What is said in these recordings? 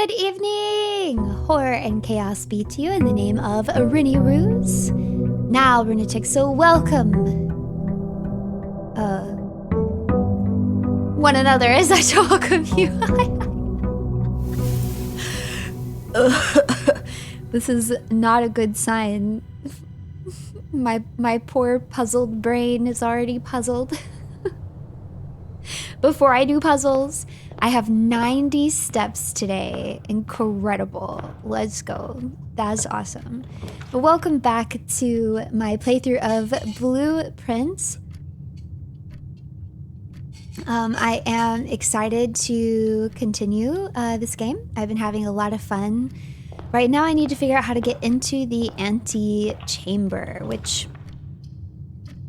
Good evening! Horror and chaos be to you in the name of Runie Ruse. Now, lunatics, so welcome. One another as I to welcome you. This is not a good sign. My poor puzzled brain is already puzzled. Before I do puzzles, I have 90 steps today. Incredible. Let's go. That's awesome. But welcome back to my playthrough of Blueprints. I am excited to continue this game. I've been having a lot of fun. Right now I need to figure out how to get into the ante-chamber, which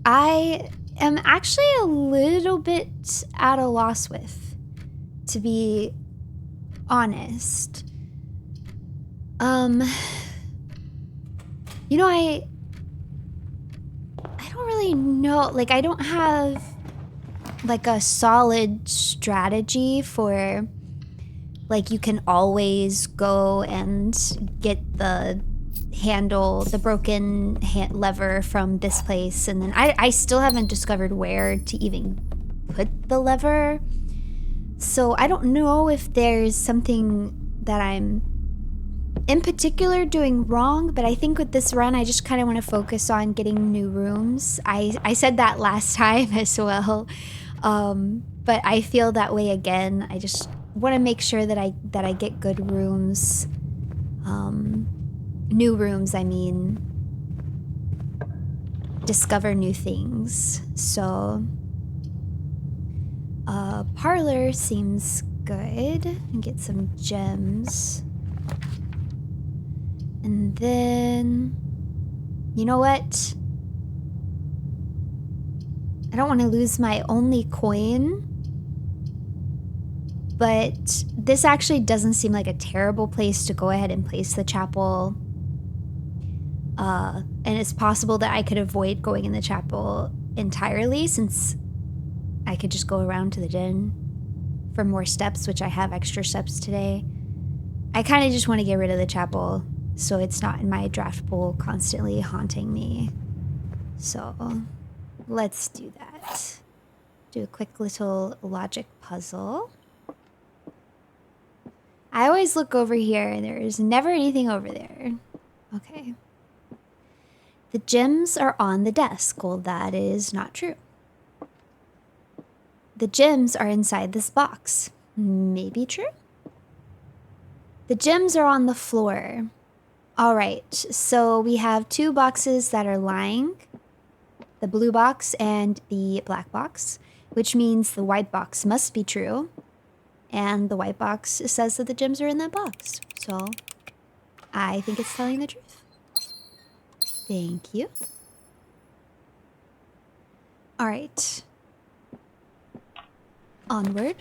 I am actually a little bit at a loss with, to be honest. You know, I don't really know, like I don't have like a solid strategy for, like, you can always go and get the handle, the broken lever from this place, and then I still haven't discovered where to even put the lever. So I don't know if there's something that I'm in particular doing wrong, but I think with this run I just kind of want to focus on getting new rooms. I said that last time as well, but I feel that way again. I just want to make sure that I get good rooms, new rooms, I mean, discover new things. So parlor seems good, and get some gems. And then, you know what? I don't want to lose my only coin, but this actually doesn't seem like a terrible place to go ahead and place the chapel. And it's possible that I could avoid going in the chapel entirely, since I could just go around to the den for more steps, which I have extra steps today. I kind of just want to get rid of the chapel so it's not in my draft pool constantly haunting me. So let's do that. Do a quick little logic puzzle. I always look over here and there's never anything over there. Okay. The gems are on the desk. Well, that is not true. The gems are inside this box. Maybe true. The gems are on the floor. All right, so we have two boxes that are lying, the blue box and the black box, which means the white box must be true. And the white box says that the gems are in that box. So I think it's telling the truth. Thank you. All right. Onward.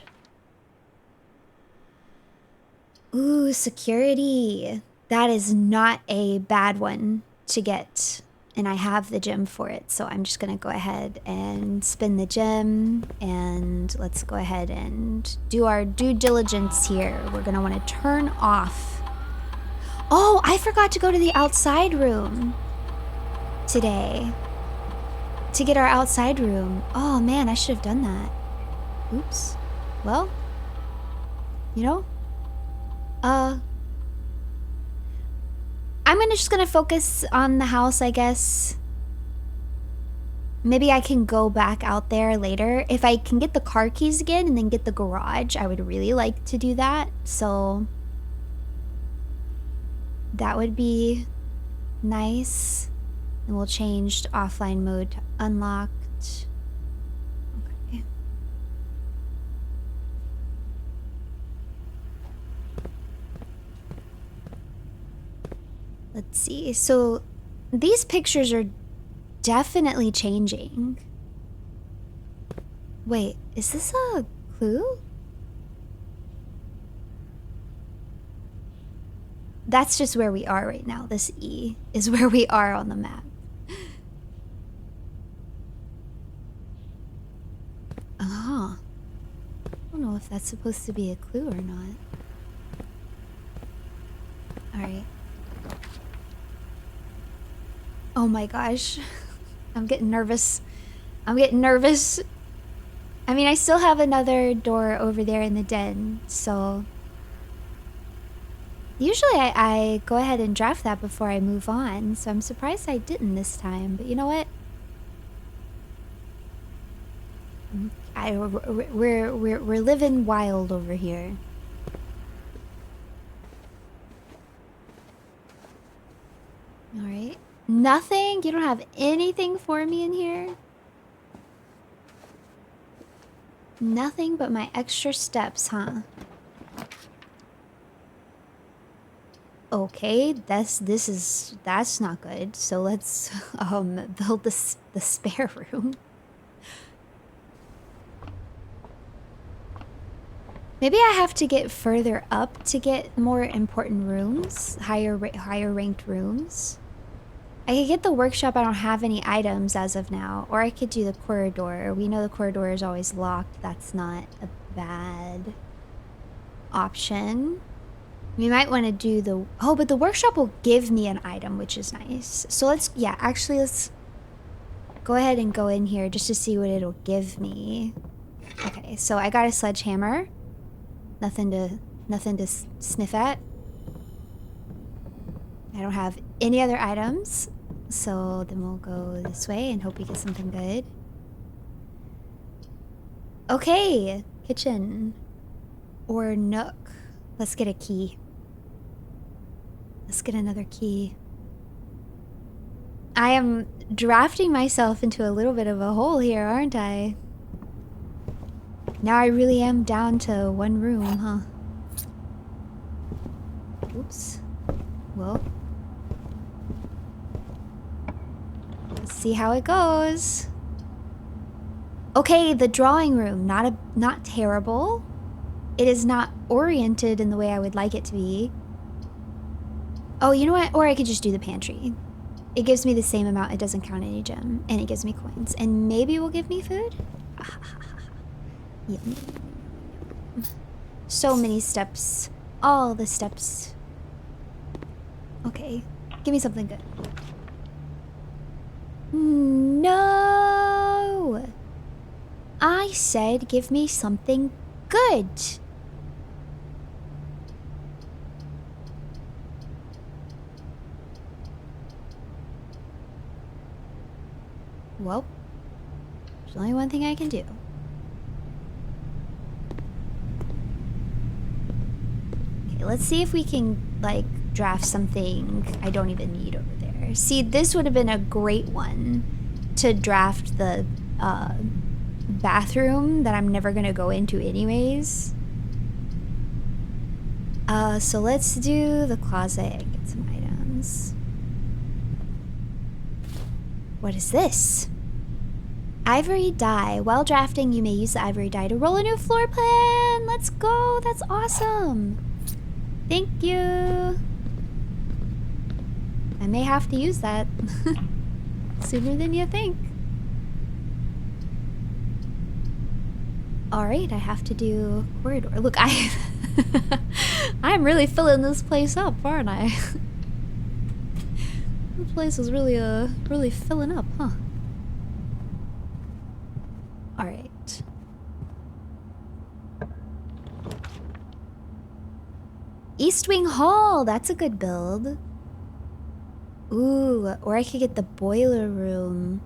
Ooh, security. That is not a bad one to get. And I have the gem for it. So I'm just going to go ahead and spin the gem. And let's go ahead and do our due diligence here. We're going to want to turn off. Oh, I forgot to go to the outside room today to get our outside room. Oh man, I should have done that. Oops. Well, you know, I'm just gonna focus on the house, I guess. Maybe I can go back out there later. If I can get the car keys again and then get the garage, I would really like to do that. So that would be nice. And we'll change offline mode to unlocked. Okay. Let's see. So these pictures are definitely changing. Wait, is this a clue? That's just where we are right now. This E is where we are on the map. Oh. I don't know if that's supposed to be a clue or not. All right. Oh my gosh. I'm getting nervous. I'm getting nervous. I mean, I still have another door over there in the den, so... Usually I go ahead and draft that before I move on, so I'm surprised I didn't this time, but you know what? We're living wild over here. All right. Nothing? You don't have anything for me in here? Nothing but my extra steps, huh? Okay, that's not good. So let's build the spare room. Maybe I have to get further up to get more important rooms, higher ranked rooms. I could get the workshop. I don't have any items as of now, or I could do the corridor. We know the corridor is always locked. That's not a bad option. We might want to do the... Oh, but the workshop will give me an item, which is nice. So let's... Yeah, actually, let's go ahead and go in here just to see what it'll give me. Okay, so I got a sledgehammer. Nothing to sniff at. I don't have any other items. So then we'll go this way and hope we get something good. Okay, kitchen. Or nook. Let's get a key. Let's get another key. I am drafting myself into a little bit of a hole here, aren't I? Now I really am down to one room, huh? Oops. Well. Let's see how it goes. Okay, the drawing room. Not terrible. It is not oriented in the way I would like it to be. Oh, you know what? Or I could just do the pantry. It gives me the same amount. It doesn't count any gem. And it gives me coins. And maybe it will give me food? Yum. So many steps. All the steps. Okay. Give me something good. No! I said give me something good. Well, there's only one thing I can do. Okay, let's see if we can, like, draft something I don't even need over there. See, this would have been a great one to draft the bathroom that I'm never gonna go into anyways. So let's do the closet and get some items. What is this? Ivory dye. While drafting, you may use the ivory dye to roll a new floor plan. Let's go. That's awesome. Thank you. I may have to use that sooner than you think. All right, I have to do corridor. Look, I'm really filling this place up, aren't I? This place is really filling up, huh? All right. East Wing Hall, that's a good build. Ooh, or I could get the boiler room.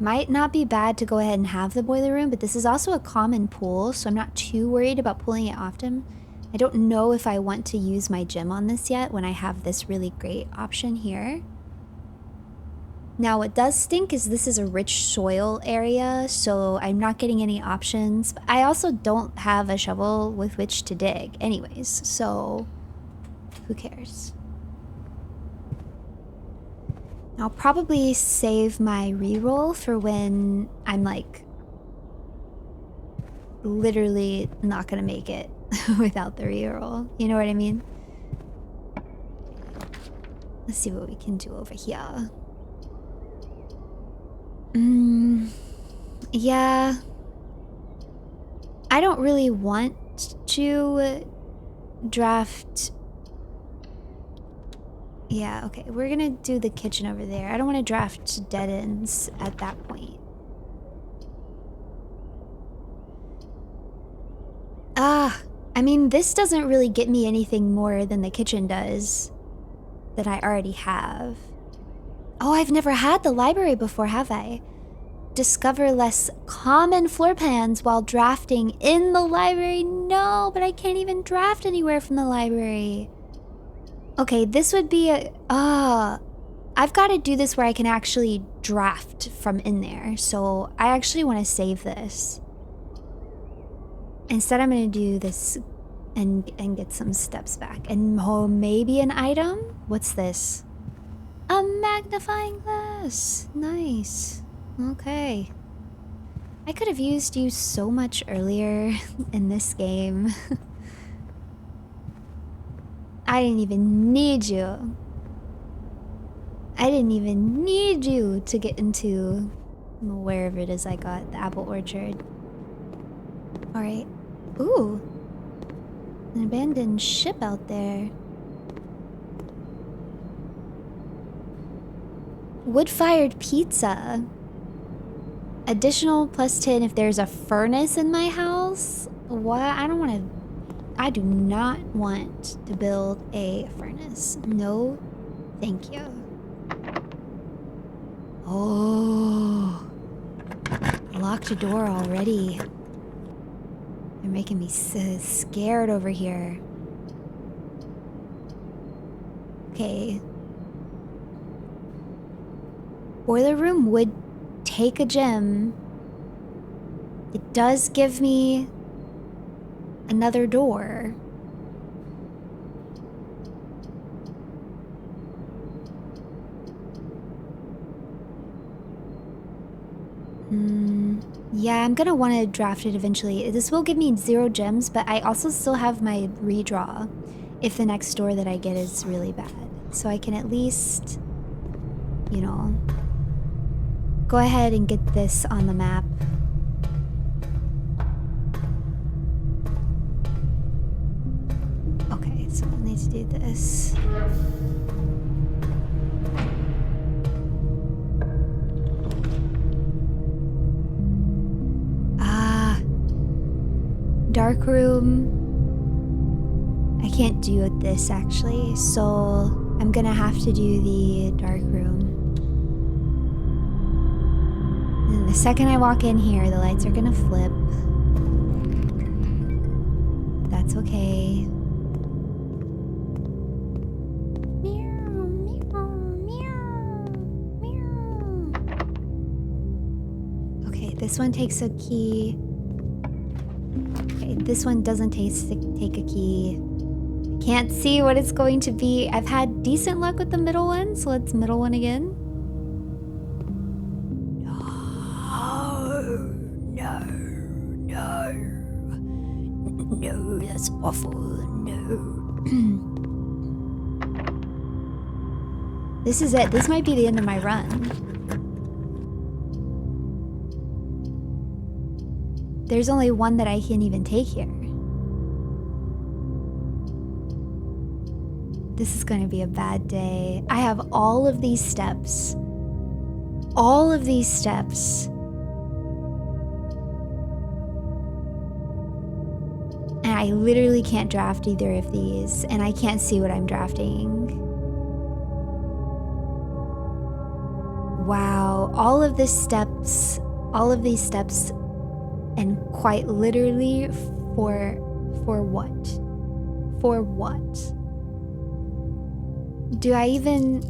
Might not be bad to go ahead and have the boiler room, but this is also a common pool, so I'm not too worried about pulling it often. I don't know if I want to use my gem on this yet when I have this really great option here. Now, what does stink is this is a rich soil area, so I'm not getting any options. But I also don't have a shovel with which to dig anyways, so who cares? I'll probably save my reroll for when I'm, like, literally not gonna make it without the reroll. You know what I mean? Let's see what we can do over here. Yeah. I don't really want to draft Yeah, okay. We're gonna do the kitchen over there. I don't want to draft dead ends at that point. I mean, this doesn't really get me anything more than the kitchen does that I already have. Oh, I've never had the library before, have I? Discover less common floor plans while drafting in the library. No, but I can't even draft anywhere from the library. Okay, this would be a... I've got to do this where I can actually draft from in there. So I actually want to save this. Instead, I'm going to do this and get some steps back. And maybe an item? What's this? A magnifying glass. Nice. Okay. I could have used you so much earlier in this game. I didn't even need you. I didn't even need you to get into wherever it is I got the apple orchard. Alright. Ooh. An abandoned ship out there. Wood-fired pizza. Additional +10 if there's a furnace in my house. What? I do not want to build a furnace. No, thank you. Oh. Locked door already. They're making me scared over here. Okay. Boiler room would take a gem. It does give me another door. Yeah, I'm gonna want to draft it eventually. This will give me 0 gems, but I also still have my redraw if the next door that I get is really bad. So I can at least, you know, go ahead and get this on the map. Okay, so I'll need to do this. Dark room. I can't do this actually, so I'm gonna have to do the dark room. And the second I walk in here, the lights are gonna flip. That's okay. Meow, meow, meow, meow. Okay, this one takes a key. This one doesn't take a key. Can't see what it's going to be. I've had decent luck with the middle one, so let's middle one again. No, that's awful. No. This is it. This might be the end of my run. There's only one that I can't even take here. This is going to be a bad day. I have all of these steps. All of these steps. And I literally can't draft either of these. And I can't see what I'm drafting. Wow. All of these steps. And quite literally for what? For what? Do I even...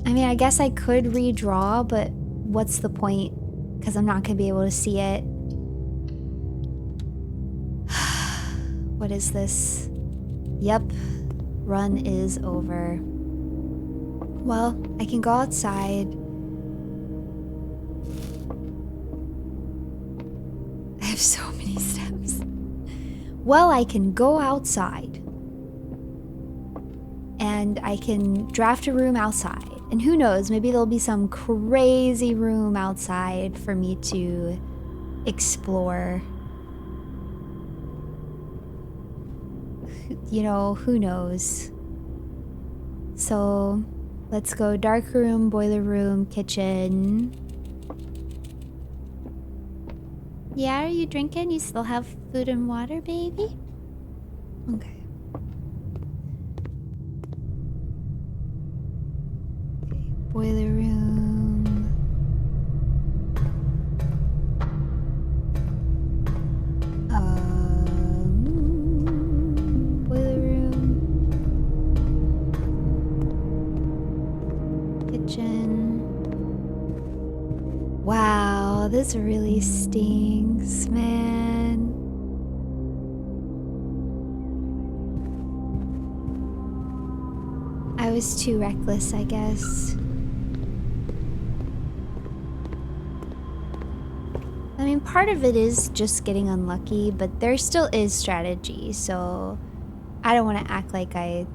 I mean, I guess I could redraw, but what's the point? Because I'm not going to be able to see it. What is this? Yep. Run is over. Well, I can go outside. I have so many steps. Well, I can go outside. And I can draft a room outside. And who knows, maybe there'll be some crazy room outside for me to explore. You know, who knows? So let's go dark room, boiler room, kitchen. Yeah, are you drinking? You still have food and water, baby? Okay. Boiler room. Boiler room. Kitchen. Wow, this really stinks, man. I was too reckless, I guess. I mean, part of it is just getting unlucky, but there still is strategy, so I don't want to act like I...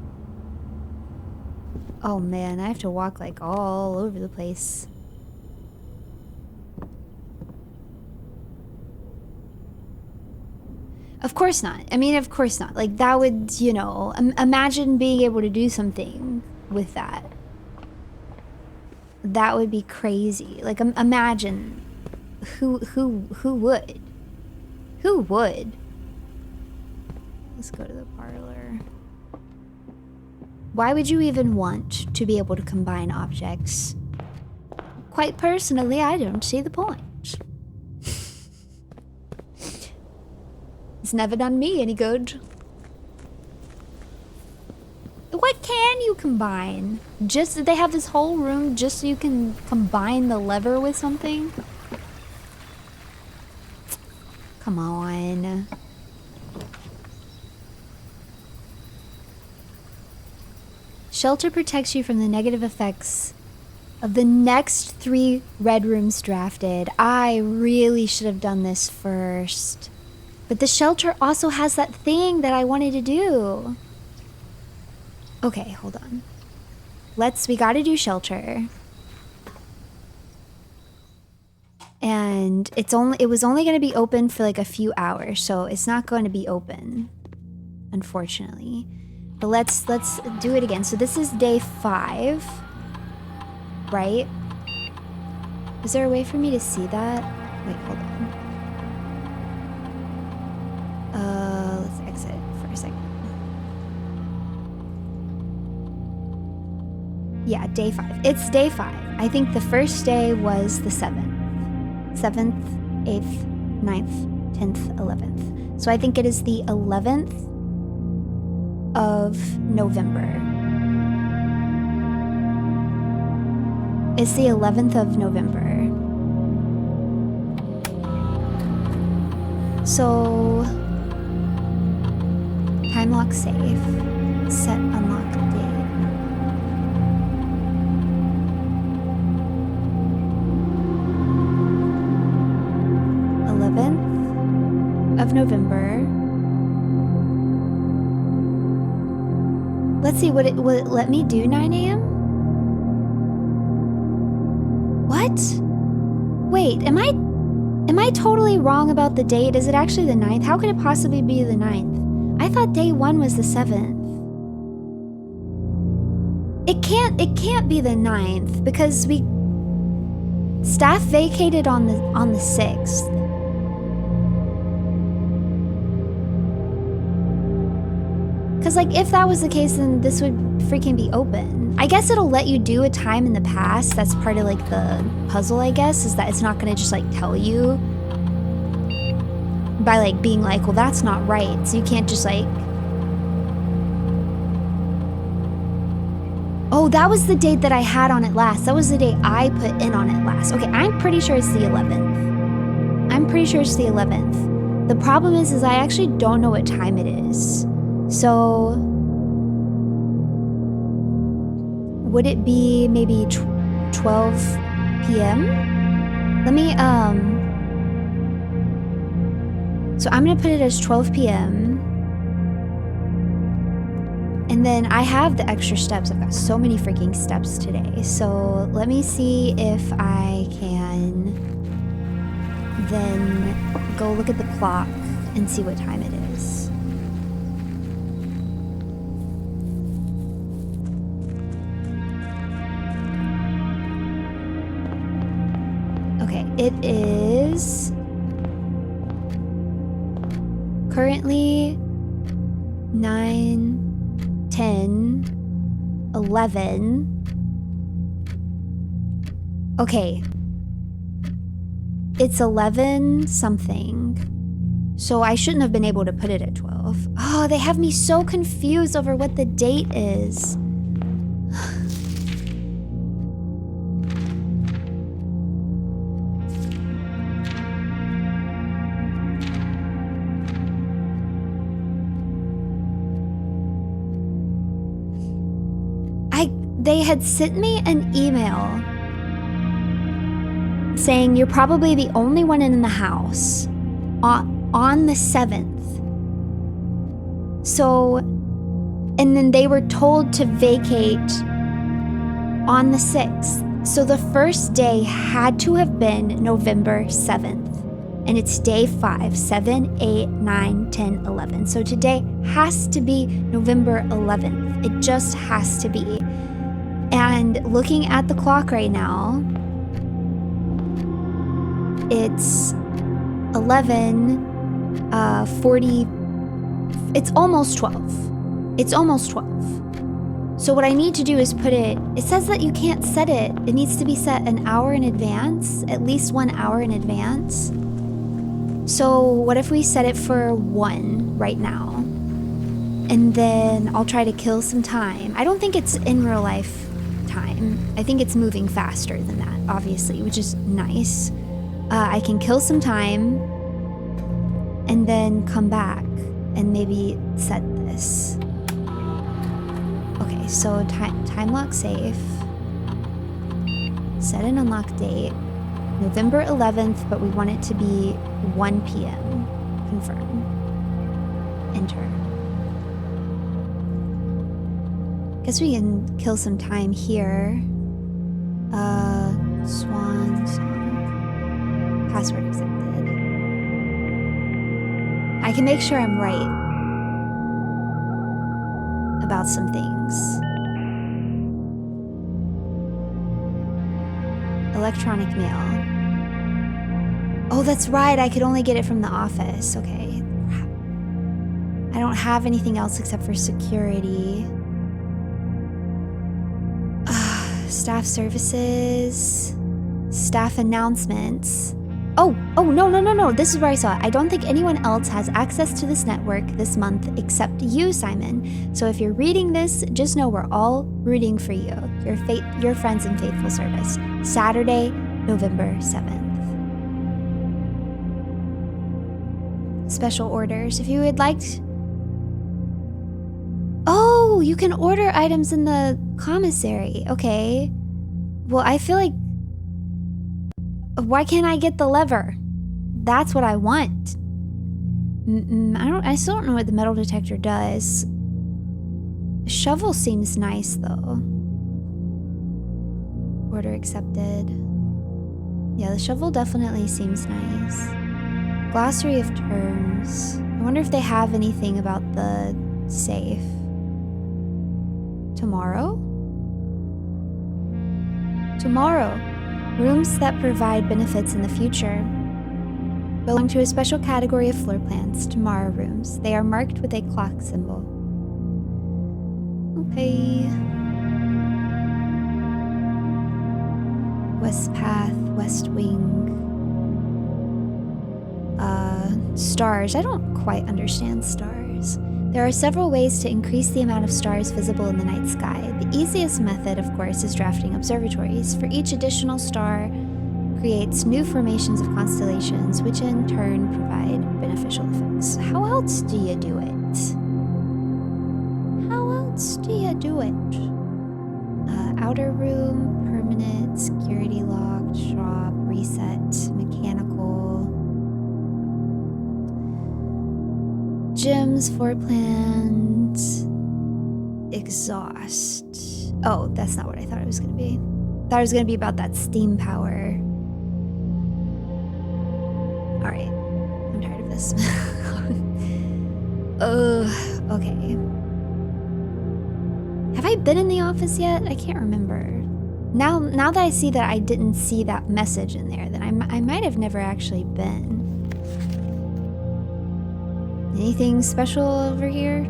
Oh man, I have to walk like all over the place. Of course not. I mean, of course not. Like, that would, you know, imagine being able to do something with that. That would be crazy. Like, imagine... Who would? Who would? Let's go to the parlor. Why would you even want to be able to combine objects? Quite personally, I don't see the point. It's never done me any good. What can you combine? Just, they have this whole room just so you can combine the lever with something? Come on. Shelter protects you from the negative effects of the next 3 red rooms drafted. I really should have done this first. But the shelter also has that thing that I wanted to do. Okay, hold on. We gotta do shelter. And it was only going to be open for like a few hours, so it's not going to be open, unfortunately. But let's do it again. So this is day 5, right? Is there a way for me to see that? Wait, hold on. Let's exit for a second. Yeah, day 5. It's day 5. I think the first day was the 7th. 7th, 8th, 9th, 10th, 11th. So I think it is the 11th of November. It's the 11th of November. So, time lock safe, set unlock date. Of November. Let's see, would it let me do 9 a.m.? What? Wait, am I totally wrong about the date? Is it actually the 9th? How could it possibly be the 9th? I thought day 1 was the 7th. It can't be the 9th because staff vacated on the 6th. Because, like, if that was the case, then this would freaking be open. I guess it'll let you do a time in the past. That's part of, like, the puzzle, I guess, is that it's not going to just, like, tell you by, like, being like, well, that's not right. So you can't just, like... Oh, that was the date that I had on it last. That was the date I put in on it last. Okay, I'm pretty sure it's the 11th. I'm pretty sure it's the 11th. The problem is I actually don't know what time it is. So, would it be maybe 12 p.m.? Let me, so I'm gonna put it as 12 p.m. And then I have the extra steps. I've got so many freaking steps today. So let me see if I can then go look at the clock and see what time it is. It is currently 9, 10, 11. Okay. It's 11 something. So I shouldn't have been able to put it at 12. Oh, they have me so confused over what the date is. They had sent me an email saying you're probably the only one in the house on the 7th. So, and then they were told to vacate on the 6th. So the first day had to have been November 7th. And it's day 5, 7, 8, 9, 10, 11. So today has to be November 11th. It just has to be. And looking at the clock right now, it's 11:40. It's almost 12. It's almost 12. So what I need to do is put it says that you can't set it. It needs to be set an hour in advance, at least 1 hour in advance. So what if we set it for 1 right now? And then I'll try to kill some time. I don't think it's in real life time. I think it's moving faster than that, obviously, which is nice. I can kill some time and then come back and maybe set this. Okay, so time lock safe. Set an unlock date. November 11th, but we want it to be 1 p.m. Confirm. Enter. Guess we can kill some time here. Swan song. Password accepted. I can make sure I'm right about some things. Electronic mail. Oh, that's right. I could only get it from the office. Okay. Crap. I don't have anything else except for security. Staff services, staff announcements. Oh, no. This is where I saw it. I don't think anyone else has access to this network this month except you, Simon. So if you're reading this, just know we're all rooting for you. Your friends in faithful service. Saturday, November 7th. Special orders. If you would like Oh, you can order items in the commissary. Okay. Well, I feel like... Why can't I get the lever? That's what I want. I still don't know what the metal detector does. Shovel seems nice, though. Order accepted. Yeah, the shovel definitely seems nice. Glossary of terms. I wonder if they have anything about the safe. Tomorrow? Tomorrow. Rooms that provide benefits in the future belong to a special category of floor plans, tomorrow rooms. They are marked with a clock symbol. Okay. West Path, West Wing. Stars. I don't quite understand stars. There are several ways to increase the amount of stars visible in the night sky. The easiest method, of course, is drafting observatories. For each additional star creates new formations of constellations, which in turn provide beneficial effects. How else do you do it? How else do you do it? Outer room, permanent, security lock, shop, reset, mechanical. Gyms, floor plans, exhaust. Oh, that's not what I thought it was going to be. I thought it was going to be about that steam power. All right, I'm tired of this. Okay. Have I been in the office yet? I can't remember. Now that I see that I didn't see that message in there, then I might have never actually been. Anything special over here?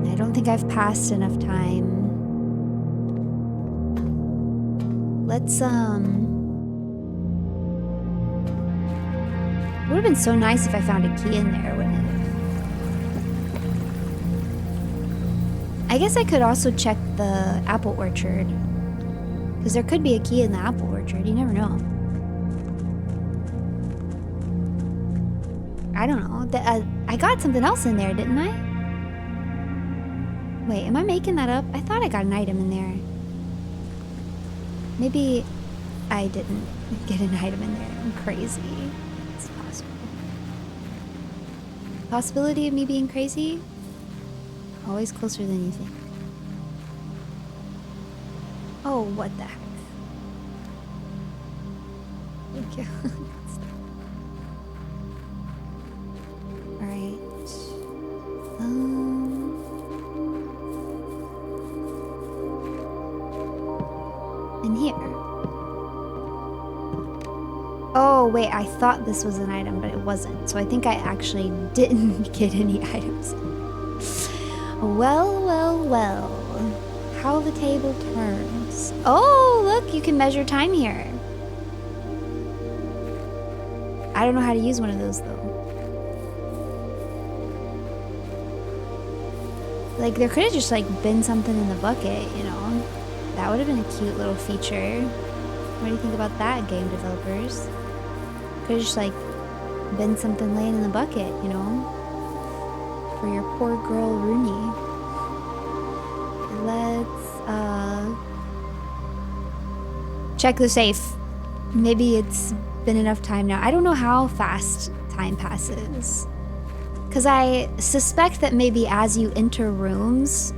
I don't think I've passed enough time. Let's, It would have been so nice if I found a key in there, wouldn't it? I guess I could also check the apple orchard. Because there could be a key in the apple orchard, you never know. I don't know. I got something else in there, didn't I? Wait, am I making that up? I thought I got an item in there. Maybe I didn't get an item in there. I'm crazy. It's possible. Possibility of me being crazy? Always closer than you think. Oh, what the heck? Thank you. Alright. In here. Oh, wait, I thought this was an item, but it wasn't. So I think I actually didn't get any items. Well, well, well. How the table turns. Oh, look, you can measure time here. I don't know how to use one of those, though. Like, there could have just, like, been something in the bucket, you know? That would have been a cute little feature. What do you think about that, game developers? Could have just, like, been something laying in the bucket, you know? For your poor girl, Runie. Let's, check the safe. Maybe it's been enough time now. I don't know how fast time passes. Because I suspect that maybe as you enter rooms,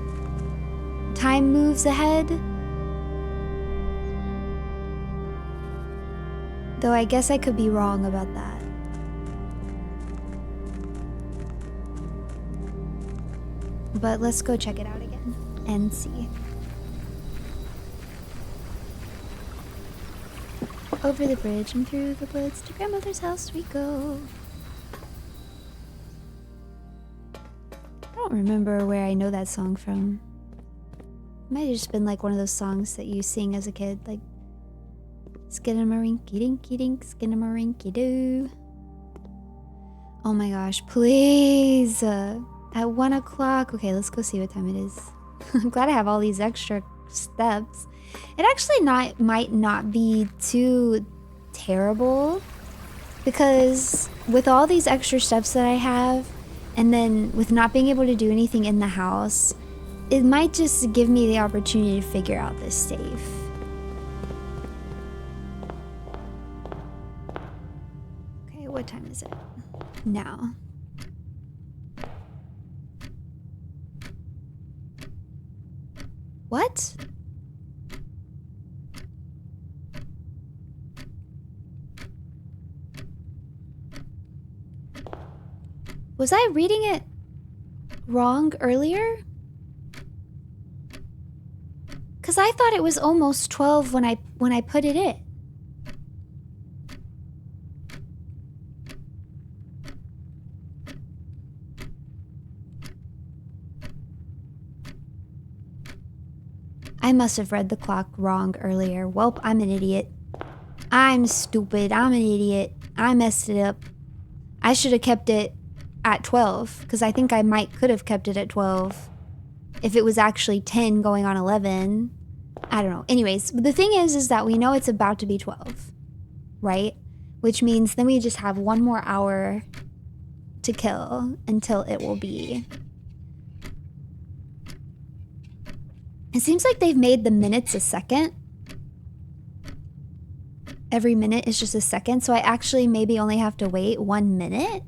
time moves ahead. Though I guess I could be wrong about that. But let's go check it out again and see. Over the bridge and through the woods to grandmother's house we go. I don't remember where I know that song from. It might have just been like one of those songs that you sing as a kid, like Skinnamarink dinky dink, Skinnamarink doo. Oh my gosh, please. At 1 o'clock. Okay, let's go see what time it is. I'm glad I have all these extra steps. It actually might not be too terrible, because with all these extra steps that I have, and then with not being able to do anything in the house, it might just give me the opportunity to figure out this safe. Okay, what time is it? Now. What? Was I reading it wrong earlier? Cause I thought it was almost 12 when I put it in. I must have read the clock wrong earlier. Welp, I'm an idiot. I'm stupid. I'm an idiot. I messed it up. I should have kept it at 12, because I think I could have kept it at 12 if it was actually 10 going on 11. I don't know. Anyways, the thing is that we know it's about to be 12, right? Which means then we just have 1 more hour to kill until it will be. It seems like they've made the minutes a second. Every minute is just a second, so I actually maybe only have to wait 1 minute.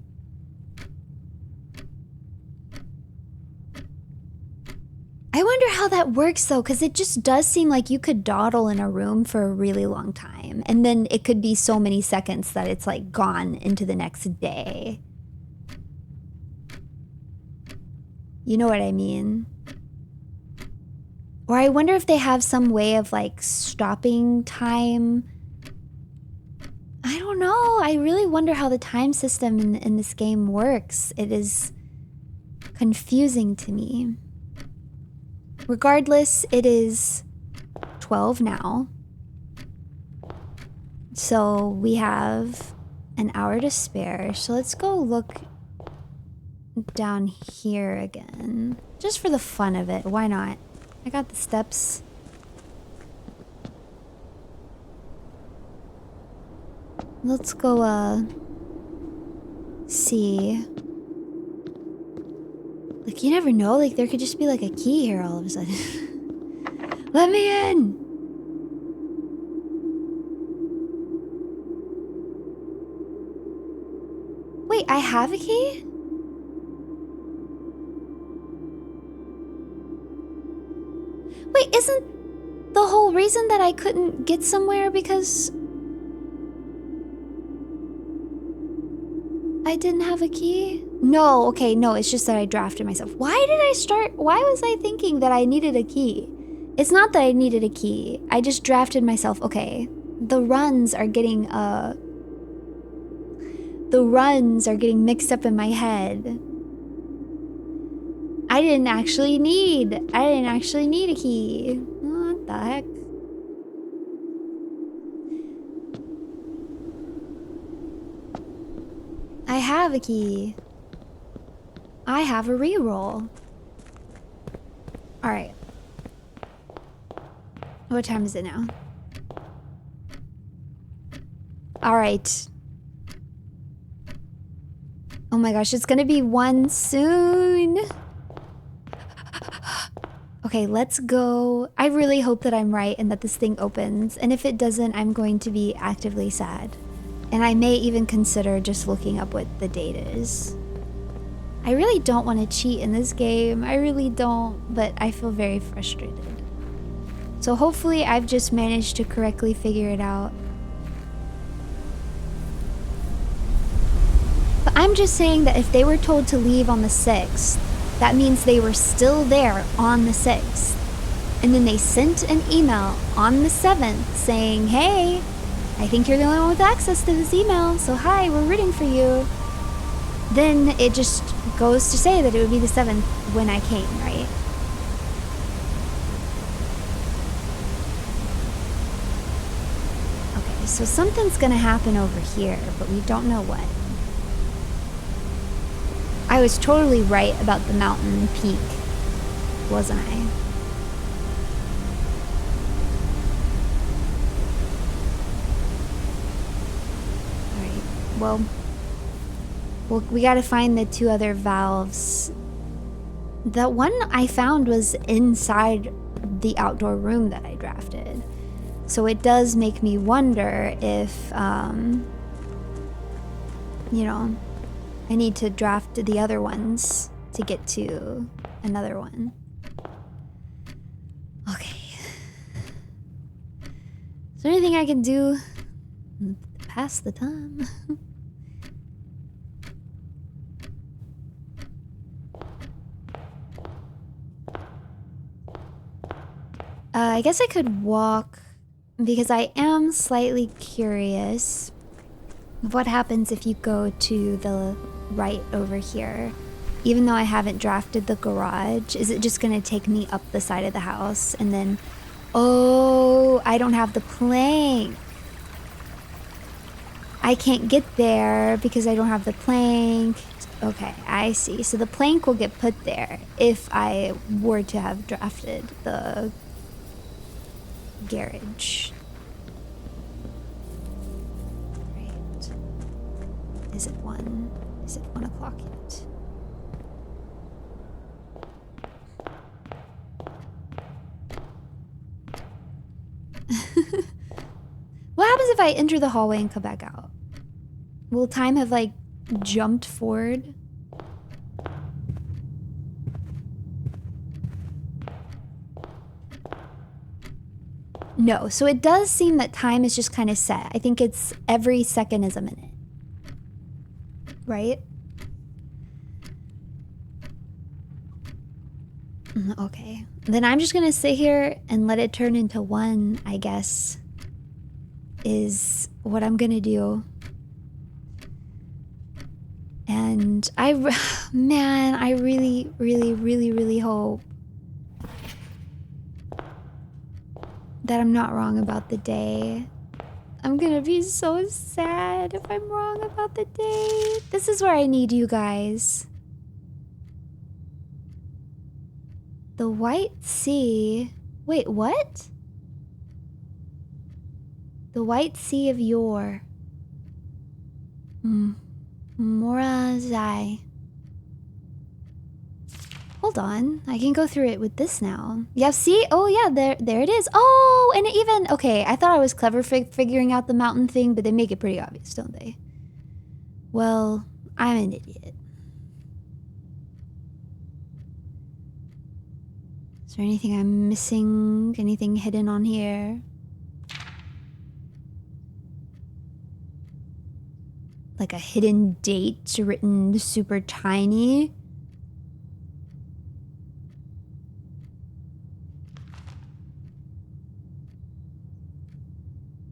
I wonder how that that works though, because it just does seem like you could dawdle in a room for a really long time. And then it could be so many seconds that it's like gone into the next day. You know what I mean? Or I wonder if they have some way of like stopping time. I don't know. I really wonder how the time system in this game works. It is confusing to me. Regardless, it is 12 now. So we have an hour to spare. So let's go look down here again. Just for the fun of it. Why not? I got the steps. Let's go, see. Like, you never know. Like, there could just be, like, a key here all of a sudden. Let me in! Wait, I have a key? Wait, isn't the whole reason that I couldn't get somewhere because I didn't have a key? No, okay, no, it's just that I drafted myself. Why was I thinking that I needed a key? It's not that I needed a key. I just drafted myself. Okay, the runs are getting mixed up in my head. I didn't actually need a key. What the heck? I have a key. I have a reroll. Alright. What time is it now? Alright. Oh my gosh, it's gonna be 1 soon. Okay, let's go. I really hope that I'm right and that this thing opens. And if it doesn't, I'm going to be actively sad. And I may even consider just looking up what the date is. I really don't want to cheat in this game. I really don't, but I feel very frustrated. So hopefully I've just managed to correctly figure it out. But I'm just saying that if they were told to leave on the 6th, that means they were still there on the 6th. And then they sent an email on the 7th saying, hey, I think you're the only one with access to this email, so hi, we're rooting for you. Then it just goes to say that it would be the 7th when I came, right? Okay, so something's gonna happen over here, but we don't know what. I was totally right about the mountain peak, wasn't I? Well, we gotta find the 2 other valves. The one I found was inside the outdoor room that I drafted. So it does make me wonder if, you know, I need to draft the other ones to get to another one. Okay. Is there anything I can do to pass the time? I guess I could walk because I am slightly curious of what happens if you go to the right over here. Even though I haven't drafted the garage, is it just gonna take me up the side of the house and then, oh, I don't have the plank. I can't get there because I don't have the plank. Okay, I see. So the plank will get put there if I were to have drafted the garage. Right. Is it 1? Is it 1 o'clock yet? What happens if I enter the hallway and come back out? Will time have like jumped forward? No, so it does seem that time is just kind of set. I think it's every second is a minute. Right? Okay. Then I'm just gonna sit here and let it turn into one, I guess, is what I'm gonna do. And man, I really, really, really, really hope that I'm not wrong about the day. I'm gonna be so sad if I'm wrong about the day. This is where I need you guys. The White Sea. Wait, what? The White Sea of Yore. Morazai. Hold on, I can go through it with this now. Yeah, see? Oh yeah, there it is. Oh, and it even, okay, I thought I was clever figuring out the mountain thing, but they make it pretty obvious, don't they? Well, I'm an idiot. Is there anything I'm missing? Anything hidden on here? Like a hidden date written super tiny?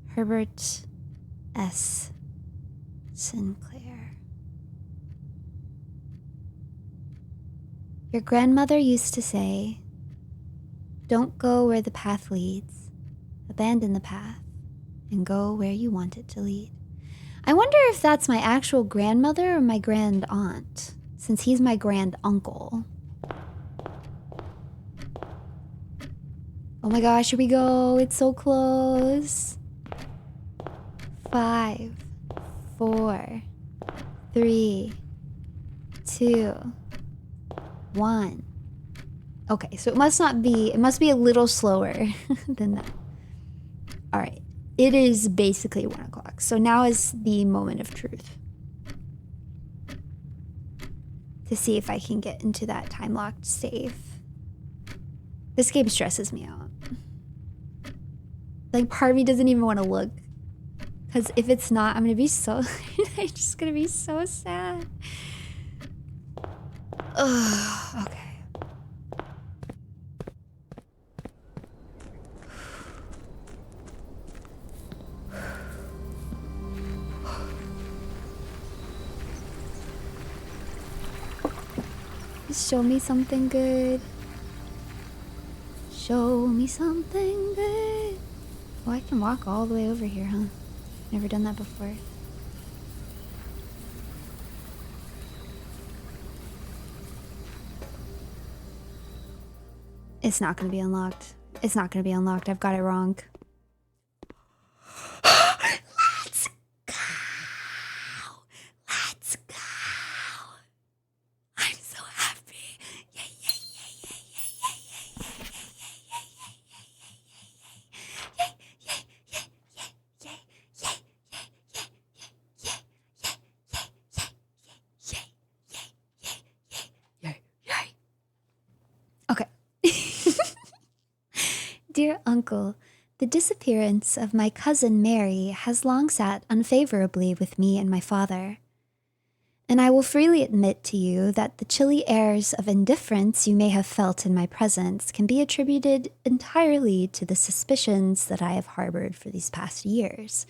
Herbert S. Sinclair. Your grandmother used to say, "Don't go where the path leads. Abandon the path and go where you want it to lead." I wonder if that's my actual grandmother or my grand aunt, since he's my grand uncle. Oh my gosh, here we go. It's so close. 5, 4, 3, 2, 1. Okay, so it must be a little slower than that. All right, it is basically 1 o'clock. So now is the moment of truth. To see if I can get into that time-locked save. This game stresses me out. Like, part of me doesn't even want to look. Because if it's not, I'm going to be so... I'm just going to be so sad. Ugh, okay. Show me something good. Show me something good. Oh, I can walk all the way over here, huh? Never done that before. It's not gonna be unlocked. It's not gonna be unlocked. I've got it wrong. Let's go! Let's go! I'm so happy. Yay, yay, yay, yay, yay, yay, yay, yay, yay, yay, yay, yay, yay, yay, yay. Okay. Dear Uncle, the disappearance of my cousin Mary has long sat unfavorably with me and my father. And I will freely admit to you that the chilly airs of indifference you may have felt in my presence can be attributed entirely to the suspicions that I have harbored for these past years.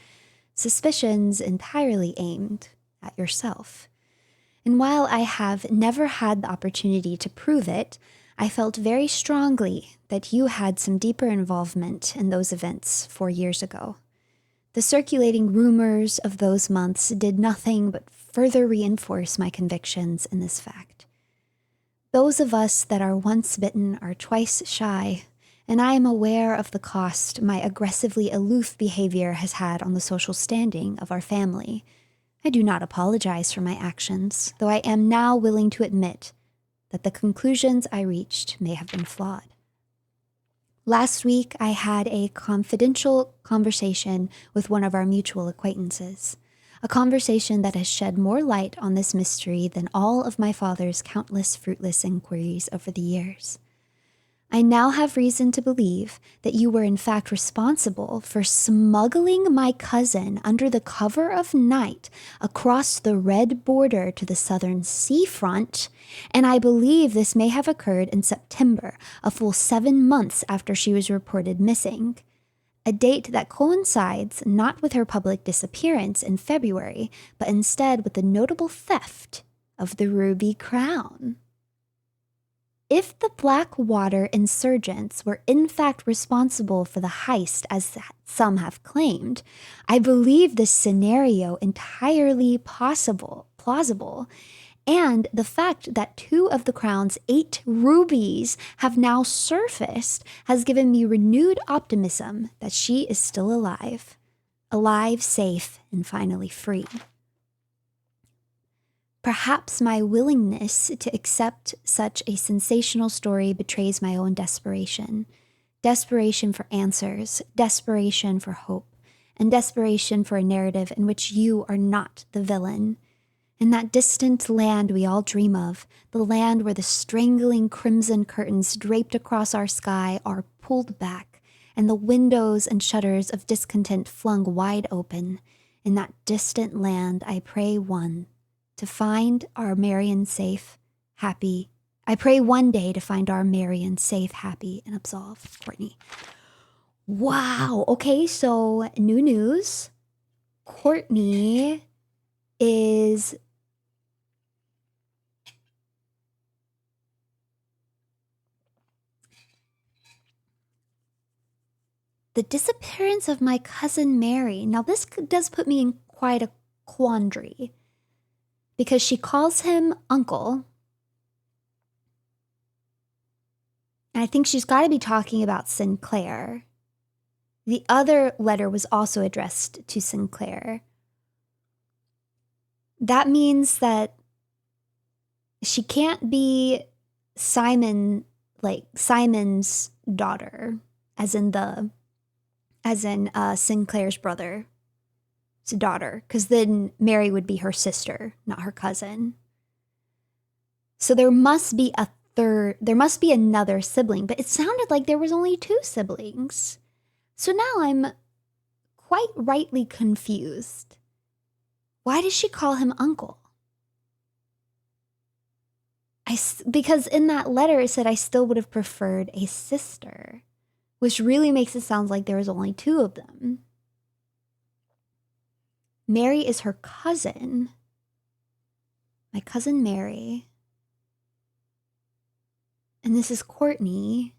Suspicions entirely aimed at yourself. And while I have never had the opportunity to prove it, I felt very strongly that you had some deeper involvement in those events 4 years ago. The circulating rumors of those months did nothing but further reinforce my convictions in this fact. Those of us that are once bitten are twice shy, and I am aware of the cost my aggressively aloof behavior has had on the social standing of our family. I do not apologize for my actions, though I am now willing to admit that the conclusions I reached may have been flawed. Last week, I had a confidential conversation with one of our mutual acquaintances, a conversation that has shed more light on this mystery than all of my father's countless fruitless inquiries over the years. I now have reason to believe that you were in fact responsible for smuggling my cousin under the cover of night across the red border to the southern seafront, and I believe this may have occurred in September, a full 7 months after she was reported missing. A date that coincides not with her public disappearance in February, but instead with the notable theft of the ruby crown. If the Blackwater insurgents were in fact responsible for the heist, as some have claimed, I believe this scenario entirely plausible, and the fact that 2 of the crown's 8 rubies have now surfaced has given me renewed optimism that she is still alive, safe, and finally free. Perhaps my willingness to accept such a sensational story betrays my own desperation. Desperation for answers, desperation for hope, and desperation for a narrative in which you are not the villain. In that distant land we all dream of, the land where the strangling crimson curtains draped across our sky are pulled back, and the windows and shutters of discontent flung wide open. In that distant land I pray to find our Marion safe, happy. I pray one day to find our Marion safe, happy, and absolve. Courtney. Wow. Okay, so new news. Courtney is the disappearance of my cousin Mary. Now, this does put me in quite a quandary, because she calls him uncle. And I think she's got to be talking about Sinclair. The other letter was also addressed to Sinclair. That means that she can't be Simon's daughter, as in Sinclair's brother. Daughter, because then Mary would be her sister, not her cousin. So there must be another sibling, but it sounded like there was only 2 siblings. So now I'm quite rightly confused. Why does she call him uncle? Because in that letter it said I still would have preferred a sister, which really makes it sound like there was only 2 of them. Mary is her cousin. My cousin Mary. And this is Courtney.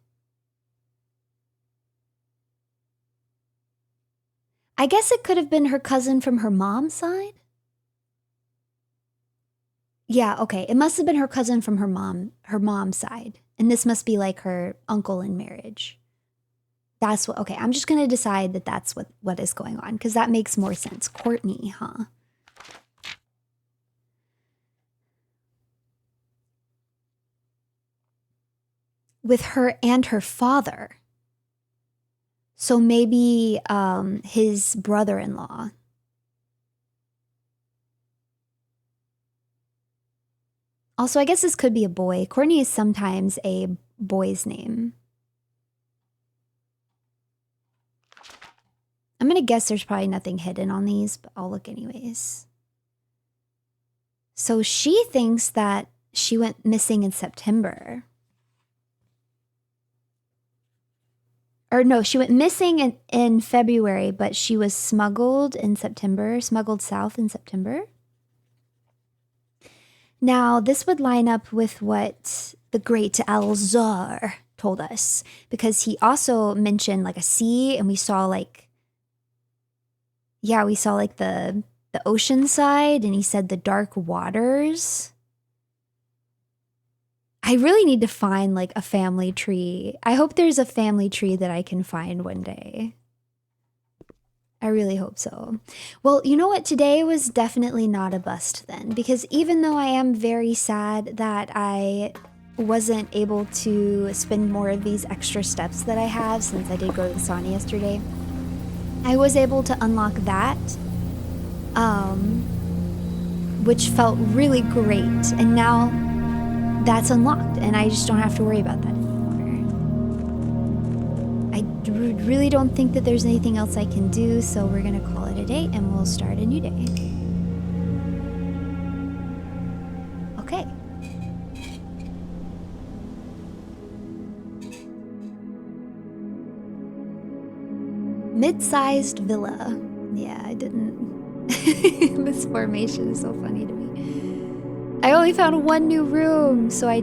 I guess it could have been her cousin from her mom's side. Yeah, okay. It must have been her cousin from her mom's side. And this must be like her uncle in marriage. That's what, okay, I'm just going to decide that that's what is going on, because that makes more sense. Courtney, huh? With her and her father. So maybe his brother-in-law. Also, I guess this could be a boy. Courtney is sometimes a boy's name. I'm going to guess there's probably nothing hidden on these, but I'll look anyways. So she thinks that she went missing in September. Or no, she went missing in February, but she was smuggled in September, smuggled south in September. Now, this would line up with what the great Alzar told us, because he also mentioned like a sea, and we saw like the ocean side, and he said the dark waters. I really need to find like a family tree. I hope there's a family tree that I can find one day. I really hope so. Well, you know what? Today was definitely not a bust then, because even though I am very sad that I wasn't able to spend more of these extra steps that I have, since I did go to the sauna yesterday, I was able to unlock that, which felt really great. And now that's unlocked, and I just don't have to worry about that anymore. really don't think that there's anything else I can do, so we're gonna call it a day and we'll start a new day. Okay. Mid-sized villa. Yeah, I didn't. This formation is so funny to me. I only found one new room, so I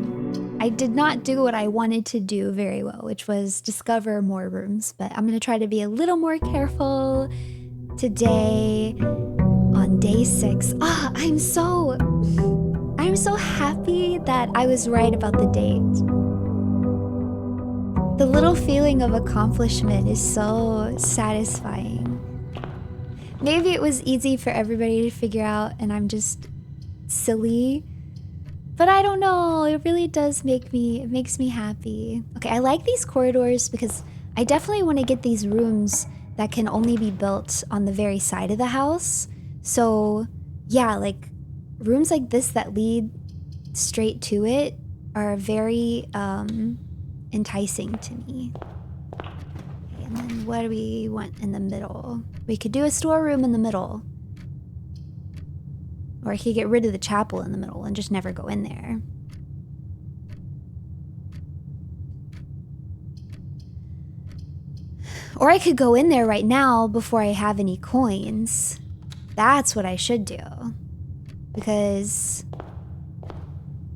did not do what I wanted to do very well, which was discover more rooms. But I'm gonna try to be a little more careful today on day 6. I'm so happy that I was right about the date. The little feeling of accomplishment is so satisfying. Maybe it was easy for everybody to figure out and I'm just silly. But I don't know, it really does it makes me happy. Okay, I like these corridors because I definitely want to get these rooms that can only be built on the very side of the house. So yeah, like rooms like this that lead straight to it are very enticing to me. Okay, and then what do we want in the middle? We could do a storeroom in the middle. Or I could get rid of the chapel in the middle and just never go in there. Or I could go in there right now before I have any coins. That's what I should do. Because,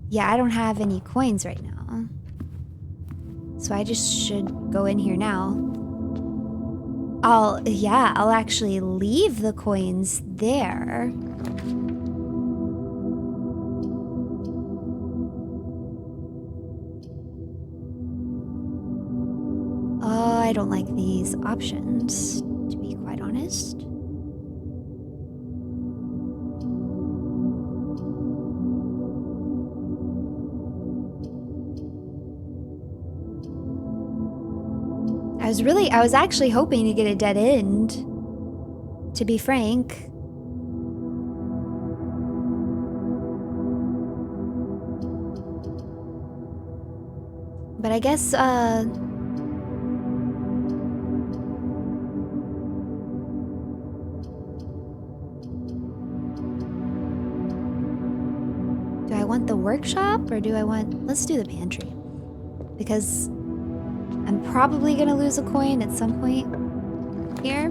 yeah, I don't have any coins right now. So I just should go in here now. I'll actually leave the coins there. I don't like these options, to be quite honest. I was actually hoping to get a dead end, to be frank. But I guess, do I want the workshop or do I want... Let's do the pantry. Because I'm probably gonna lose a coin at some point here.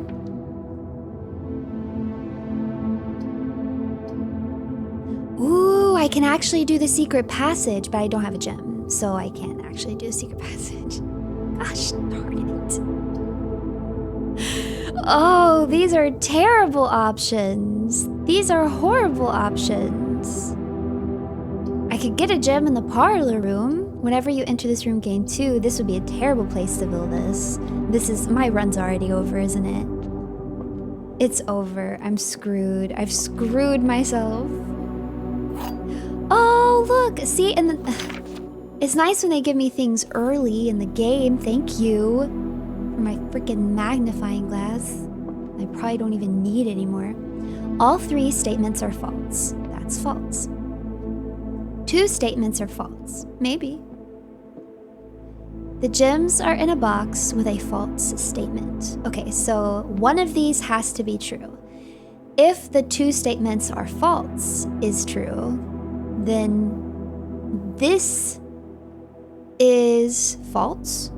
Ooh, I can actually do the secret passage, but I don't have a gem, so I can't actually do a secret passage. Gosh darn it. Oh, these are terrible options. These are horrible options. I could get a gem in the parlor room. Whenever you enter this room, gain 2. This would be a terrible place to build this. My run's already over, isn't it? It's over. I'm screwed. I've screwed myself. Oh, look. See, and it's nice when they give me things early in the game. Thank you for my freaking magnifying glass. I probably don't even need it anymore. All 3 statements are false. That's false. 2 statements are false. Maybe. The gems are in a box with a false statement. Okay, so one of these has to be true. If the 2 statements are false is true, then this is false.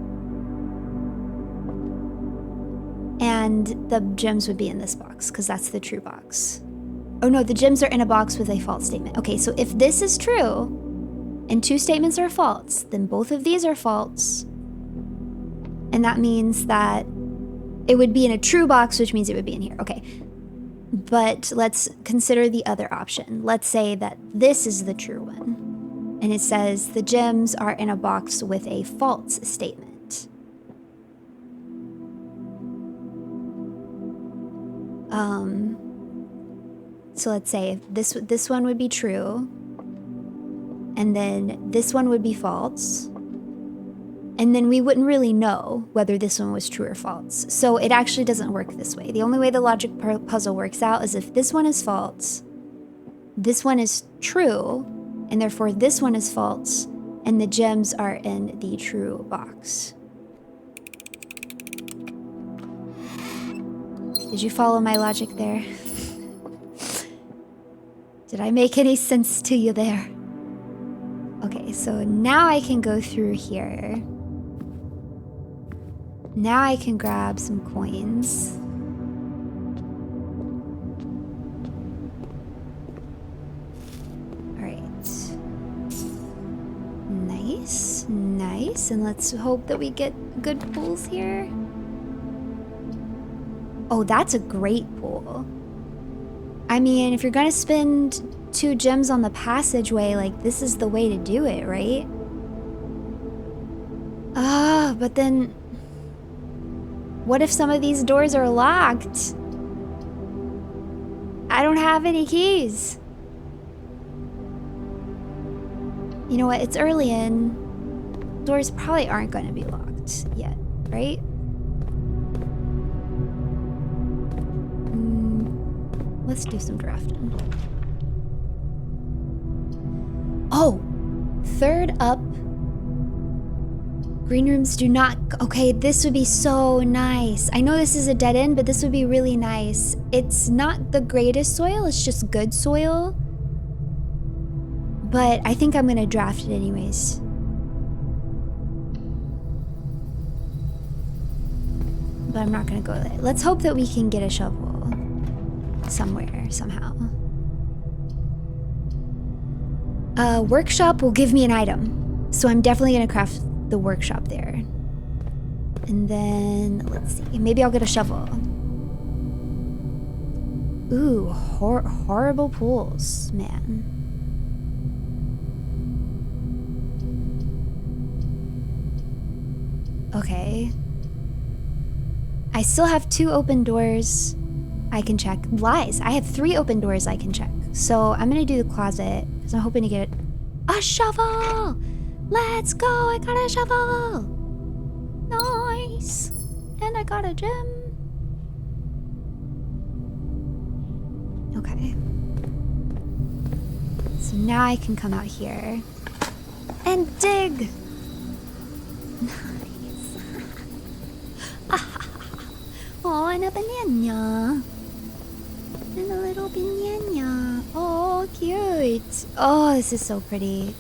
And the gems would be in this box because that's the true box. Oh no, the gems are in a box with a false statement. Okay, so if this is true and 2 statements are false, then both of these are false. And that means that it would be in a true box, which means it would be in here. Okay, but let's consider the other option. Let's say that this is the true one. And it says the gems are in a box with a false statement. So let's say this one would be true, and then this one would be false, and then we wouldn't really know whether this one was true or false. So it actually doesn't work this way. The only way the logic puzzle works out is if this one is false, this one is true, and therefore this one is false, and the gems are in the true box. Did you follow my logic there? Did I make any sense to you there? Okay, so now I can go through here. Now I can grab some coins. Alright. Nice, nice. And let's hope that we get good pulls here. Oh, that's a great pull. I mean, if you're gonna spend 2 gems on the passageway, like, this is the way to do it, right? Ah, but then... what if some of these doors are locked? I don't have any keys. You know what? It's early in. Doors probably aren't going to be locked yet, right? Let's do some drafting. Oh! 3rd up. Green rooms do not... okay, this would be so nice. I know this is a dead end, but this would be really nice. It's not the greatest soil, it's just good soil. But I think I'm gonna draft it anyways. But I'm not gonna go there. Let's hope that we can get a shovel. Somewhere, somehow. Workshop will give me an item. So I'm definitely gonna craft the workshop there. And then, let's see. Maybe I'll get a shovel. Ooh, horrible pools, man. Okay. I still have 2 open doors I can check. Lies. I have 3 open doors I can check. So I'm gonna do the closet because I'm hoping to get a shovel. Let's go. I got a shovel. Nice. And I got a gem. Okay. So now I can come out here and dig. Nice. Oh, and a banana. And a little banana. Oh, cute. Oh, this is so pretty.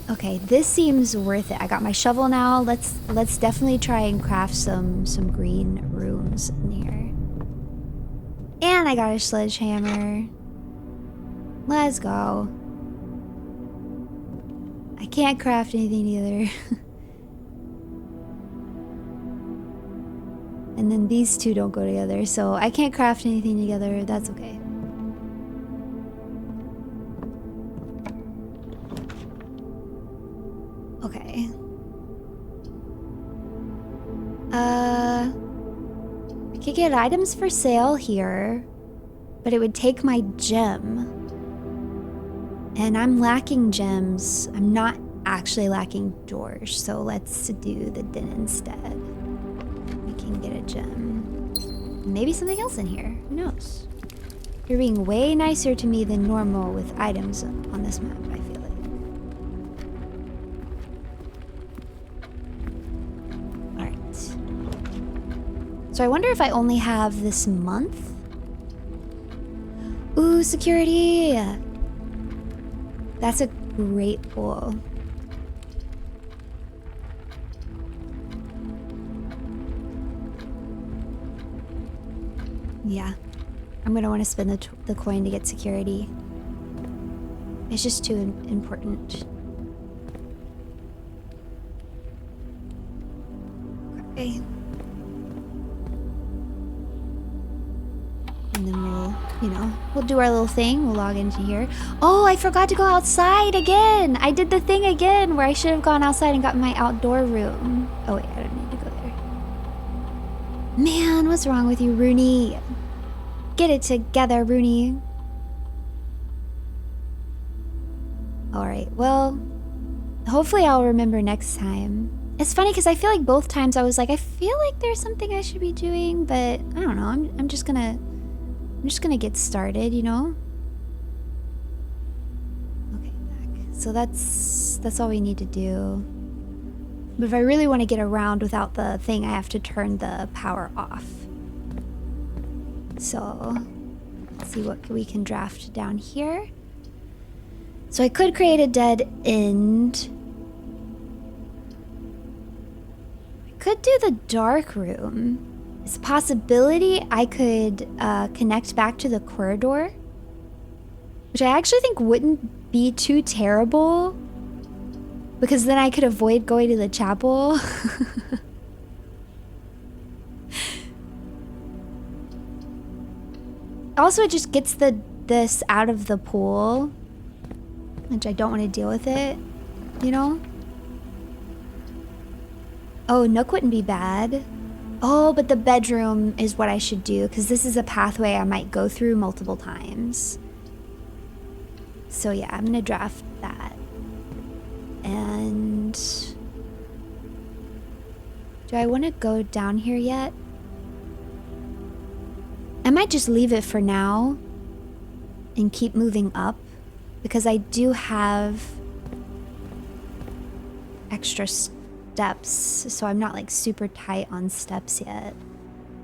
Okay, this seems worth it. I got my shovel now. Let's definitely try and craft some green rooms in here. And I got a sledgehammer. Let's go. I can't craft anything either. And then these 2 don't go together, so I can't craft anything together. That's okay. Okay. I could get items for sale here, but it would take my gem. And I'm lacking gems. I'm not actually lacking doors, so let's do the den instead. We can get a gem. Maybe something else in here. Who knows? You're being way nicer to me than normal with items on this map, I feel like. Alright. So I wonder if I only have this month? Ooh, security! That's a great pull. Yeah. I'm gonna want to spend the coin to get security. It's just too important. Okay. And then we'll do our little thing. We'll log into here. Oh, I forgot to go outside again. I did the thing again where I should have gone outside and got my outdoor room. Oh wait, I don't need to go there. Man, what's wrong with you, Runie? Get it together, Runie. Alright, well, hopefully I'll remember next time. It's funny because I feel like both times I was like, I feel like there's something I should be doing, but I don't know. I'm just gonna get started, you know? Okay, back. So that's all we need to do. But if I really want to get around without the thing, I have to turn the power off. So, let's see what we can draft down here. So I could create a dead end. I could do the dark room. It's a possibility I could connect back to the corridor, which I actually think wouldn't be too terrible, because then I could avoid going to the chapel. Also, it just gets this out of the pool, which I don't want to deal with it, you know? Oh, Nook wouldn't be bad. Oh, but the bedroom is what I should do, because this is a pathway I might go through multiple times. So yeah, I'm gonna draft that. And do I want to go down here yet? I might just leave it for now and keep moving up, because I do have extra steps, so I'm not like super tight on steps yet.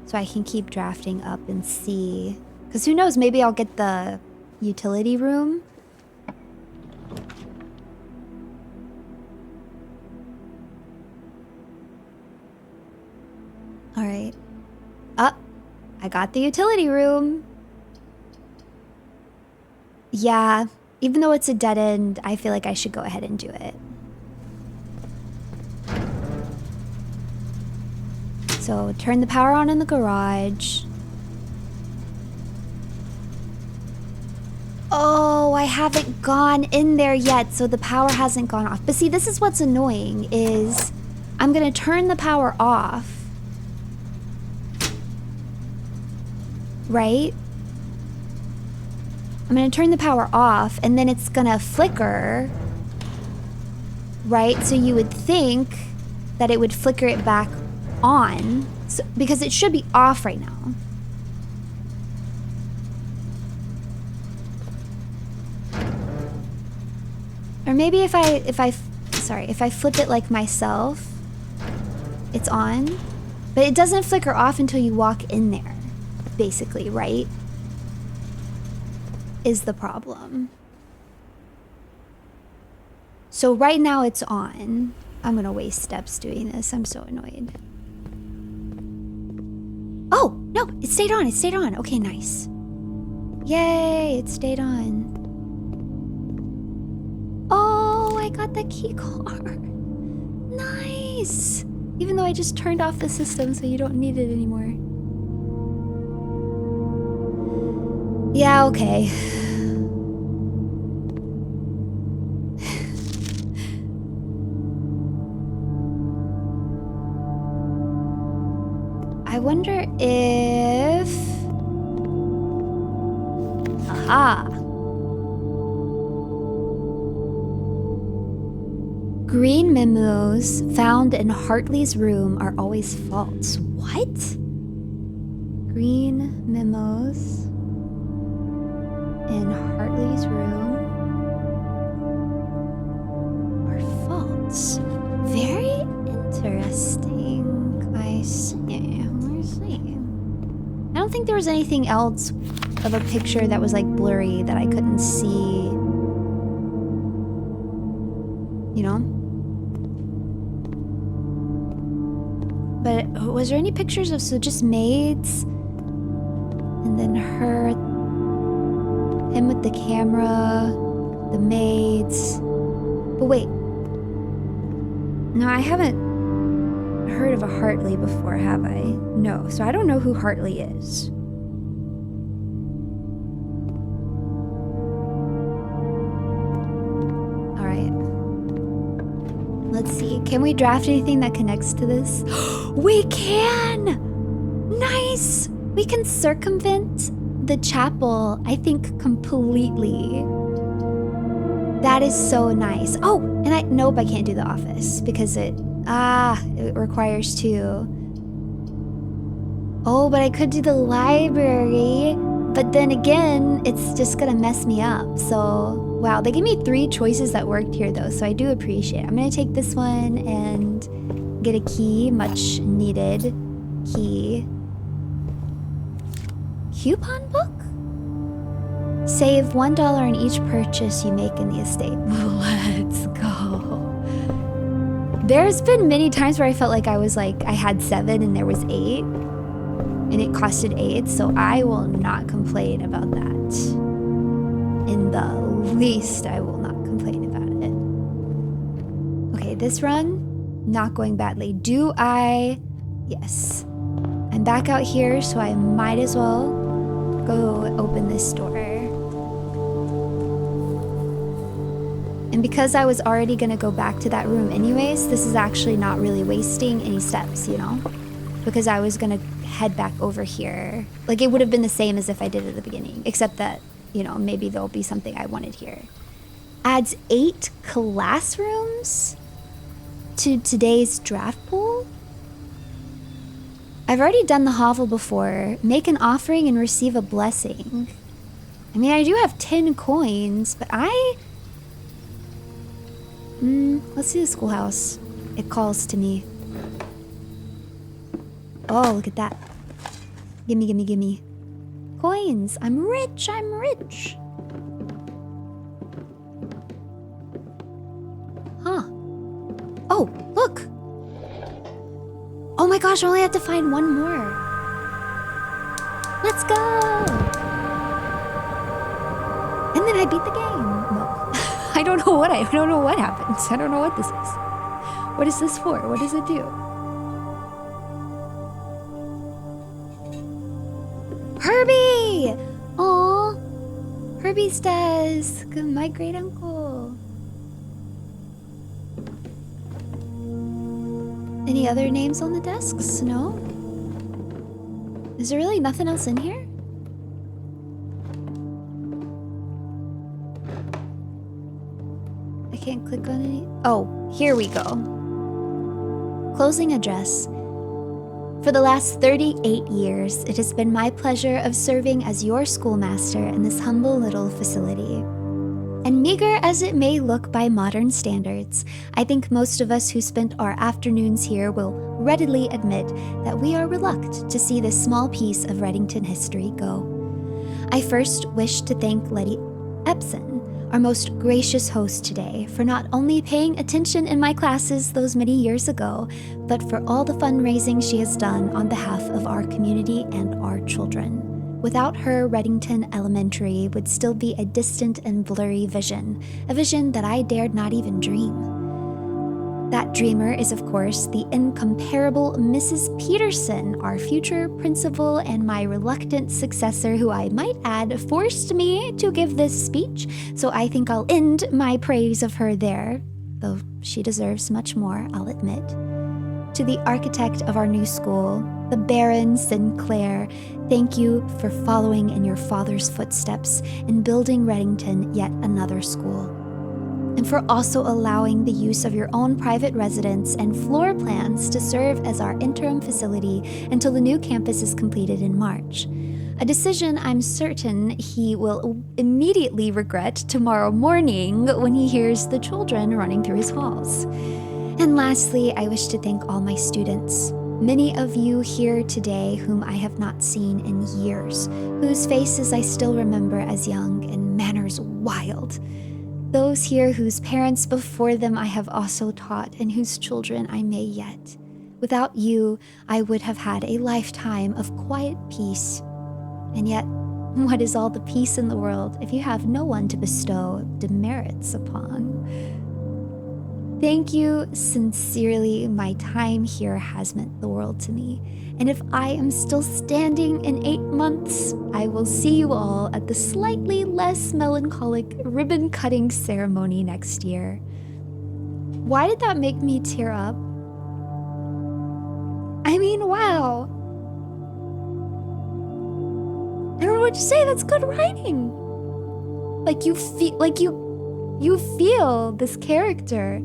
So I can keep drafting up and see, because who knows, maybe I'll get the utility room. All right. I got the utility room. Yeah, even though it's a dead end, I feel like I should go ahead and do it. So turn the power on in the garage. Oh, I haven't gone in there yet, so the power hasn't gone off. But see, this is what's annoying, is I'm gonna turn the power off. Right? I'm gonna turn the power off, and then it's gonna flicker. Right? So you would think that it would flicker it back on, so, because it should be off right now. Or maybe if I flip it like myself, it's on. But it doesn't flicker off until you walk in there, basically, right? Is the problem. So right now it's on. I'm gonna waste steps doing this. I'm so annoyed. Oh, no, it stayed on. It stayed on. Okay, nice. Yay, it stayed on. Oh, I got the key card. Nice. Even though I just turned off the system, so you don't need it anymore. Yeah, okay. I wonder if... Aha! Green memos found in Hartley's room are always false. What? Green memos in Hartley's room are false. Very interesting. I see. I don't think there was anything else of a picture that was like blurry that I couldn't see. You know? But was there any pictures of, so just maids? And then her, him with the camera, the maids. But wait. No, I haven't heard of a Hartley before, have I? No, so I don't know who Hartley is. All right. Let's see. Can we draft anything that connects to this? We can! Nice! We can circumvent the chapel, I think, completely. That is so nice. Oh, and nope, I can't do the office because it requires two. Oh, but I could do the library, but then again, it's just gonna mess me up. So, wow, they gave me 3 choices that worked here though, so I do appreciate it. I'm gonna take this one and get a key, much needed key. Coupon book? Save $1 in each purchase you make in the estate. Let's go. There's been many times where I felt like I was like, I had 7 and there was 8. And it costed 8, so I will not complain about that. In the least, I will not complain about it. Okay, this run, not going badly. Do I? Yes. I'm back out here, so I might as well go open this door. And because I was already gonna go back to that room anyways, this is actually not really wasting any steps, you know? Because I was gonna head back over here. Like, it would have been the same as if I did at the beginning, except that, you know, maybe there'll be something I wanted here. Adds 8 classrooms to today's draft pool? I've already done the hovel before. Make an offering and receive a blessing. I mean, I do have 10 coins, but let's see the schoolhouse. It calls to me. Oh, look at that. Gimme, gimme, gimme. Coins. I'm rich, I'm rich. Huh. Oh, look. Oh my gosh, I only have to find 1 more. Let's go. And then I beat the game. No. I don't know what happens. I don't know what this is. What is this for? What does it do? Herbie! Aw, Herbie's desk. My great uncle. Any other names on the desks? No? Is there really nothing else in here? I can't click on any. Oh, here we go. Closing address. For the last 38 years, it has been my pleasure of serving as your schoolmaster in this humble little facility. And meager as it may look by modern standards, I think most of us who spent our afternoons here will readily admit that we are reluctant to see this small piece of Reddington history go. I first wish to thank Letty Epson, our most gracious host today, for not only paying attention in my classes those many years ago, but for all the fundraising she has done on behalf of our community and our children. Without her, Reddington Elementary would still be a distant and blurry vision, a vision that I dared not even dream. That dreamer is, of course, the incomparable Mrs. Peterson, our future principal and my reluctant successor, who I might add forced me to give this speech, so I think I'll end my praise of her there, though she deserves much more, I'll admit. To the architect of our new school, the Baron Sinclair, thank you for following in your father's footsteps and building Reddington yet another school. And for also allowing the use of your own private residence and floor plans to serve as our interim facility until the new campus is completed in March. A decision I'm certain he will immediately regret tomorrow morning when he hears the children running through his halls. And lastly, I wish to thank all my students. Many of you here today whom I have not seen in years, whose faces I still remember as young and manners wild. Those here whose parents before them I have also taught and whose children I may yet. Without you, I would have had a lifetime of quiet peace. And yet, what is all the peace in the world if you have no one to bestow demerits upon? Thank you sincerely. My time here has meant the world to me. And if I am still standing in 8 months, I will see you all at the slightly less melancholic ribbon-cutting ceremony next year. Why did that make me tear up? I mean, wow. I don't know what to say. That's good writing. Like you feel this character.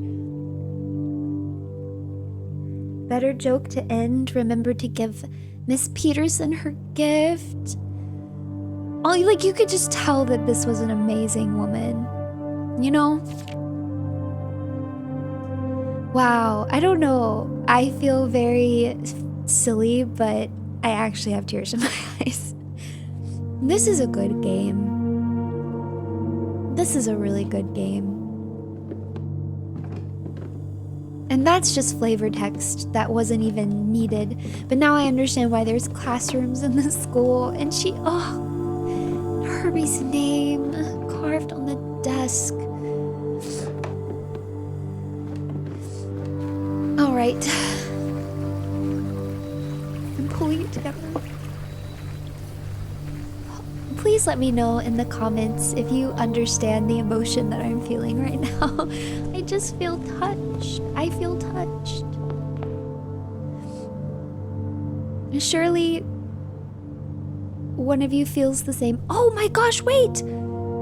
Better joke to end. Remember to give Miss Peterson her gift. Oh, like you could just tell that this was an amazing woman. You know? Wow, I don't know. I feel very silly, but I actually have tears in my eyes. This is a good game. This is a really good game. And that's just flavor text that wasn't even needed. But now I understand why there's classrooms in this school. And Herbie's name carved on the desk. All right. I'm pulling it together. Please let me know in the comments if you understand the emotion that I'm feeling right now. I just feel touched. I feel touched. Surely one of you feels the same. Oh my gosh, wait!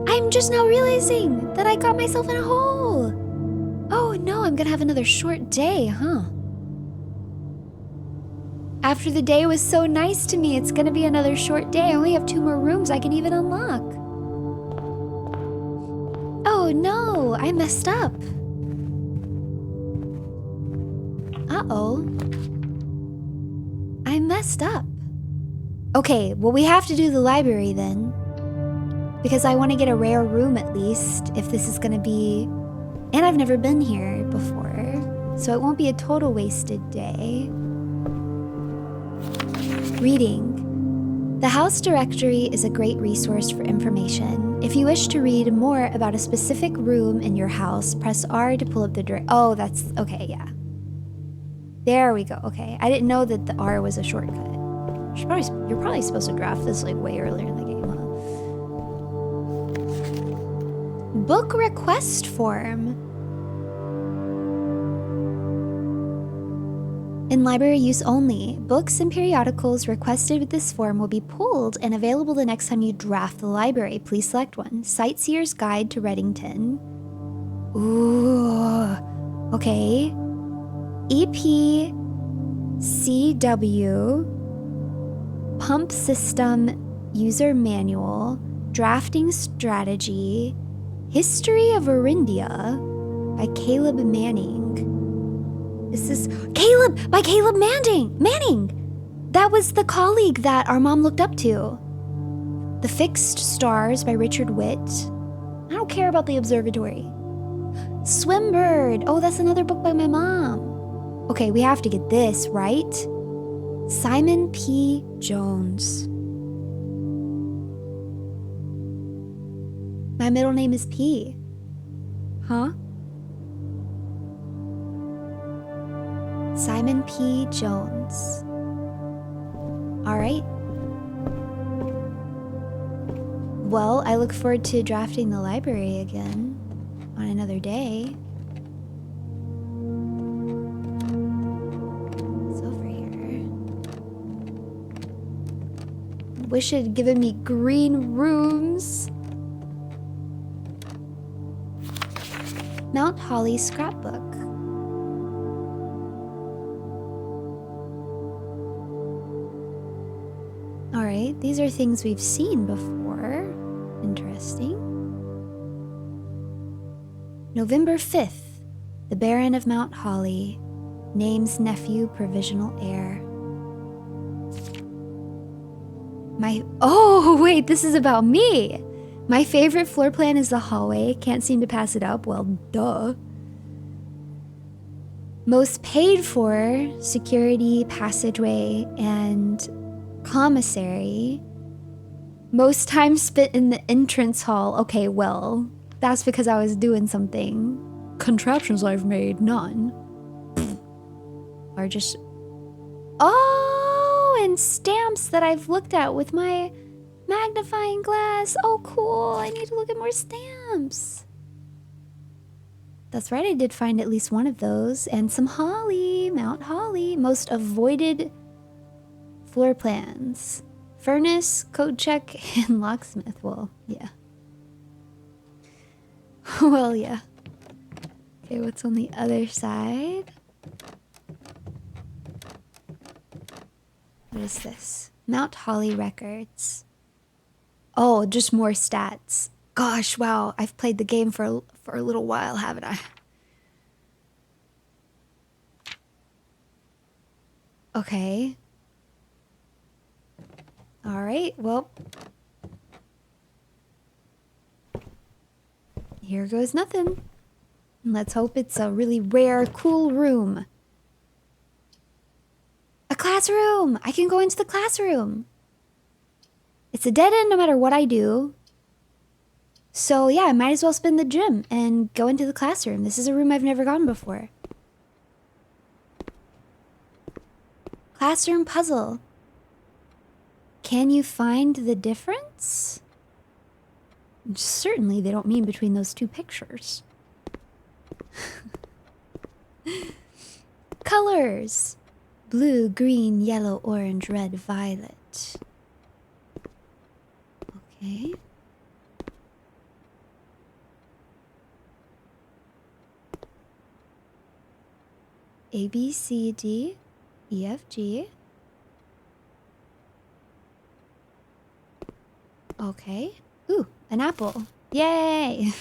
I'm just now realizing that I got myself in a hole. Oh no, I'm gonna have another short day, huh? After the day was so nice to me, it's gonna be another short day. I only have 2 more rooms I can even unlock. Oh no, I messed up. Uh-oh. I messed up. Okay, well we have to do the library then. Because I want to get a rare room at least, if this is gonna be... And I've never been here before, so it won't be a total wasted day. Reading. The house directory is a great resource for information. If you wish to read more about a specific room in your house, press R to pull up the directory. Oh, that's... Okay, yeah. There we go. Okay, I didn't know that the R was a shortcut. You're probably supposed to draft this like way earlier in the game, huh? Book request form. In library use only, books and periodicals requested with this form will be pulled and available the next time you draft the library. Please select one. Sightseer's Guide to Reddington. Ooh, okay. EPCW. Pump System User Manual. Drafting Strategy. History of Arindia by Caleb Manning. This is Caleb by Caleb Manning. That was the colleague that our mom looked up to. The Fixed Stars by Richard Witt. I don't care about the observatory. Swimbird. Oh, that's another book by my mom. Okay, we have to get this, right? Simon P. Jones. My middle name is P. Huh? Simon P. Jones. All right. Well, I look forward to drafting the library again on another day. It's over here. Wish it had given me green rooms. Mount Holly scrapbook. All right, these are things we've seen before. Interesting. November 5th, the Baron of Mount Holly names nephew provisional heir. Oh, wait, this is about me. My favorite floor plan is the hallway. Can't seem to pass it up. Well, duh. Most paid for, security, passageway, and commissary. Most time spent in the entrance hall. Okay, well, that's because I was doing something. Contraptions I've made, none. Or just... Oh, and stamps that I've looked at with my magnifying glass. Oh, cool. I need to look at more stamps. That's right, I did find at least one of those. And some holly. Mount Holly. Most avoided floor plans. Furnace, code check, and locksmith. Well, yeah. Well, yeah. Okay, what's on the other side? What is this? Mount Holly records. Oh, just more stats. Gosh, wow. I've played the game for a little while, haven't I? Okay. All right, well. Here goes nothing. Let's hope it's a really rare, cool room. A classroom! I can go into the classroom. It's a dead end no matter what I do. So yeah, I might as well spin the gym and go into the classroom. This is a room I've never gone before. Classroom puzzle. Can you find the difference? Certainly they don't mean between those two pictures. Colors. Blue, green, yellow, orange, red, violet. Okay. A, B, C, D, E, F, G. Okay. Ooh, an apple. Yay!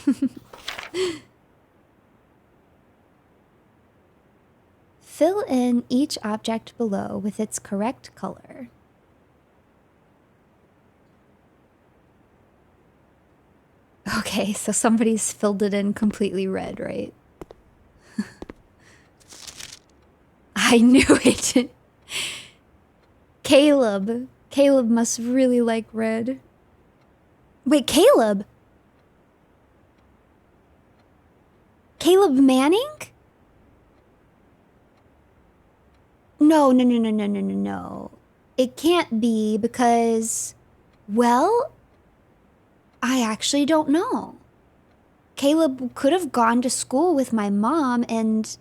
Fill in each object below with its correct color. Okay, so somebody's filled it in completely red, right? I knew it. Caleb. Caleb must really like red. Wait, Caleb? Caleb Manning? No. It can't be because, well, I actually don't know. Caleb could have gone to school with my mom and...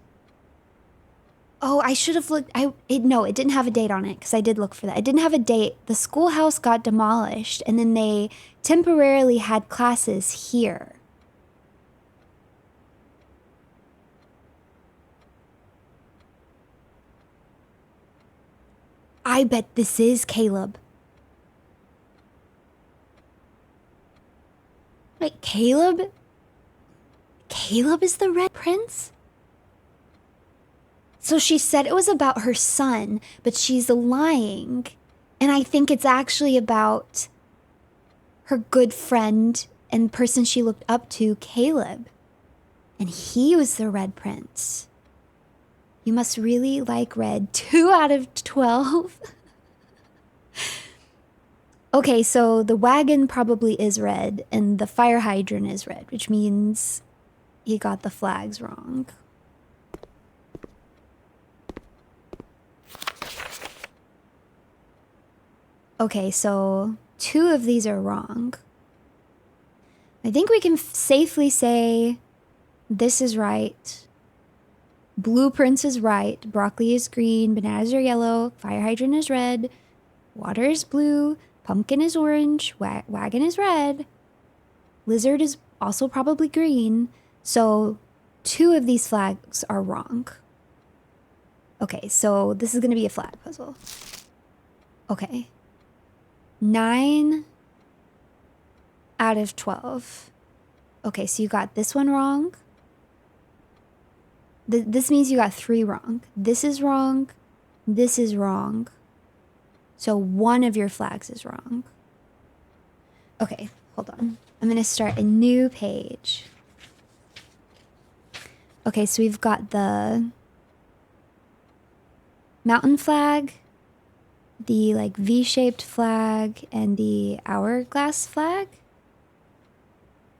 Oh, I should have looked... No, it didn't have a date on it because I did look for that. It didn't have a date. The schoolhouse got demolished and then they temporarily had classes here. I bet this is Caleb. Wait, Caleb? Caleb is the Red Prince? So she said it was about her son, but she's lying. And I think it's actually about her good friend and person she looked up to, Caleb. And he was the Red Prince. You must really like red. 2 out of 12. Okay, so the wagon probably is red and the fire hydrant is red, which means he got the flags wrong. Okay, so 2 of these are wrong. I think we can safely say this is right. Blueprints is right. Broccoli is green. Bananas are yellow. Fire hydrant is red. Water is blue. Pumpkin is orange. Wagon is red. Lizard is also probably green. So 2 of these flags are wrong. Okay, so this is going to be a flag puzzle. Okay. 9 out of 12. Okay, so you got this one wrong. This means you got 3 wrong. This is wrong. This is wrong. So 1 of your flags is wrong. Okay, hold on. I'm going to start a new page. Okay, so we've got the mountain flag, the like V-shaped flag, and the hourglass flag.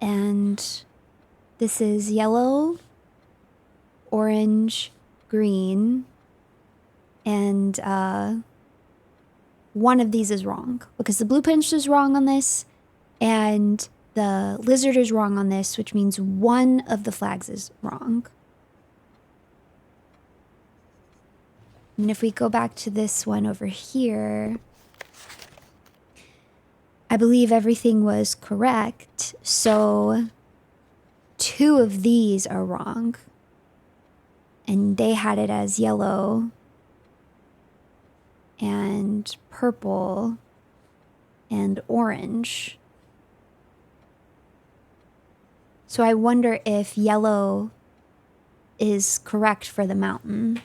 And this is yellow, orange, green, and 1 of these is wrong because the blueprint is wrong on this and the lizard is wrong on this, which means 1 of the flags is wrong. And if we go back to this one over here, I believe everything was correct. So 2 of these are wrong. And they had it as yellow and purple and orange. So I wonder if yellow is correct for the mountain.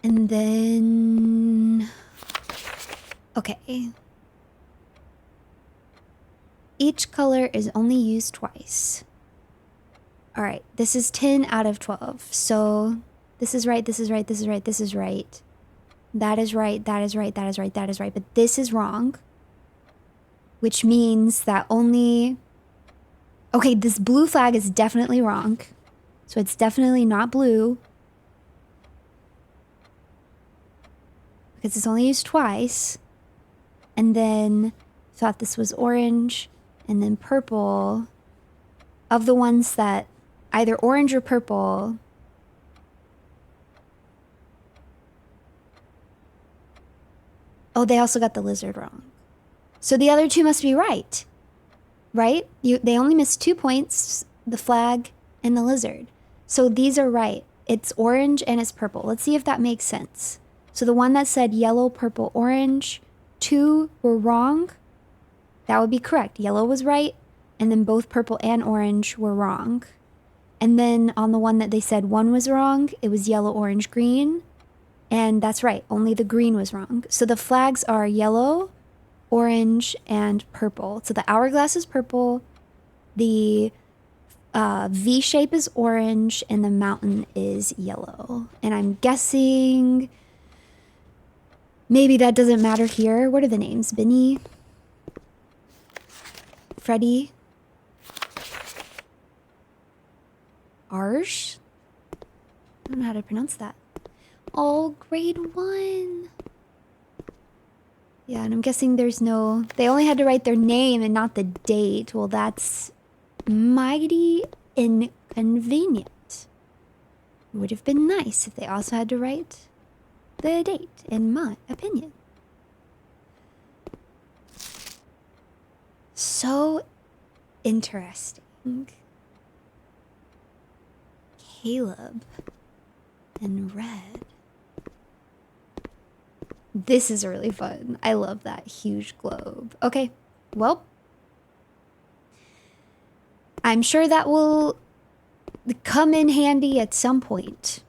And And then... Okay. Each color is only used twice. Alright, this is 10 out of 12. So, this is right, this is right, this is right, this is right. That is right, that is right, that is right, that is right. But this is wrong. Which means that only... Okay, this blue flag is definitely wrong. So it's definitely not blue. Because it's only used twice. And then thought this was orange. And then purple. Of the ones that either orange or purple. Oh, they also got the lizard wrong. So the other two must be right. Right? They only missed 2 points. The flag and the lizard. So these are right. It's orange and it's purple. Let's see if that makes sense. So the one that said yellow, purple, orange, 2 were wrong. That would be correct. Yellow was right. And then both purple and orange were wrong. And then on the one that they said 1 was wrong, it was yellow, orange, green. And that's right. Only the green was wrong. So the flags are yellow, orange, and purple. So the hourglass is purple. The V shape is orange and the mountain is yellow. And I'm guessing maybe that doesn't matter here. What are the names? Benny? Freddy? Arsh? I don't know how to pronounce that. Oh, grade 1. Yeah, and I'm guessing there's no... They only had to write their name and not the date. Well, that's mighty inconvenient. It would have been nice if they also had to write the date, in my opinion. So interesting. Caleb and red. This is really fun. I love that huge globe. Okay, well, I'm sure that will come in handy at some point.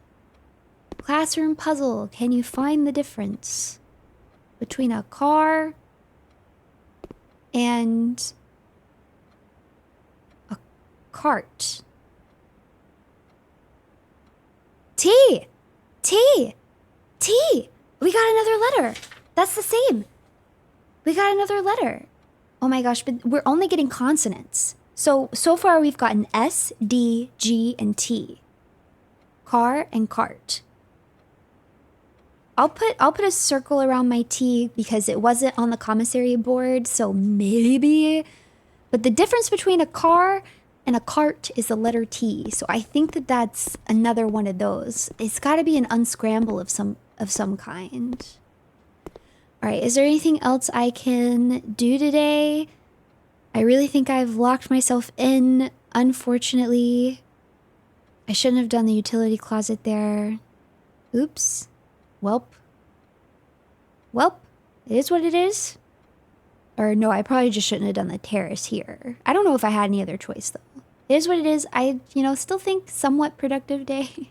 Classroom puzzle. Can you find the difference between a car and a cart? T! T! T! We got another letter. That's the same. We got another letter. Oh my gosh, but we're only getting consonants. So far we've gotten S, D, G, and T. Car and cart. I'll put a circle around my T because it wasn't on the commissary board, so maybe. But the difference between a car and a cart is the letter T. So I think that that's another one of those. It's got to be an unscramble of some kind. All right, is there anything else I can do today? I really think I've locked myself in, unfortunately. I shouldn't have done the utility closet there. Oops. Welp. It is what it is. Or no, I probably just shouldn't have done the terrace here. I don't know if I had any other choice though. It is what it is. I, still think somewhat productive day.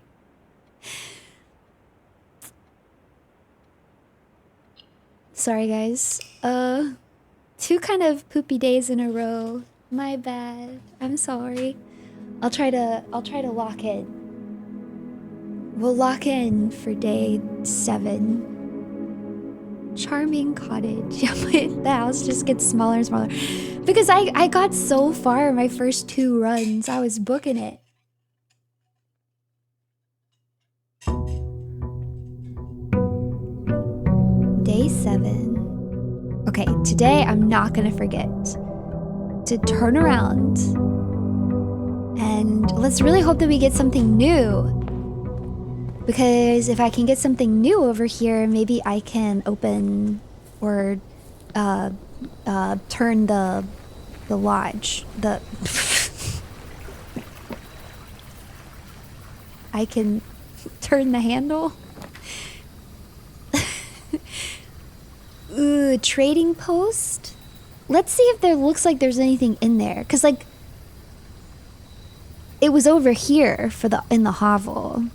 Sorry guys. 2 kind of poopy days in a row. My bad. I'm sorry. I'll try to lock in. We'll lock in for day 7. Charming cottage. Yeah, the house just gets smaller and smaller. Because I got so far in my first 2 runs. I was booking it. Day 7. Okay, today I'm not gonna forget to turn around. And let's really hope that we get something new. Because if I can get something new over here, maybe I can open or turn the lodge. I can turn the handle. Ooh, trading post? Let's see if there looks like there's anything in there. Cause like it was over here in the hovel.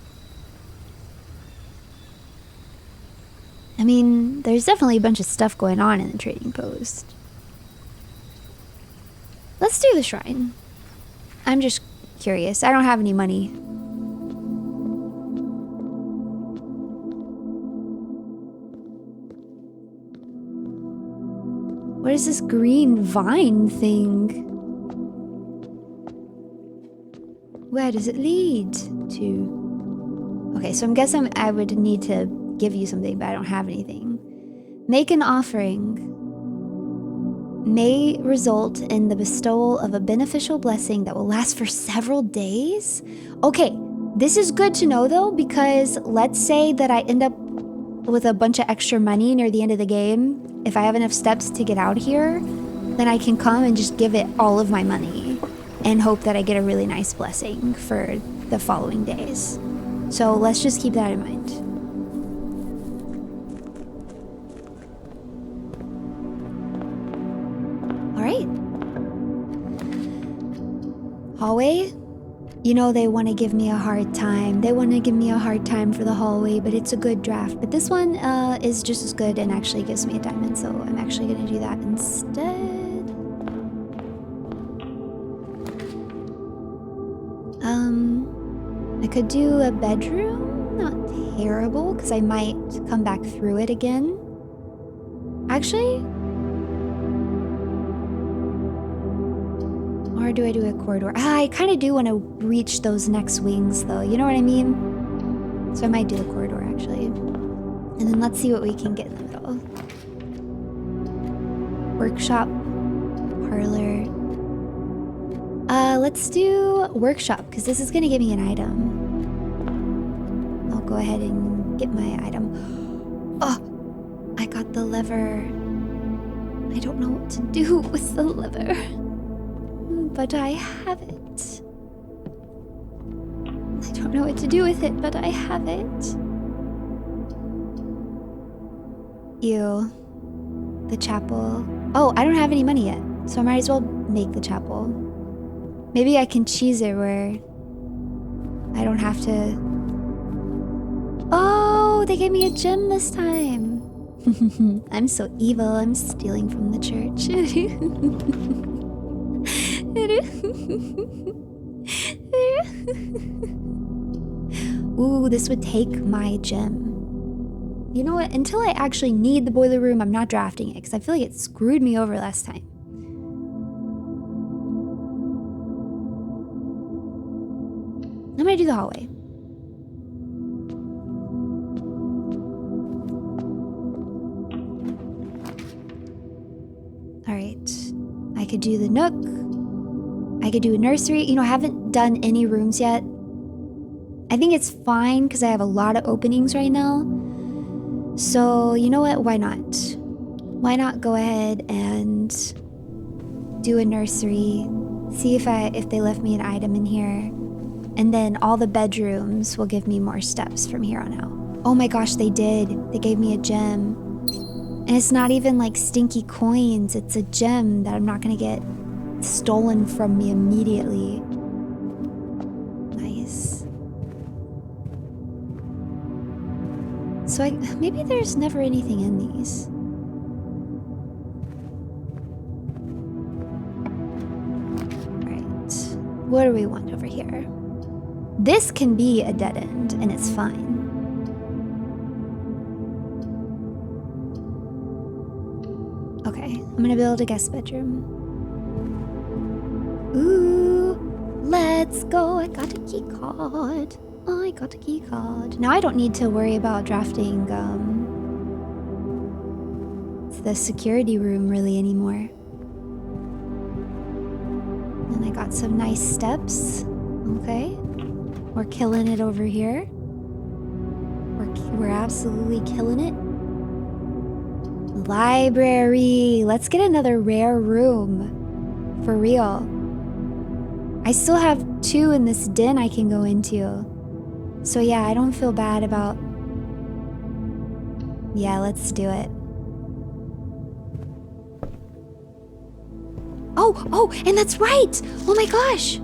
I mean, there's definitely a bunch of stuff going on in the trading post. Let's do the shrine. I'm just curious. I don't have any money. What is this green vine thing? Where does it lead to? Okay, so I'm guessing I would need to give you something, but I don't have anything. Make an offering. May result in the bestowal of a beneficial blessing that will last for several days. Okay, this is good to know though, because let's say that I end up with a bunch of extra money near the end of the game. If I have enough steps to get out here, then I can come and just give it all of my money and hope that I get a really nice blessing for the following days. So let's just keep that in mind. All right. Hallway. You know, they want to give me a hard time. They want to give me a hard time for the hallway, but it's a good draft. But this one is just as good and actually gives me a diamond, so I'm actually going to do that instead. I could do a bedroom. Not terrible, because I might come back through it again. Actually... or do I do a corridor? I kind of do want to reach those next wings, though. You know what I mean? So I might do the corridor, actually. And then let's see what we can get in the middle. Workshop. Parlor. Let's do workshop, because this is going to give me an item. I'll go ahead and get my item. Oh! I got the lever. I don't know what to do with the lever. But I have it. I don't know what to do with it, but I have it. Ew. The chapel. Oh, I don't have any money yet, so I might as well make the chapel. Maybe I can cheese it where I don't have to... Oh, they gave me a gem this time. I'm so evil, I'm stealing from the church. Ooh, this would take my gem. You know what? Until I actually need the boiler room, I'm not drafting it because I feel like it screwed me over last time. I'm gonna do the hallway. All right. I could do the nook. I could do a nursery. You know, I haven't done any rooms yet. I think it's fine because I have a lot of openings right now. So, you know what? Why not? Why not go ahead and do a nursery, see if they left me an item in here, and then all the bedrooms will give me more steps from here on out. Oh my gosh, they did. They gave me a gem. And it's not even like stinky coins. It's a gem that I'm not gonna get stolen from me immediately. Nice. So maybe there's never anything in these. Right. What do we want over here? This can be a dead end, and it's fine. Okay, I'm gonna build a guest bedroom. Ooh, let's go. I got a key card. I got a key card. Now I don't need to worry about drafting the security room really anymore. And I got some nice steps. Okay. We're killing it over here. We're absolutely killing it. Library. Let's get another rare room. For real. I still have 2 in this den I can go into. So yeah, I don't feel bad about... Yeah, let's do it. Oh, and that's right! Oh my gosh!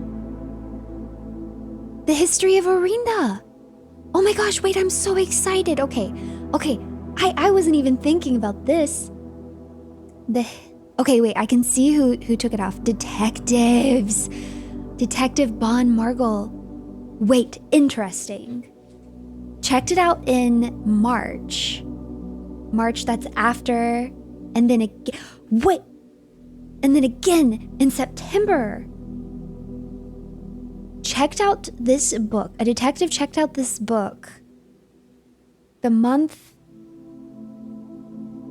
The history of Arindia! Oh my gosh, wait, I'm so excited. Okay. I wasn't even thinking about this. Okay, wait, I can see who took it off. Detectives. Detective Bon Margul. Wait, interesting. Checked it out in March. March, that's after, and then again, wait, and then again in September. Checked out this book. A detective checked out this book the month.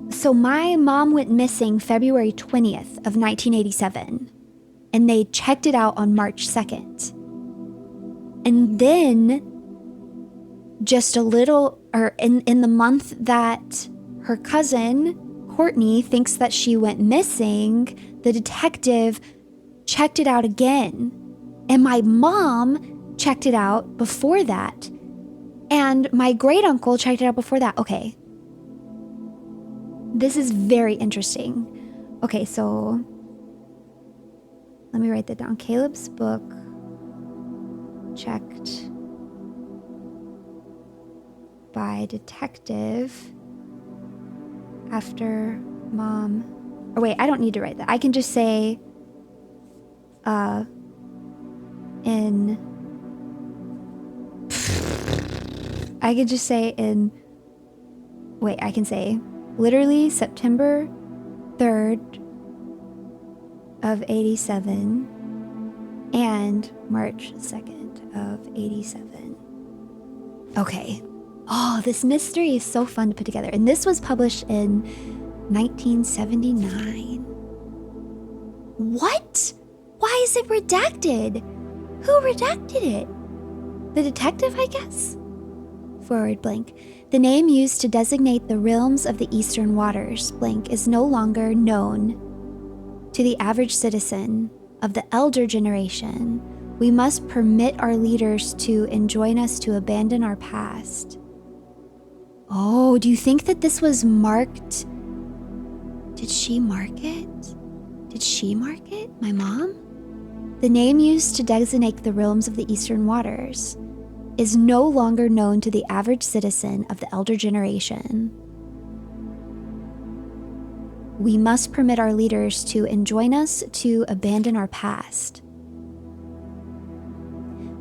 So my mom went missing February 20th of 1987, and they checked it out on March 2nd. And then just a little, or in the month that her cousin, Courtney, thinks that she went missing, the detective checked it out again. And my mom checked it out before that. And my great uncle checked it out before that. Okay. This is very interesting. Okay, so let me write that down. Caleb's book checked by detective after mom. Or wait, I don't need to write that. I can just say I can say literally September 3rd of 87 and March 2nd of 87. Okay. Oh, this mystery is so fun to put together. And this was published in 1979. What? Why is it redacted? Who redacted it? The detective, I guess? Forward blank. The name used to designate the realms of the eastern waters, blank, is no longer known to the average citizen of the elder generation. We must permit our leaders to enjoin us to abandon our past. Oh, do you think that this was marked? Did she mark it? Did she mark it? My mom? The name used to designate the realms of the eastern waters is no longer known to the average citizen of the elder generation. We must permit our leaders to enjoin us to abandon our past.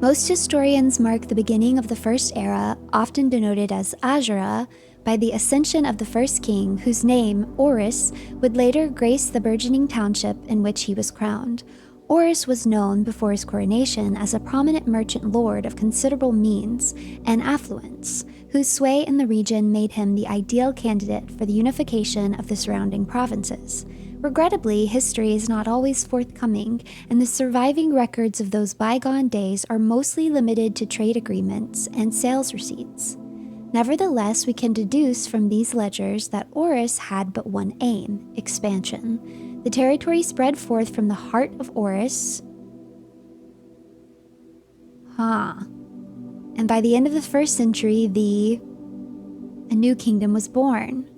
Most historians mark the beginning of the first era, often denoted as Azura, by the ascension of the first king, whose name, Horus, would later grace the burgeoning township in which he was crowned. Horus was known before his coronation as a prominent merchant lord of considerable means and affluence, whose sway in the region made him the ideal candidate for the unification of the surrounding provinces. Regrettably, history is not always forthcoming, and the surviving records of those bygone days are mostly limited to trade agreements and sales receipts. Nevertheless, we can deduce from these ledgers that Horus had but one aim: expansion. The territory spread forth from the heart of Horus. And by the end of the first century, a new kingdom was born.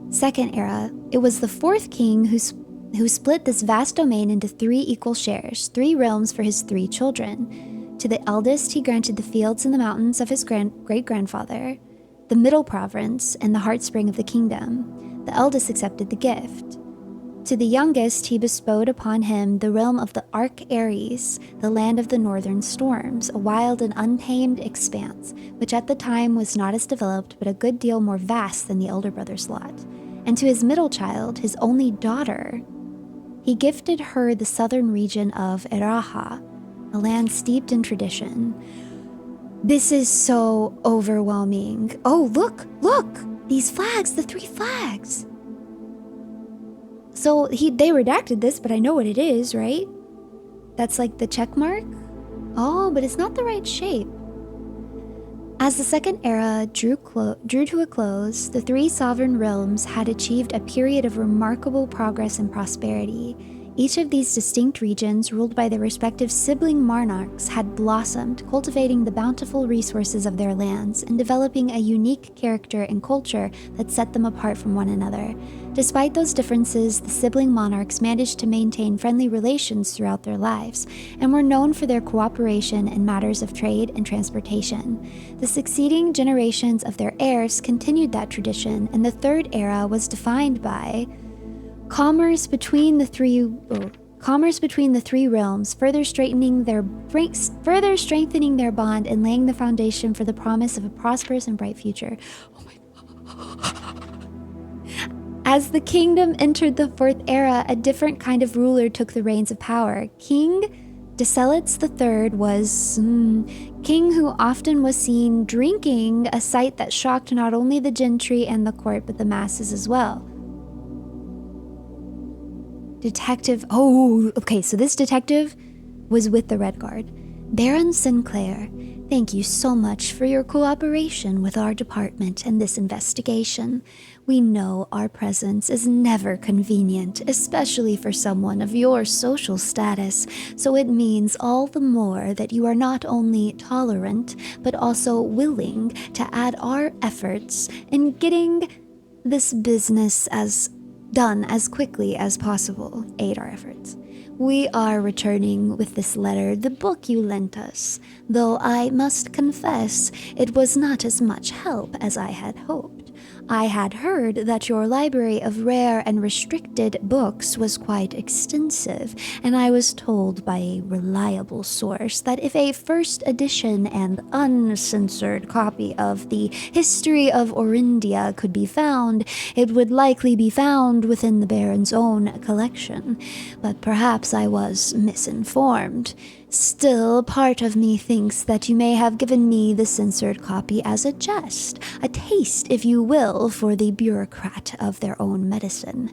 Second era, it was the fourth king who split this vast domain into 3 equal shares, 3 realms for his 3 children. To the eldest, he granted the fields and the mountains of his great-grandfather, the middle province, and the heartspring of the kingdom. The eldest accepted the gift. To the youngest, he bestowed upon him the realm of the Arc Ares, the land of the northern storms, a wild and untamed expanse, which at the time was not as developed but a good deal more vast than the elder brother's lot. And to his middle child, his only daughter, he gifted her the southern region of Eraha, a land steeped in tradition. This is so overwhelming. Oh, look! These flags, the 3 flags. So they redacted this, but I know what it is, right? That's like the check mark? Oh, but it's not the right shape. As the second era drew to a close, the 3 sovereign realms had achieved a period of remarkable progress and prosperity. Each of these distinct regions, ruled by their respective sibling monarchs, had blossomed, cultivating the bountiful resources of their lands and developing a unique character and culture that set them apart from one another. Despite those differences, the sibling monarchs managed to maintain friendly relations throughout their lives and were known for their cooperation in matters of trade and transportation. The succeeding generations of their heirs continued that tradition, and the third era was defined by commerce between the three realms, further strengthening their bond and laying the foundation for the promise of a prosperous and bright future. Oh my. As the kingdom entered the fourth era, a different kind of ruler took the reins of power. King Decelits III was king who often was seen drinking, a sight that shocked not only the gentry and the court but the masses as well. Detective. Oh, okay, so this detective was with the Red Guard. Baron Sinclair, thank you so much for your cooperation with our department in this investigation. We know our presence is never convenient, especially for someone of your social status, so it means all the more that you are not only tolerant, but also willing to add our efforts in getting this business done as quickly as possible. Aid our efforts. We are returning with this letter the book you lent us, though I must confess it was not as much help as I had hoped. I had heard that your library of rare and restricted books was quite extensive, and I was told by a reliable source that if a first edition and uncensored copy of the History of Arindia could be found, it would likely be found within the Baron's own collection. But perhaps I was misinformed. Still, part of me thinks that you may have given me the censored copy as a jest, a taste, if you will, for the bureaucrat of their own medicine.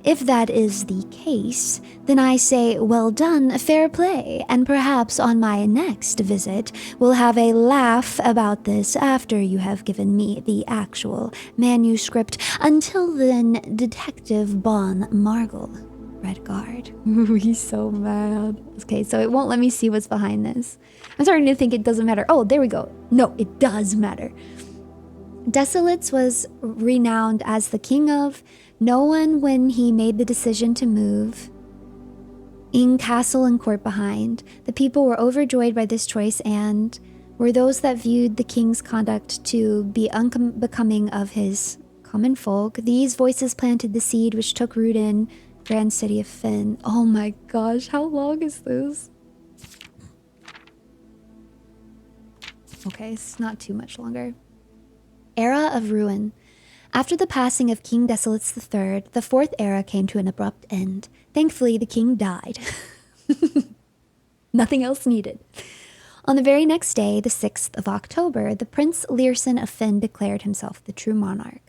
If that is the case, then I say well done, fair play, and perhaps on my next visit we'll have a laugh about this after you have given me the actual manuscript. Until then, Detective Bon Margle. Red Guard. Ooh, he's so mad. Okay, so it won't let me see what's behind this. I'm starting to think it doesn't matter. Oh, there we go. No, it does matter. Decelits was renowned as the king of no one when he made the decision to move in castle and court behind. The people were overjoyed by this choice and were those that viewed the king's conduct to be unbecoming of his common folk. These voices planted the seed which took root in Grand City of Fynn. Oh my gosh, how long is this? Okay, it's not too much longer. Era of Ruin. After the passing of King Decelits III, the fourth era came to an abrupt end. Thankfully, the king died. Nothing else needed. On the very next day, the 6th of October, the Prince Learson of Fynn declared himself the true monarch.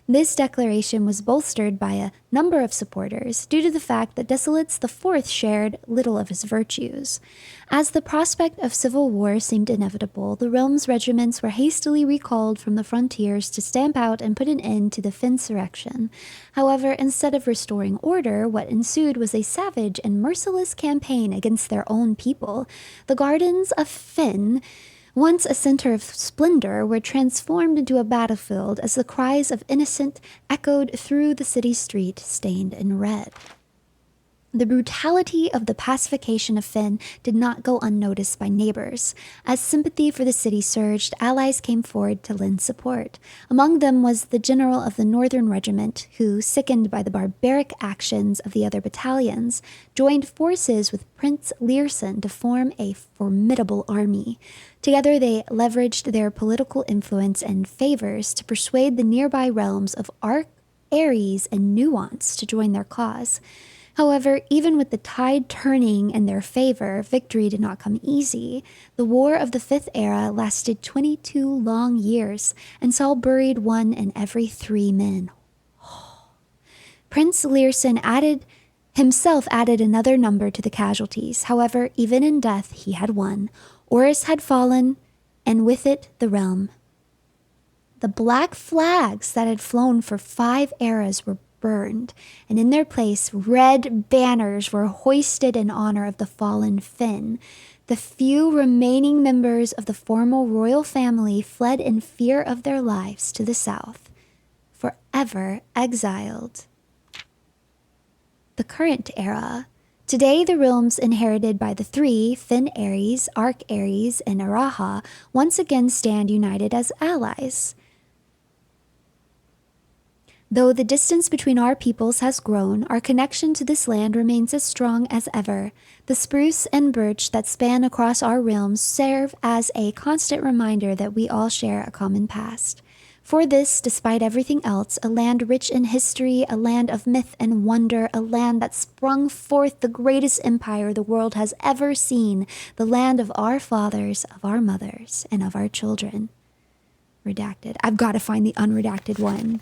This declaration was bolstered by a number of supporters due to the fact that Decelits IV shared little of his virtues. As the prospect of civil war seemed inevitable, the realm's regiments were hastily recalled from the frontiers to stamp out and put an end to the Finnsurrection. However, instead of restoring order, what ensued was a savage and merciless campaign against their own people. The gardens of Fynn, once a center of splendor, were transformed into a battlefield as the cries of innocent echoed through the city street stained in red. The brutality of the pacification of Fynn did not go unnoticed by neighbors. As sympathy for the city surged, allies came forward to lend support. Among them was the general of the Northern Regiment, who, sickened by the barbaric actions of the other battalions, joined forces with Prince Learson to form a formidable army. Together they leveraged their political influence and favors to persuade the nearby realms of Ares and Nuance to join their cause. However, even with the tide turning in their favor, victory did not come easy. The War of the Fifth Era lasted 22 long years and saw buried 1 in every 3 men. Prince Learson himself added another number to the casualties. However, even in death, he had won. Oris had fallen, and with it, the realm. The black flags that had flown for 5 eras were burned, and in their place, red banners were hoisted in honor of the fallen Finn. The few remaining members of the former royal family fled in fear of their lives to the south, forever exiled. The current era. Today, the realms inherited by the three, Finn Ares, Arc Ares, and Araha, once again stand united as allies. Though the distance between our peoples has grown, our connection to this land remains as strong as ever. The spruce and birch that span across our realms serve as a constant reminder that we all share a common past. For this, despite everything else, a land rich in history, a land of myth and wonder, a land that sprung forth the greatest empire the world has ever seen, the land of our fathers, of our mothers, and of our children. Redacted. I've got to find the unredacted one.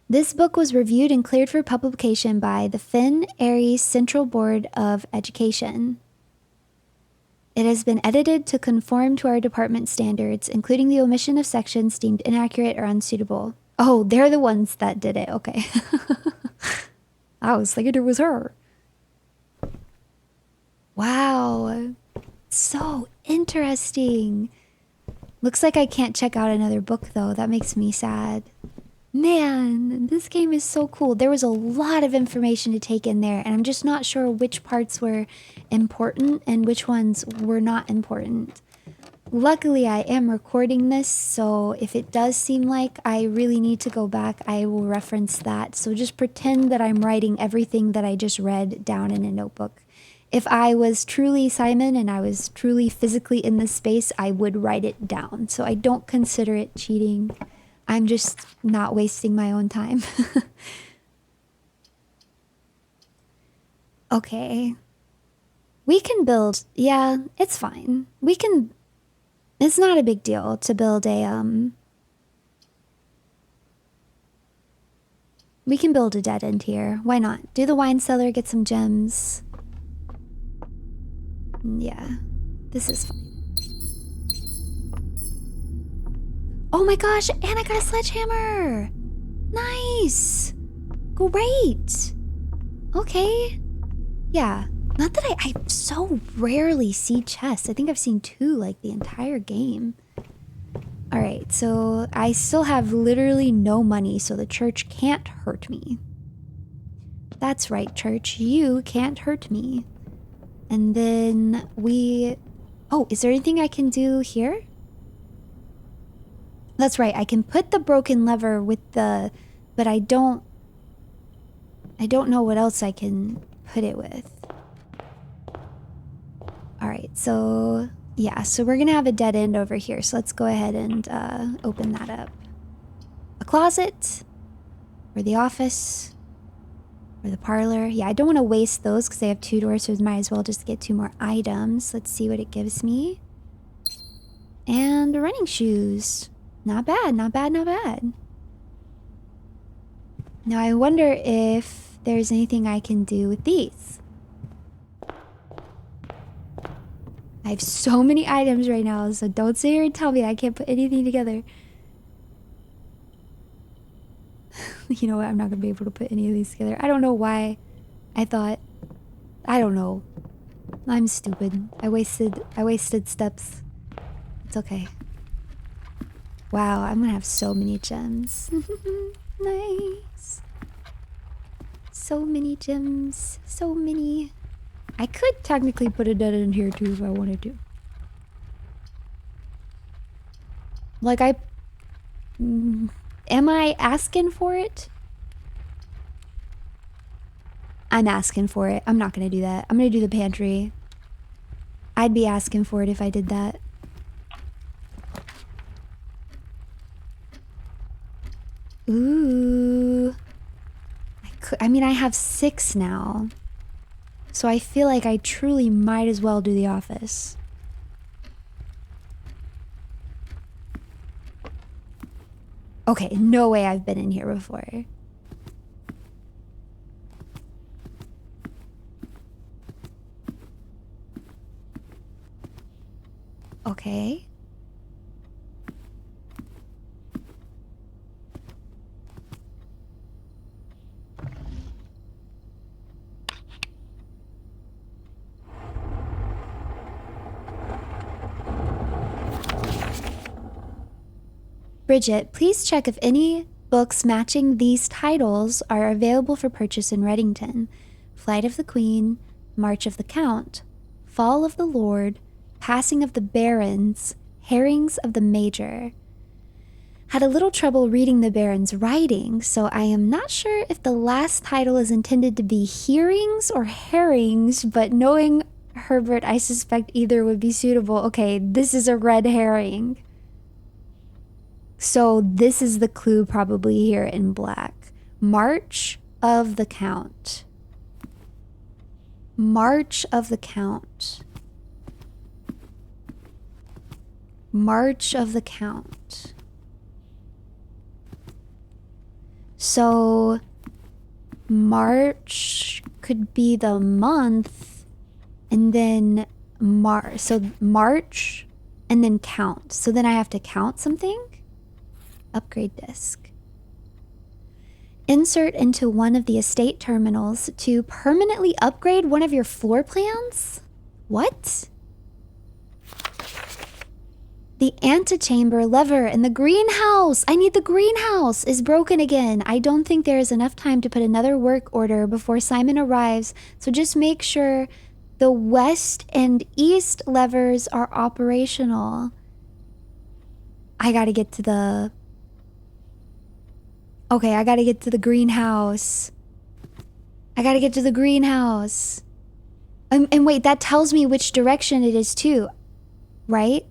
This book was reviewed and cleared for publication by the Finn Ares Central Board of Education. It has been edited to conform to our department standards, including the omission of sections deemed inaccurate or unsuitable. Oh, they're the ones that did it. Okay. I was thinking it was her. Wow. So interesting. Looks like I can't check out another book, though. That makes me sad. Man, this game is so cool. There was a lot of information to take in there, and I'm just not sure which parts were important and which ones were not important. Luckily, I am recording this, so if it does seem like I really need to go back, I will reference that. So just pretend that I'm writing everything that I just read down in a notebook. If I was truly Simon and I was truly physically in this space, I would write it down. So I don't consider it cheating. I'm just not wasting my own time. Okay. We can build, yeah, it's fine. We can, it's not a big deal to build a, we can build a dead end here. Why not? Do the wine cellar, get some gems. Yeah, this is fine. Oh my gosh, and I got a sledgehammer! Nice! Great! Okay. Yeah. Not that I so rarely see chests. I think I've seen 2 like the entire game. Alright, so I still have literally no money, so the church can't hurt me. That's right, church. You can't hurt me. And then we... Oh, is there anything I can do here? That's right, I can put the broken lever with the... But I don't know what else I can put it with. Alright, so... Yeah, so we're gonna have a dead end over here. So let's go ahead and open that up. A closet. Or the office. Or the parlor. Yeah, I don't want to waste those because they have 2 doors, so we might as well just get 2 more items. Let's see what it gives me. And running shoes. Not bad, not bad, not bad. Now I wonder if there's anything I can do with these. I have so many items right now, so don't sit here and tell me I can't put anything together. You know what? I'm not going to be able to put any of these together. I don't know why I thought... I don't know. I'm stupid. I wasted steps. It's okay. Wow, I'm gonna have so many gems. Nice. So many gems. So many. I could technically put a dead end here too if I wanted to. Like am I asking for it? I'm asking for it. I'm not gonna do that. I'm gonna do the pantry. I'd be asking for it if I did that. Ooh. I mean, I have 6 now. So I feel like I truly might as well do the office. Okay, no way I've been in here before. Okay. Bridget, please check if any books matching these titles are available for purchase in Reddington. Flight of the Queen, March of the Count, Fall of the Lord, Passing of the Barons, Herrings of the Major. Had a little trouble reading the Baron's writing, so I am not sure if the last title is intended to be hearings or herrings, but knowing Herbert, I suspect either would be suitable. Okay, this is a red herring. So this is the clue probably here in black. March of the Count. March of the Count. March of the Count. So March could be the month, and then March and then count. So then I have to count something. Upgrade disc. Insert into one of the estate terminals to permanently upgrade one of your floor plans? What? The antechamber lever in the greenhouse, I need the greenhouse, is broken again. I don't think there is enough time to put another work order before Simon arrives, so just make sure the west and east levers are operational. I gotta get to the... Okay, I gotta get to the greenhouse. I gotta get to the greenhouse. And wait, that tells me which direction it is too, right?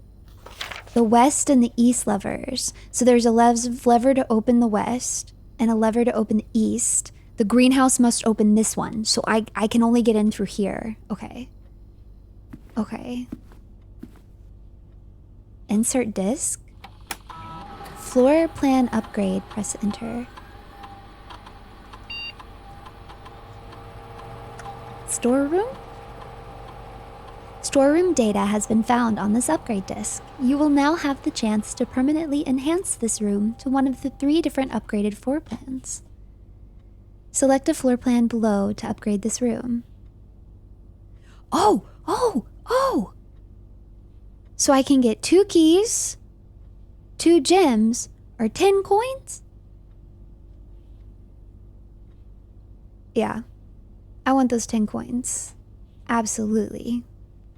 The west and the east levers. So there's a lever to open the west and a lever to open the east. The greenhouse must open this one. So I can only get in through here. Okay. Okay. Insert disc. Floor plan upgrade. Press enter. Storeroom? Storeroom data has been found on this upgrade disc. You will now have the chance to permanently enhance this room to one of the 3 different upgraded floor plans. Select a floor plan below to upgrade this room. Oh! So I can get 2 keys, 2 gems, or 10 coins? Yeah. I want those 10 coins. Absolutely.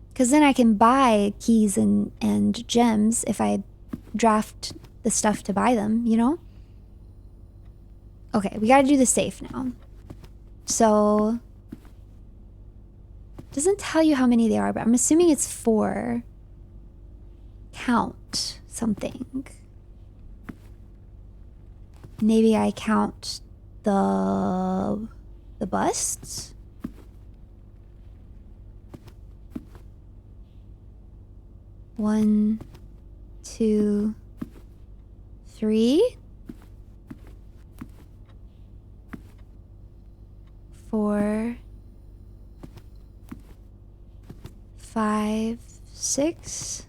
Because then I can buy keys and gems if I draft the stuff to buy them, you know? Okay, we gotta do the safe now. So... doesn't tell you how many they are, but I'm assuming it's 4. Count something. Maybe I count the busts? One, 2, 3, 4, 5, 6,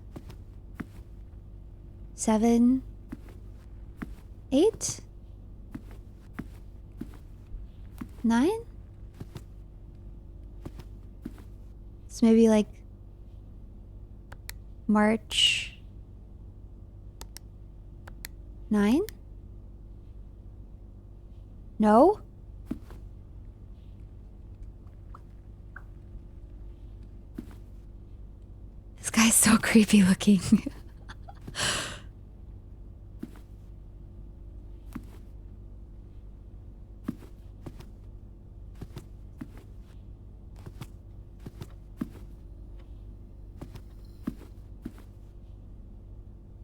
7, 8, 9. It's maybe like March 9? No? This guy's so creepy looking.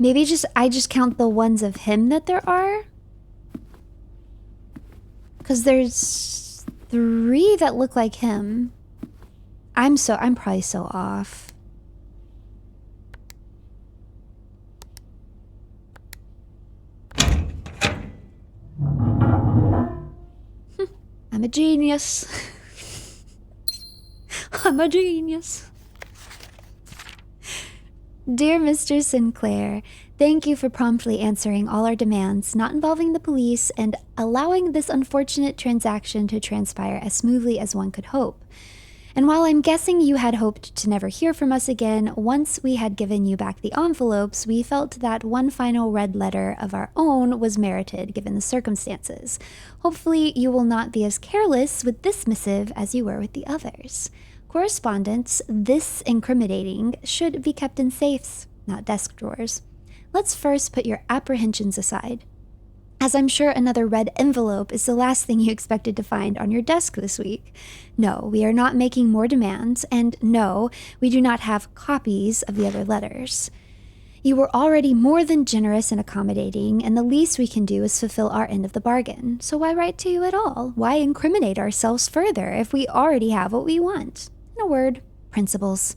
Maybe I just count the ones of him that there are. Because there's 3 that look like him. I'm probably so off. I'm a genius. I'm a genius. Dear Mr. Sinclair, thank you for promptly answering all our demands, not involving the police, and allowing this unfortunate transaction to transpire as smoothly as one could hope. And while I'm guessing you had hoped to never hear from us again, once we had given you back the envelopes, we felt that one final red letter of our own was merited given the circumstances. Hopefully, you will not be as careless with this missive as you were with the others. Correspondence this incriminating should be kept in safes, not desk drawers. Let's first put your apprehensions aside, as I'm sure another red envelope is the last thing you expected to find on your desk this week. No, we are not making more demands, and no, we do not have copies of the other letters. You were already more than generous and accommodating, and the least we can do is fulfill our end of the bargain. So why write to you at all? Why incriminate ourselves further if we already have what we want? In a word, principles.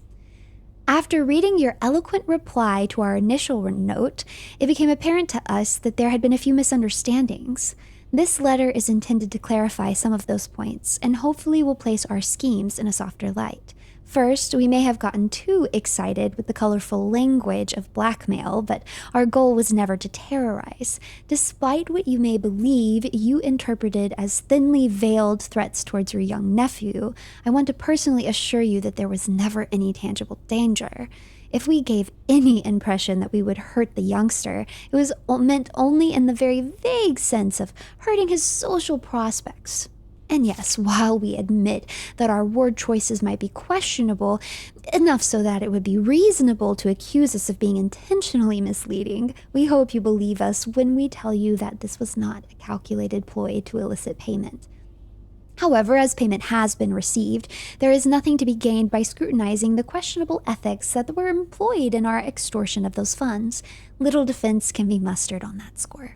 After reading your eloquent reply to our initial note, it became apparent to us that there had been a few misunderstandings. This letter is intended to clarify some of those points, and hopefully will place our schemes in a softer light. First, we may have gotten too excited with the colorful language of blackmail, but our goal was never to terrorize. Despite what you may believe you interpreted as thinly veiled threats towards your young nephew, I want to personally assure you that there was never any tangible danger. If we gave any impression that we would hurt the youngster, it was meant only in the very vague sense of hurting his social prospects. And yes, while we admit that our word choices might be questionable, enough so that it would be reasonable to accuse us of being intentionally misleading, we hope you believe us when we tell you that this was not a calculated ploy to elicit payment. However, as payment has been received, there is nothing to be gained by scrutinizing the questionable ethics that were employed in our extortion of those funds. Little defense can be mustered on that score.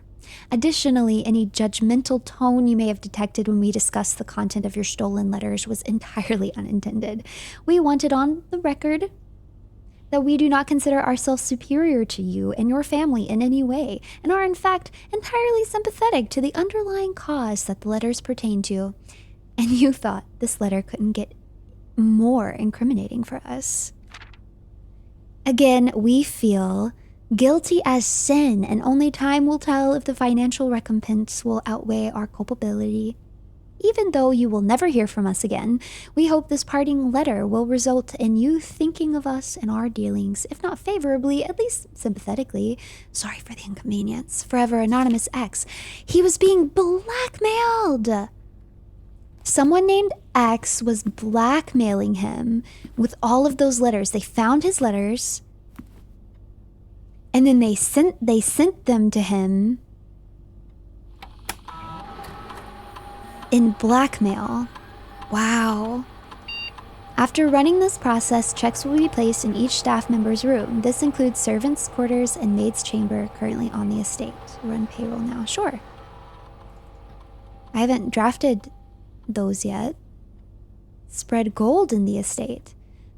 Additionally, any judgmental tone you may have detected when we discussed the content of your stolen letters was entirely unintended. We wanted on the record that we do not consider ourselves superior to you and your family in any way, and are in fact entirely sympathetic to the underlying cause that the letters pertain to. And you thought this letter couldn't get more incriminating for us. Again, we feel guilty as sin, and only time will tell if the financial recompense will outweigh our culpability. Even though you will never hear from us again, we hope this parting letter will result in you thinking of us and our dealings, if not favorably, at least sympathetically. Sorry for the inconvenience. Forever Anonymous X. He was being blackmailed. Someone named X was blackmailing him with all of those letters. They found his letters, and then they sent them to him in blackmail. Wow. After running this process, checks will be placed in each staff member's room. This includes servants' quarters and maid's chamber currently on the estate. Run payroll now. Sure. I haven't drafted those yet. Spread gold in the estate.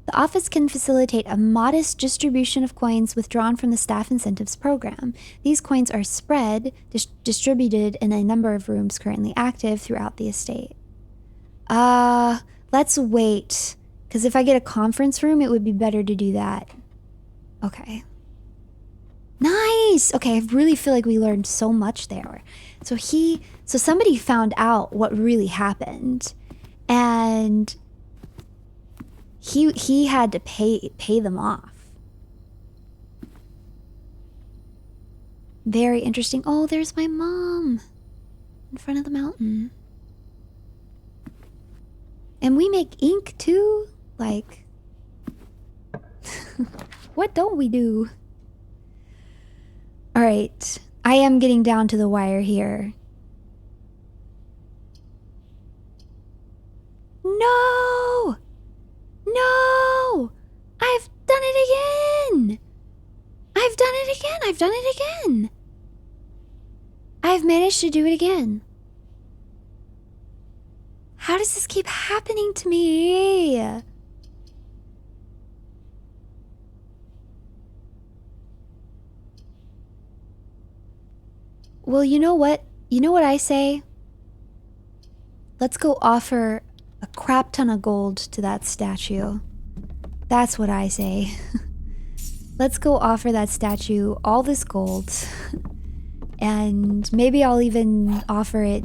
The office can facilitate a modest distribution of coins withdrawn from the staff incentives program. These coins are spread, distributed in a number of rooms currently active throughout the estate. Let's wait, because if I get a conference room, it would be better to do that. Okay. Nice! Okay, I really feel like we learned so much there. So somebody found out what really happened, and he had to pay them off. Very interesting. Oh, there's my mom in front of the mountain. And we make ink too? Like, what don't we do? All right, I am getting down to the wire here. No! No! I've done it again! I've done it again! I've done it again! I've managed to do it again. How does this keep happening to me? Well, you know what? You know what I say? Let's go offer a crap ton of gold to that statue. That's what I say. Let's go offer that statue all this gold. And maybe I'll even offer it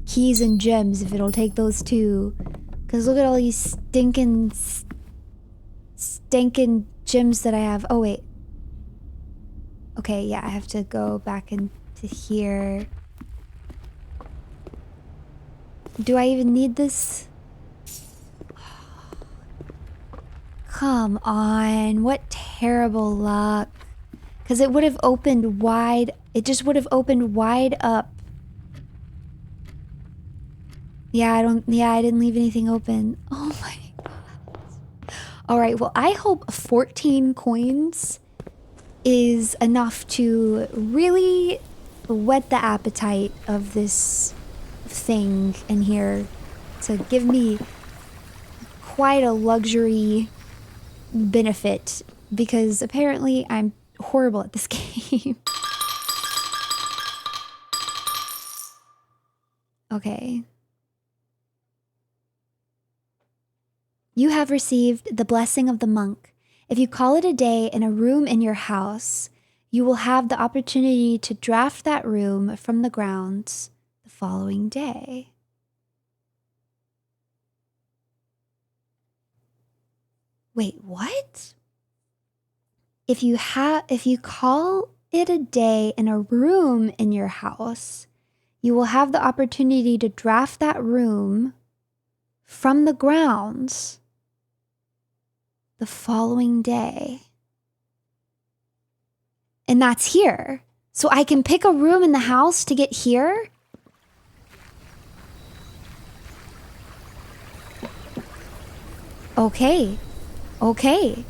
keys and gems if it'll take those too. Because look at all these stinking gems that I have. Oh, wait. Okay, yeah, I have to go back into here. Do I even need this? Come on, what terrible luck. Because it would have opened wide. It just would have opened wide up. Yeah, I didn't leave anything open. Oh my god. Alright, well, I hope 14 coins is enough to really whet the appetite of this thing in here to give me quite a luxury benefit, because apparently I'm horrible at this game. Okay. You have received the blessing of the monk. If you call it a day in a room in your house, you will have the opportunity to draft that room from the grounds the following day. Wait, what? If you call it a day in a room in your house, you will have the opportunity to draft that room from the grounds the following day. And that's here. So I can pick a room in the house to get here? Okay. Okay.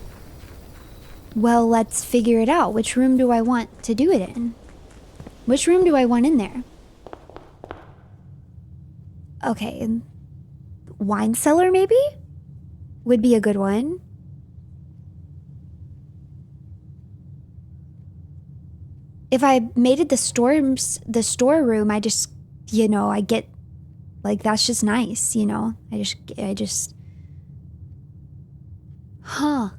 Well, let's figure it out. Which room do I want to do it in? Which room do I want in there? Okay. Wine cellar, maybe? Would be a good one. If I made it the storeroom, I just, you know, I get, like, that's just nice, you know? I just... Huh.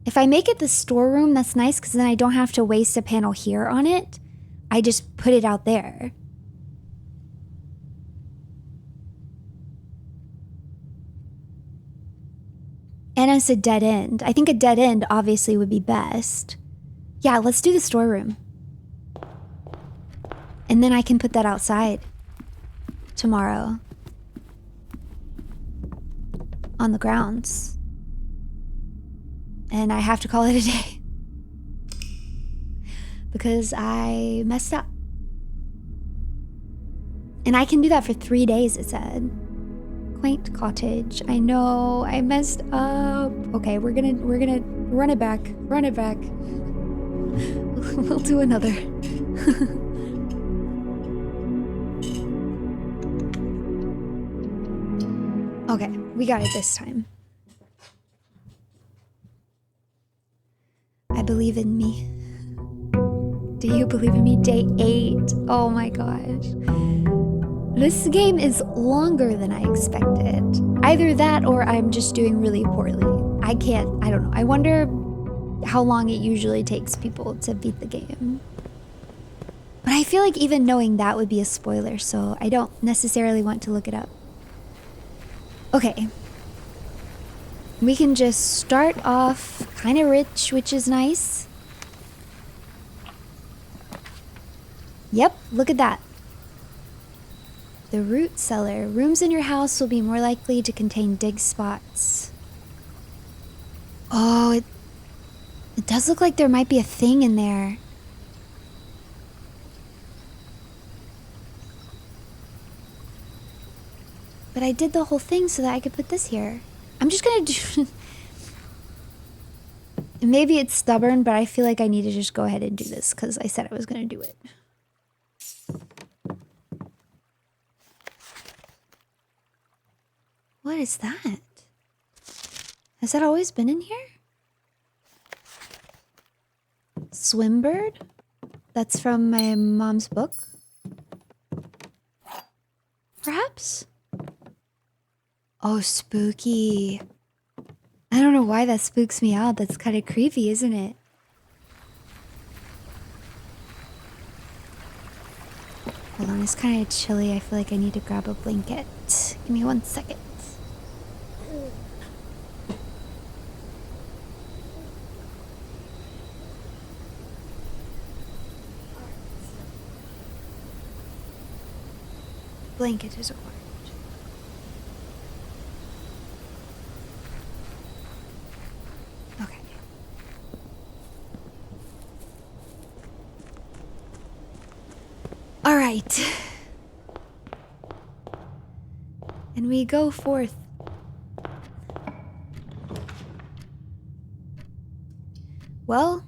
If I make it the storeroom, that's nice, because then I don't have to waste a panel here on it. I just put it out there. And it's a dead end. I think a dead end obviously would be best. Yeah, let's do the storeroom. And then I can put that outside tomorrow. On the grounds. And I have to call it a day. Because I messed up. And I can do that for 3 days, it said. Quaint cottage. I know, I messed up. Okay, we're gonna run it back. Run it back. We'll do another. Okay, we got it this time. I believe in me. Do you believe in me? Day 8. Oh my gosh. This game is longer than I expected. Either that or I'm just doing really poorly. I don't know. I wonder how long it usually takes people to beat the game. But I feel like even knowing that would be a spoiler, so I don't necessarily want to look it up. Okay. We can just start off kind of rich, which is nice. Yep, look at that. The root cellar. Rooms in your house will be more likely to contain dig spots. Oh, it does look like there might be a thing in there. But I did the whole thing so that I could put this here. I'm just gonna do... Maybe it's stubborn, but I feel like I need to just go ahead and do this because I said I was gonna do it. What is that? Has that always been in here? Swimbird? That's from my mom's book? Perhaps? Oh, spooky. I don't know why that spooks me out. That's kind of creepy, isn't it? Hold on, it's kind of chilly. I feel like I need to grab a blanket. Give me 1 second. Blanket is required. Okay. All right. And we go forth. Well,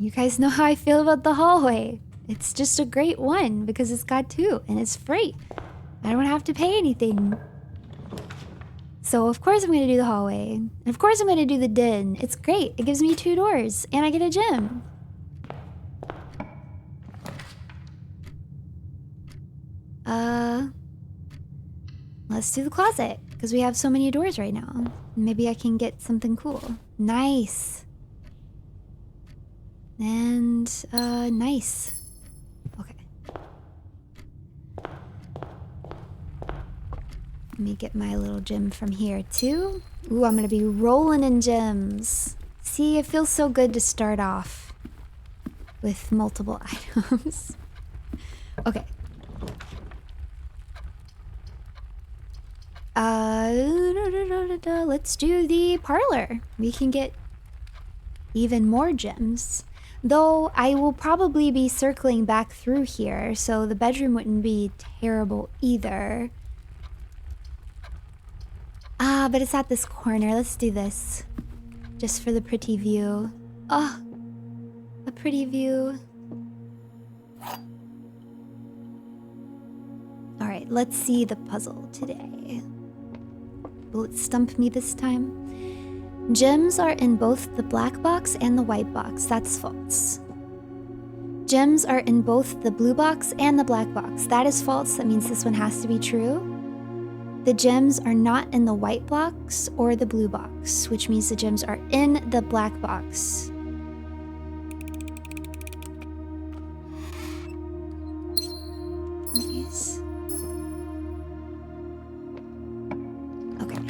you guys know how I feel about the hallway. It's just a great one because it's got 2 and it's free. I don't have to pay anything. So of course I'm going to do the hallway. And of course I'm going to do the den. It's great. It gives me 2 doors and I get a gym. Let's do the closet because we have so many doors right now. Maybe I can get something cool. Nice. And, nice. Okay. Let me get my little gem from here, too. Ooh, I'm gonna be rolling in gems. See, it feels so good to start off with multiple items. Okay. Let's do the parlor. We can get even more gems. Though I will probably be circling back through here, so the bedroom wouldn't be terrible either. Ah, but it's at this corner. Let's do this. Just for the pretty view. Oh, a pretty view. Alright, let's see the puzzle today. Will it stump me this time? Gems are in both the black box and the white box. That's false. Gems are in both the blue box and the black box. That is false. That means this one has to be true. The gems are not in the white box or the blue box, which means the gems are in the black box. Nice. Okay.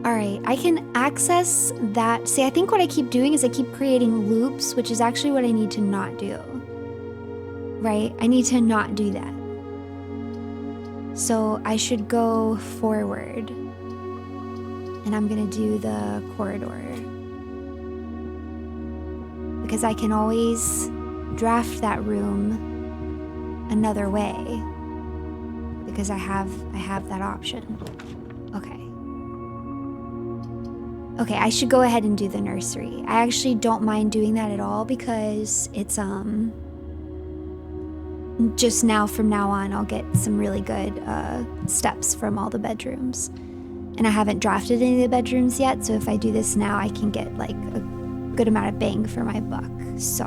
Alright, I can access that. See, I think what I keep doing is I keep creating loops, which is actually what I need to not do. Right? I need to not do that. So I should go forward. And I'm gonna do the corridor. Because I can always draft that room another way. Because I have that option. Okay. Okay, I should go ahead and do the nursery. I actually don't mind doing that at all because it's just now, from now on, I'll get some really good steps from all the bedrooms. And I haven't drafted any of the bedrooms yet, so if I do this now, I can get like a good amount of bang for my buck. So.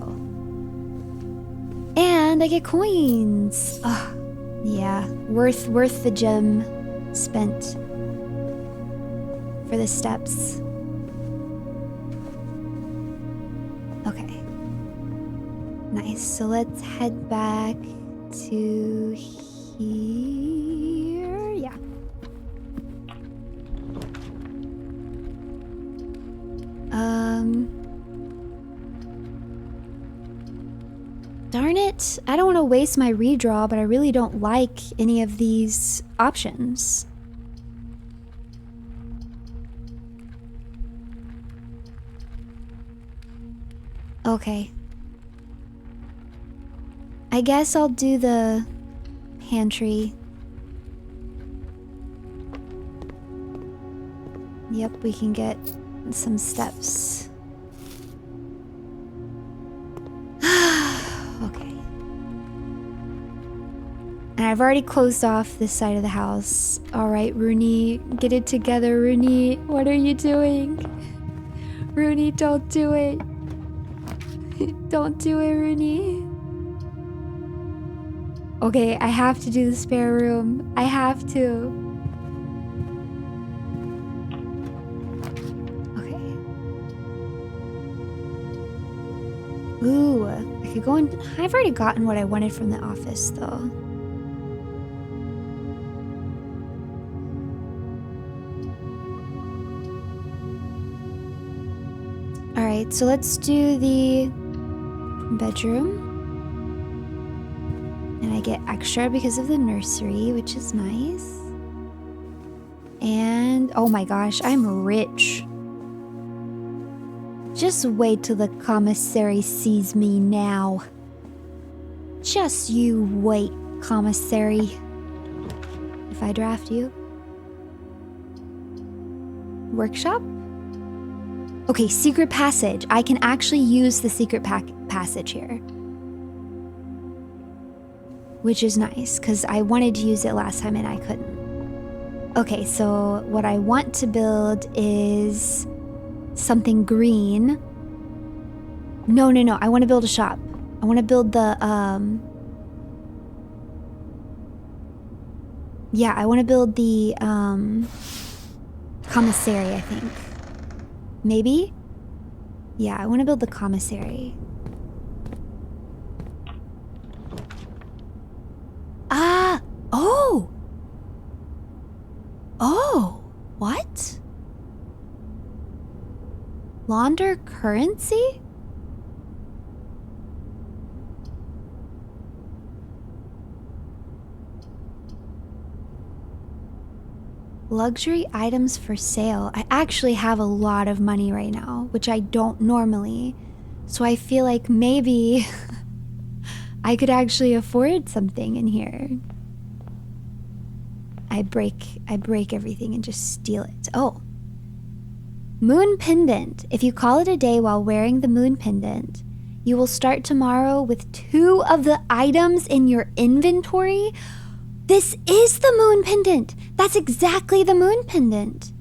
And I get coins. Oh, yeah, worth the gem spent for the steps. Okay. Nice, so let's head back to here. Yeah. Darn it. I don't want to waste my redraw, but I really don't like any of these options. Okay. I guess I'll do the pantry. Yep, we can get some steps. Okay. And I've already closed off this side of the house. Alright, Runie, get it together, Runie. What are you doing? Runie, don't do it. Don't do it, Runie. Okay, I have to do the spare room. I have to. Okay. Ooh, I could go in. I've already gotten what I wanted from the office, though. Alright, so let's do the bedroom. And I get extra because of the nursery, which is nice. And, oh my gosh, I'm rich. Just wait till the commissary sees me now. Just you wait, commissary. If I draft you. Workshop? Okay, secret passage. I can actually use the secret passage here. Which is nice, because I wanted to use it last time and I couldn't. Okay, so what I want to build is something green. No. I want to build a shop. I want to build the, yeah, I want to build the, commissary, I think. Maybe? Yeah, I want to build the commissary. Ah! Oh! Oh! What? Launder currency? Luxury items for sale. I actually have a lot of money right now, which I don't normally. So I feel like maybe I could actually afford something in here. I break everything and just steal it. Oh. Moon pendant. If you call it a day while wearing the moon pendant, you will start tomorrow with 2 of the items in your inventory. This is the moon pendant. That's exactly the moon pendant.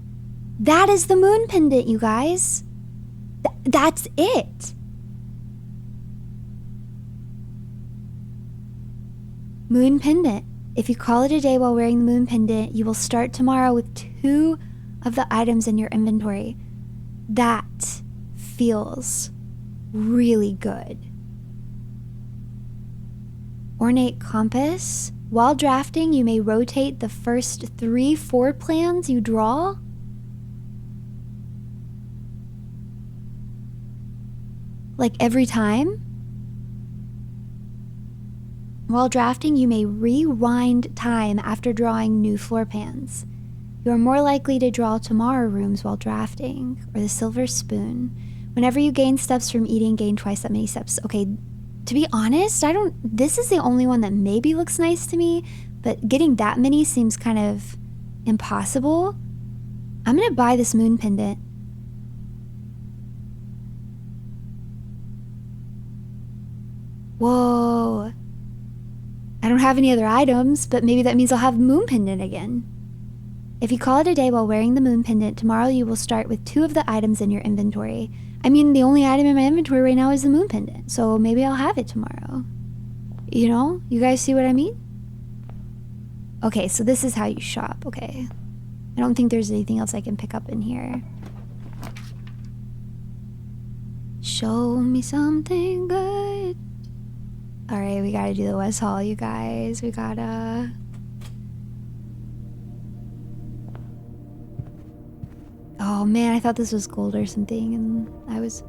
That is the moon pendant, you guys. That's it. Moon pendant. If you call it a day while wearing the moon pendant, you will start tomorrow with 2 of the items in your inventory. That feels really good. Ornate compass. While drafting, you may rotate the first 3 floor plans you draw. Like every time. While drafting, you may rewind time after drawing new floor plans. You are more likely to draw tomorrow rooms while drafting, or the silver spoon. Whenever you gain steps from eating, gain twice that many steps. Okay, to be honest, this is the only one that maybe looks nice to me, but getting that many seems kind of impossible. I'm gonna buy this moon pendant. Whoa. I don't have any other items, but maybe that means I'll have moon pendant again. If you call it a day while wearing the moon pendant, tomorrow you will start with 2 of the items in your inventory. I mean, the only item in my inventory right now is the moon pendant, so maybe I'll have it tomorrow. You know? You guys see what I mean? Okay, so this is how you shop. Okay. I don't think there's anything else I can pick up in here. Show me something good. Alright, we gotta do the West Hall, you guys. We gotta... Oh man, I thought this was gold or something, and I was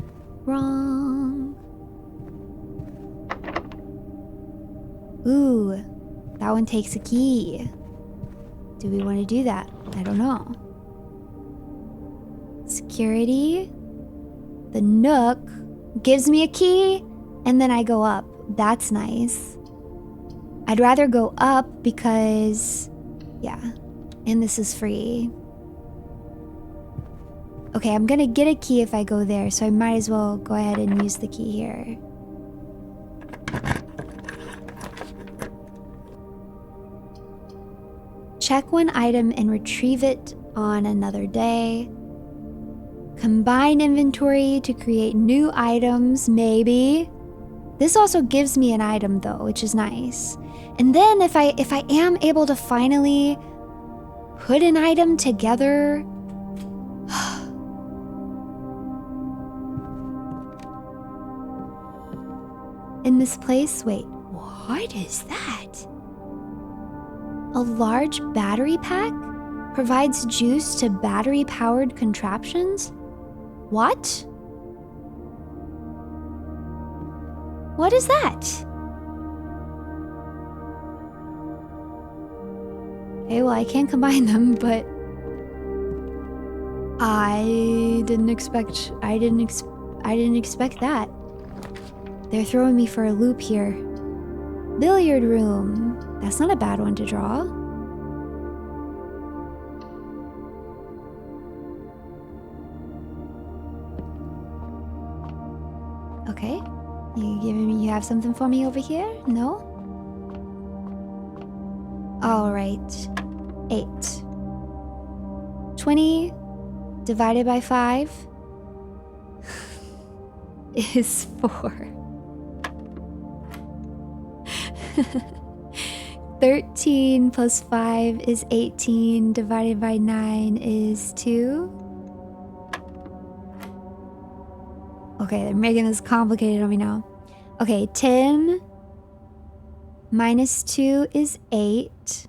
wrong. Ooh, that one takes a key. Do we want to do that? I don't know. Security. The Nook gives me a key, and then I go up. That's nice. I'd rather go up because, yeah, and this is free. Okay, I'm gonna get a key if I go there, so I might as well go ahead and use the key here. Check one item and retrieve it on another day. Combine inventory to create new items, maybe. This also gives me an item though, which is nice. And then if I am able to finally put an item together, in this place. Wait, what is that? A large battery pack provides juice to battery-powered contraptions? What? What is that? Okay, well, I can't combine them, but I didn't expect that. They're throwing me for a loop here. Billiard room. That's not a bad one to draw. Okay. You have something for me over here? No? All right. 8. 20 divided by 5 is 4. 13 plus 5 is 18, divided by 9 is 2. Okay, they're making this complicated on me now. Okay, 10 minus 2 is 8.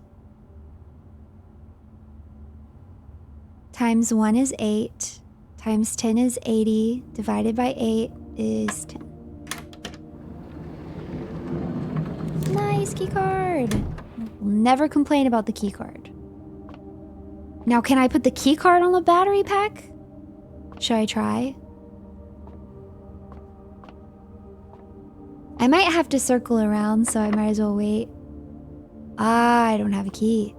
Times 1 is 8. Times 10 is 80. Divided by 8 is 10. Nice key card. Never complain about the key card. Now, can I put the key card on the battery pack? Should I try? I might have to circle around, so I might as well wait. Ah, I don't have a key.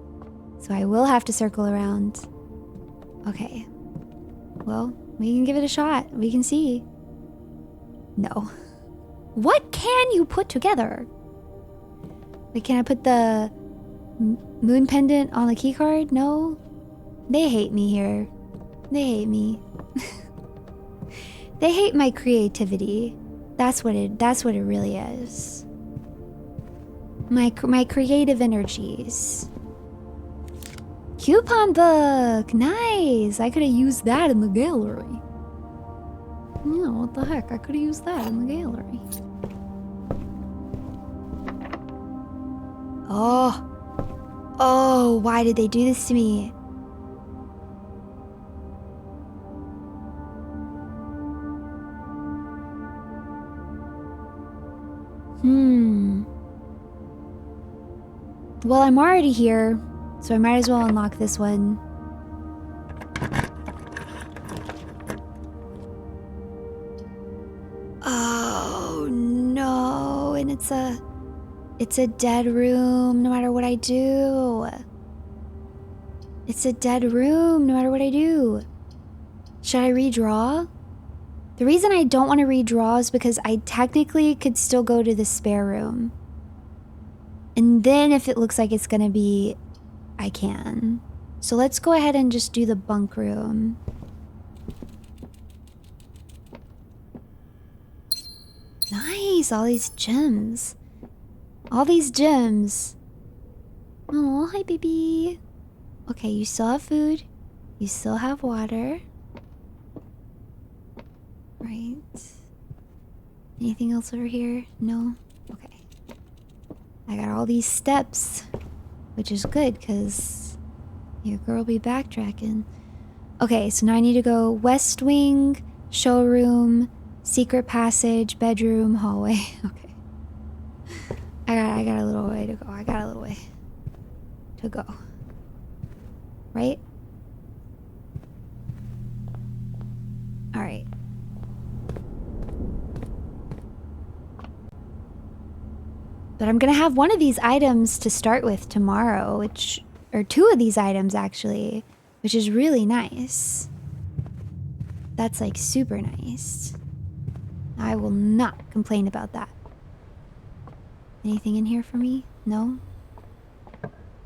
So I will have to circle around. Okay. Well, we can give it a shot. We can see. No. What can you put together? Wait, can I put the moon pendant on the key card? No? They hate me here. They hate me. They hate my creativity. That's what it really is. My creative energies. Coupon book! Nice! I could have used that in the gallery. Yeah, what the heck? I could have used that in the gallery. Oh. Oh, why did they do this to me? Well, I'm already here, so I might as well unlock this one. Oh no, and it's a dead room no matter what I do. It's a dead room no matter what I do. Should I redraw? The reason I don't want to redraw is because I technically could still go to the spare room. And then if it looks like it's gonna be, I can. So let's go ahead and just do the bunk room. Nice, all these gems. All these gems. Oh, hi baby. Okay, you still have food. You still have water. Right. Anything else over here? No? Okay. I got all these steps, which is good because your girl will be backtracking. Okay, so now I need to go west wing, showroom, secret passage, bedroom, hallway. Okay. I got a little way to go. I got a little way to go. Right? All right. But I'm gonna have one of these items to start with tomorrow, or 2 of these items actually, which is really nice. That's like super nice. I will not complain about that. Anything in here for me? No?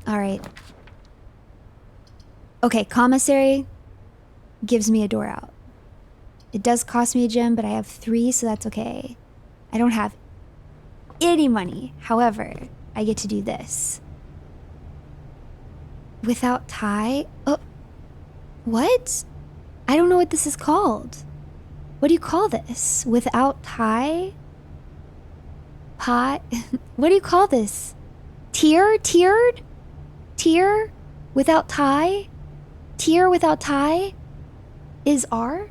Alright. Okay, commissary gives me a door out. It does cost me a gem, but I have 3, so that's okay. I don't have any money. However, I get to do this. Without tie? Oh, what? I don't know what this is called. What do you call this? Without tie? tie? What do you call this? Tier? Tiered? Tier without tie? Tier without tie is R?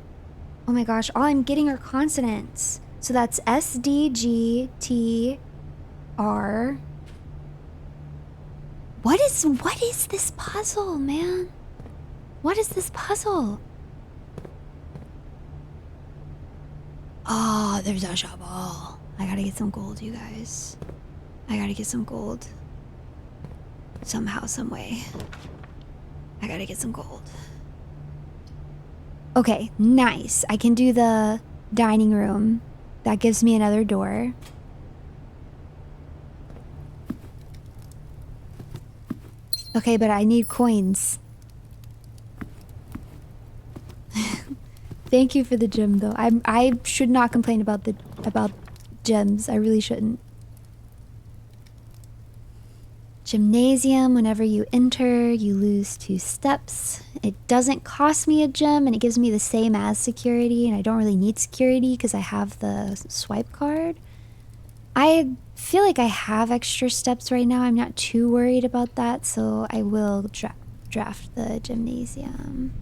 Oh my gosh, all I'm getting are consonants. So that's S, D, G, T, R. What is this puzzle, man? What is this puzzle? Oh, there's a shovel. I gotta get some gold, you guys. I gotta get some gold. Somehow, some way. I gotta get some gold. Okay, nice. I can do the dining room. That gives me another door. Okay, but I need coins. Thank you for the gem, though. I should not complain about gems. I really shouldn't. Gymnasium. Whenever you enter, you lose 2 steps. It doesn't cost me a gem, and it gives me the same as security, and I don't really need security because I have the swipe card. I feel like I have extra steps right now. I'm not too worried about that, so I will draft the gymnasium.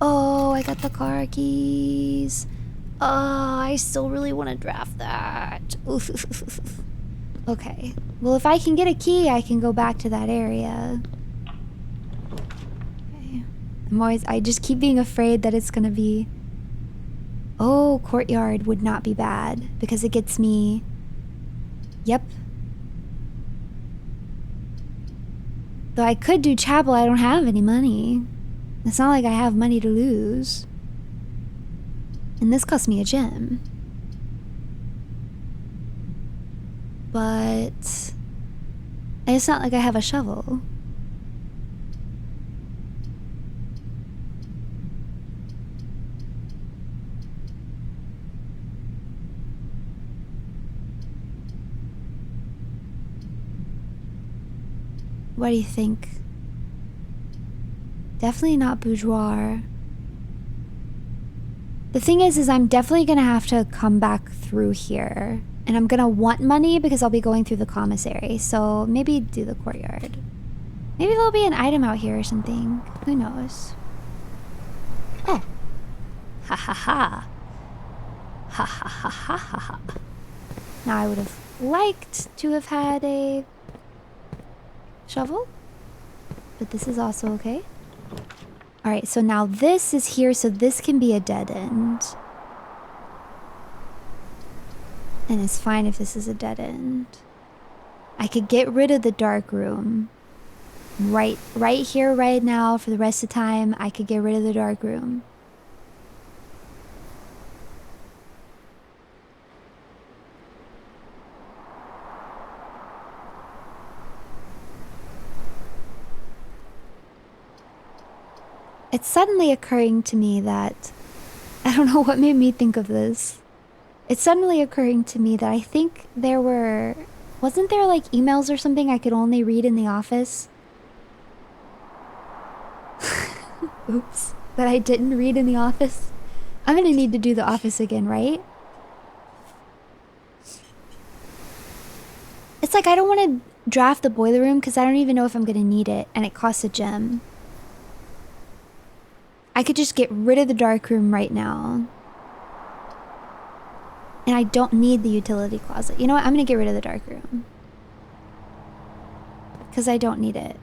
Oh, I got the car keys. Oh, I still really want to draft that. Okay. Well, if I can get a key, I can go back to that area. Okay. I just keep being afraid that it's gonna be... Oh, courtyard would not be bad because it gets me... Yep. Though I could do chapel, I don't have any money. It's not like I have money to lose. And this cost me a gem. But... it's not like I have a shovel. What do you think? Definitely not boudoir. The thing is I'm definitely gonna have to come back through here. And I'm gonna want money because I'll be going through the commissary. So maybe do the courtyard. Maybe there'll be an item out here or something. Who knows? Oh. Ha ha ha. Ha ha ha ha ha ha. Now I would have liked to have had a shovel, but this is also okay. All right, so now this is here, so this can be a dead end. And it's fine if this is a dead end. I could get rid of the dark room. Right here, right now, for the rest of the time, I could get rid of the dark room. It's suddenly occurring to me that... I don't know what made me think of this. It's suddenly occurring to me that I think there were... Wasn't there like emails or something I could only read in the office? Oops. That I didn't read in the office? I'm gonna need to do the office again, right? It's like I don't want to draft the boiler room because I don't even know if I'm gonna need it, and it costs a gem. I could just get rid of the dark room right now. And I don't need the utility closet. You know what? I'm gonna get rid of the dark room. Because I don't need it.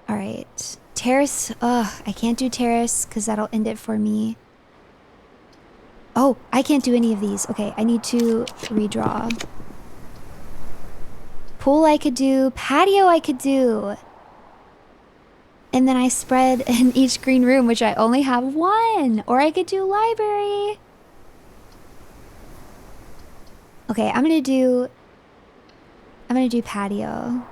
Alright. Terrace. Ugh, I can't do terrace because that'll end it for me. Oh, I can't do any of these. Okay, I need to redraw. Pool I could do. Patio I could do. And then I spread in each green room, which I only have 1. Or I could do library. Okay, I'm gonna do patio.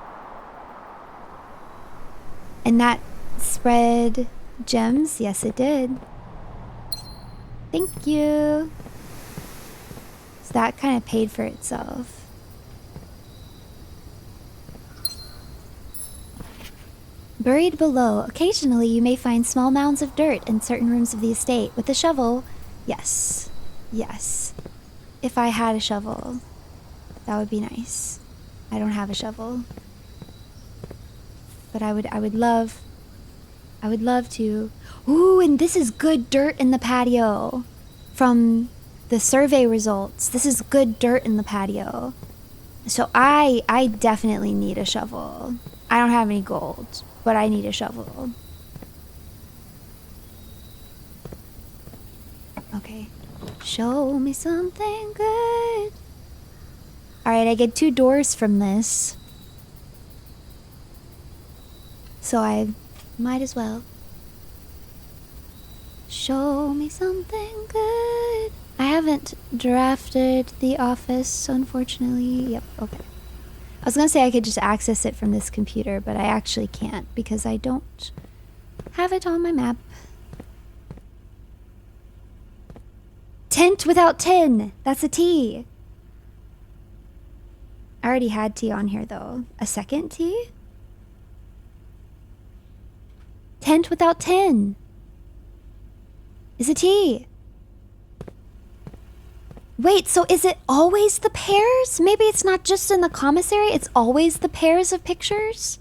And that spread gems? Yes, it did. Thank you. So that kind of paid for itself. Buried below, occasionally you may find small mounds of dirt in certain rooms of the estate. With a shovel, Yes. Yes. If I had a shovel, that would be nice. I don't have a shovel. But I would love to. Ooh, and this is good dirt in the patio. From the survey results, this is good dirt in the patio. So I definitely need a shovel. I don't have any gold, but I need a shovel. Okay. Show me something good. Alright, I get 2 doors from this. So I might as well. Show me something good. I haven't drafted the office, unfortunately. Yep, okay. I was gonna say I could just access it from this computer, but I actually can't because I don't have it on my map. Tent without tin. That's a T. I already had T on here though. A second T? Tent without tin is a T. Wait, so is it always the pairs? Maybe it's not just in the commissary, it's always the pairs of pictures?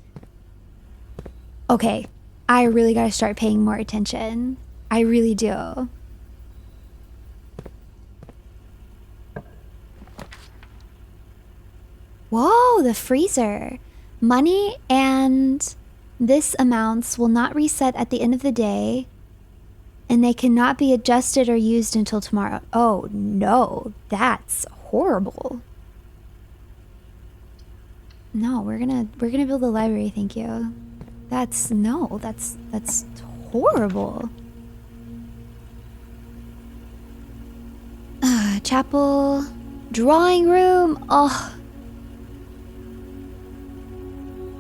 Okay, I really gotta start paying more attention. I really do. Whoa, the freezer. Money and this amounts will not reset at the end of the day, and they cannot be adjusted or used until tomorrow. Oh no, that's horrible. No, we're gonna build a library, thank you. That's horrible. Chapel, drawing room, oh.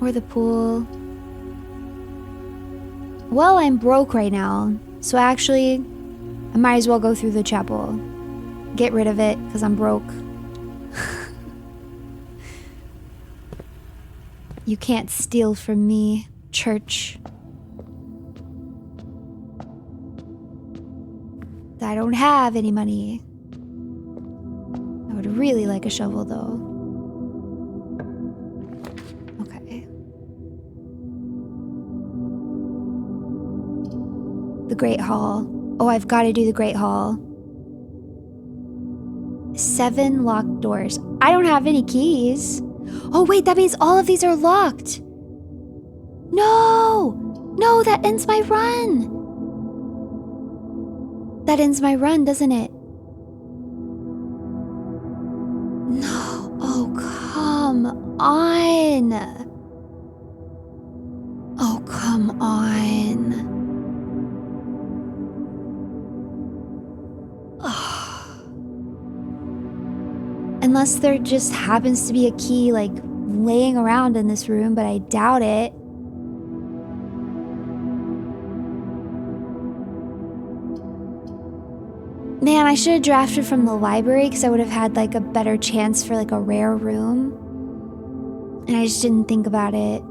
Or the pool. Well, I'm broke right now, so actually, I might as well go through the chapel. Get rid of it, because I'm broke. You can't steal from me, church. I don't have any money. I would really like a shovel, though. Okay. The Great Hall. Oh, I've got to do the Great Hall. 7 locked doors. I don't have any keys. Oh, wait, that means all of these are locked. No! No, that ends my run. That ends my run, doesn't it? No. Oh, come on. Oh, come on. Unless there just happens to be a key, like, laying around in this room, but I doubt it. Man, I should have drafted from the library because I would have had, like, a better chance for, like, a rare room. And I just didn't think about it.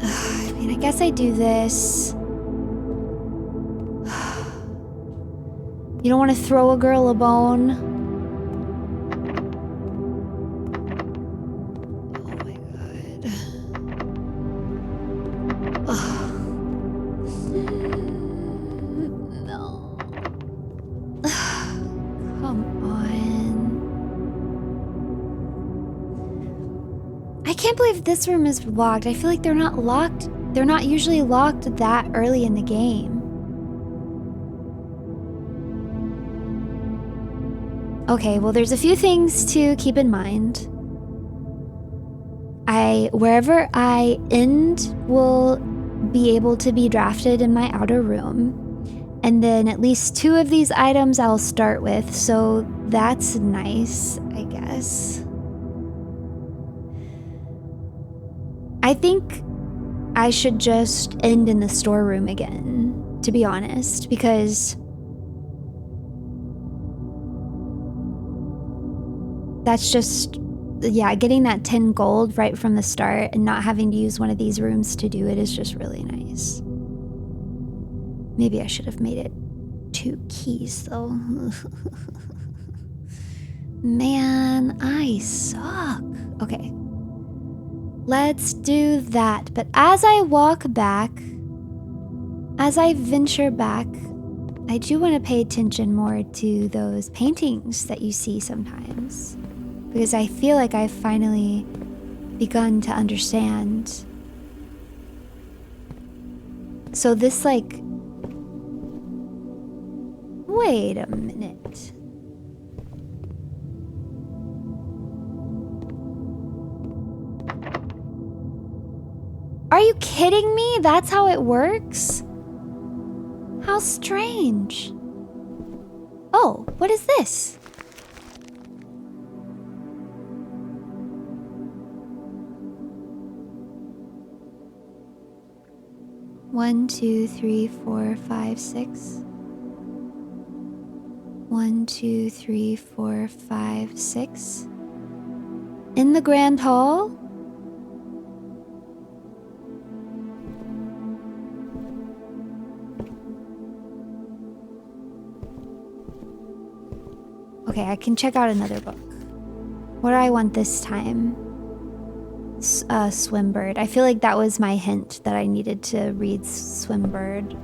I mean, I guess I do this. You don't want to throw a girl a bone. This room is locked. I feel like they're not locked. They're not usually locked that early in the game. Okay, well, there's a few things to keep in mind. Wherever I end will be able to be drafted in my outer room. And then at least 2 of these items I'll start with, so that's nice, I guess. I think I should just end in the storeroom again, to be honest, because that's just, yeah, getting that 10 gold right from the start and not having to use one of these rooms to do it is just really nice. Maybe I should have made it 2 keys, though. Man, I suck. Okay. Let's do that. But as I walk back, as I venture back, I do want to pay attention more to those paintings that you see sometimes. Because I feel like I've finally begun to understand. So this, like... Wait a minute. Are you kidding me? That's how it works? How strange. Oh, what is this? One, two, three, four, five, 6. 1, 2, 3, 4, 5, 6. In the Grand Hall? Okay, I can check out another book. What do I want this time? Swimbird. I feel like that was my hint that I needed to read Swimbird.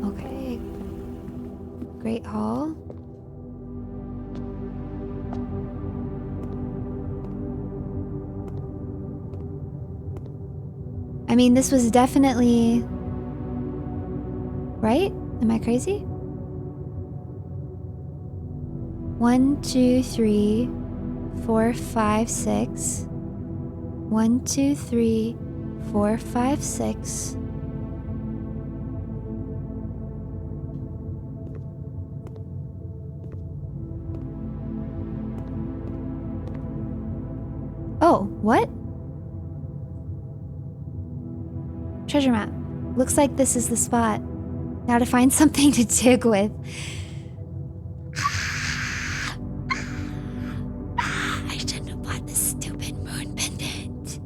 Okay. Great Hall. I mean, this was definitely... Right? Am I crazy? 1, 2, 3, 4, 5, 6. 1, 2, 3, 4, 5, 6. Oh, what? Treasure map. Looks like this is the spot. Now to find something to dig with. I shouldn't have bought this stupid moon pendant.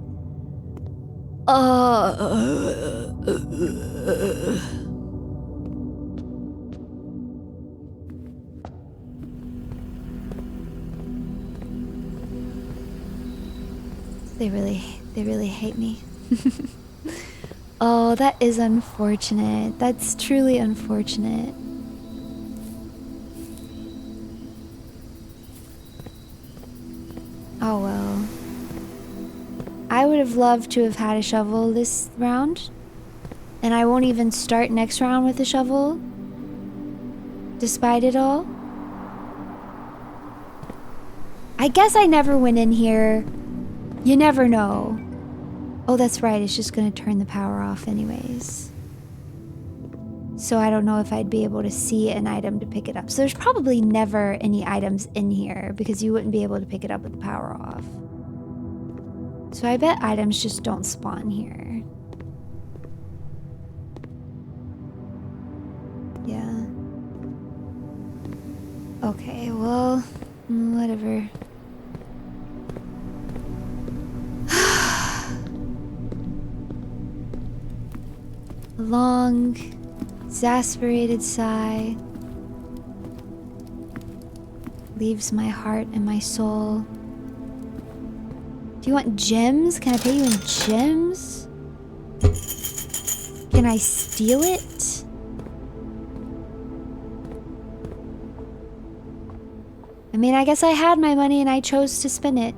They really hate me. Oh, that is unfortunate. That's truly unfortunate. Oh well. I would have loved to have had a shovel this round. And I won't even start next round with a shovel. Despite it all. I guess I never went in here. You never know. Oh, that's right. It's just going to turn the power off anyways. So I don't know if I'd be able to see an item to pick it up. So there's probably never any items in here because you wouldn't be able to pick it up with the power off. So I bet items just don't spawn here. Yeah. Okay, well, whatever. Long, exasperated sigh leaves my heart and my soul. Do you want gems? Can I pay you in gems? Can I steal it? I mean, I guess I had my money and I chose to spend it.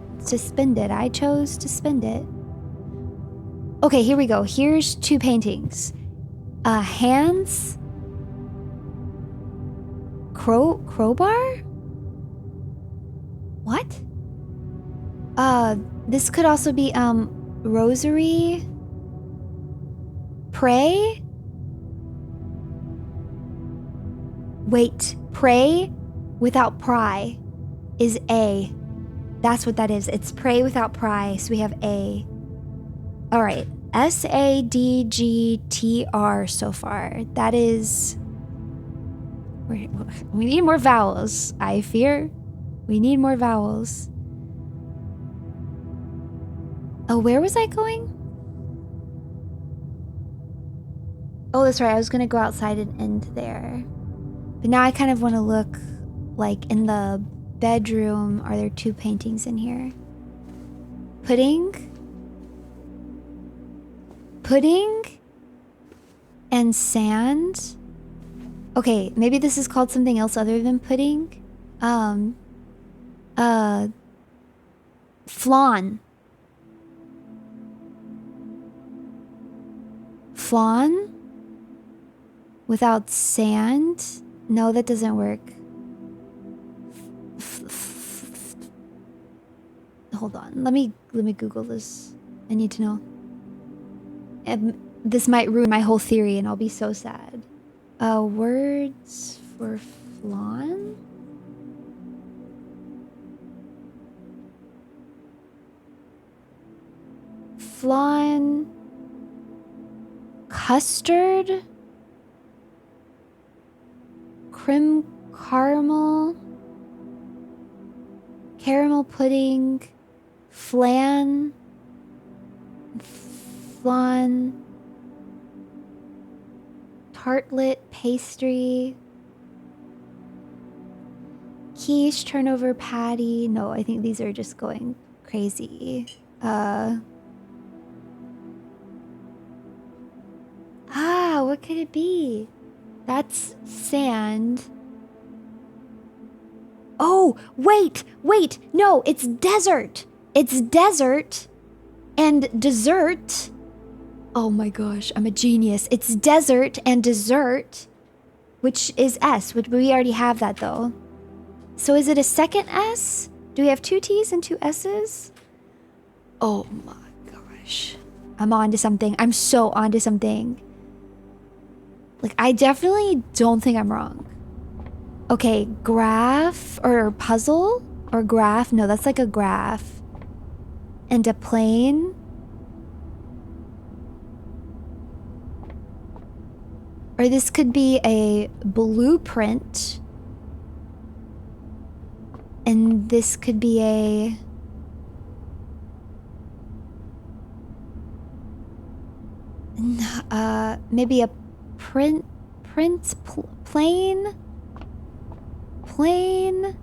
I chose to spend it. Okay, here we go. Here's 2 paintings. Hands? Crowbar? What? This could also be, rosary? Pray? Wait, pray without pry is A. That's what that is. It's pray without pry, so we have A. All right. SADGTR so far. That is... We need more vowels, I fear. We need more vowels. Oh, where was I going? Oh, that's right. I was gonna go outside and end there. But now I kind of want to look, like, in the bedroom. Are there 2 paintings in here? Pudding? Pudding? And sand? Okay, maybe this is called something else other than pudding. Flan. Flan? Without sand? No, that doesn't work. Hold on. Let me Google this. I need to know. This might ruin my whole theory and I'll be so sad. Words for flan? Flan. Custard? Creme caramel? Caramel pudding? Flan? Flan? Tartlet pastry? Quiche, turnover patty? No, I think these are just going crazy. What could it be? That's sand. Oh, wait, no, it's desert. It's desert and dessert. Oh my gosh, I'm a genius. It's desert and dessert, which is S, which we already have that though. So is it a second S? Do we have 2 T's and 2 S's? Oh my gosh. I'm onto something. I'm so onto something. Like, I definitely don't think I'm wrong. Okay, graph or puzzle or graph. No, that's like a graph. And a plane. Or this could be a blueprint. And this could be a... maybe a plane?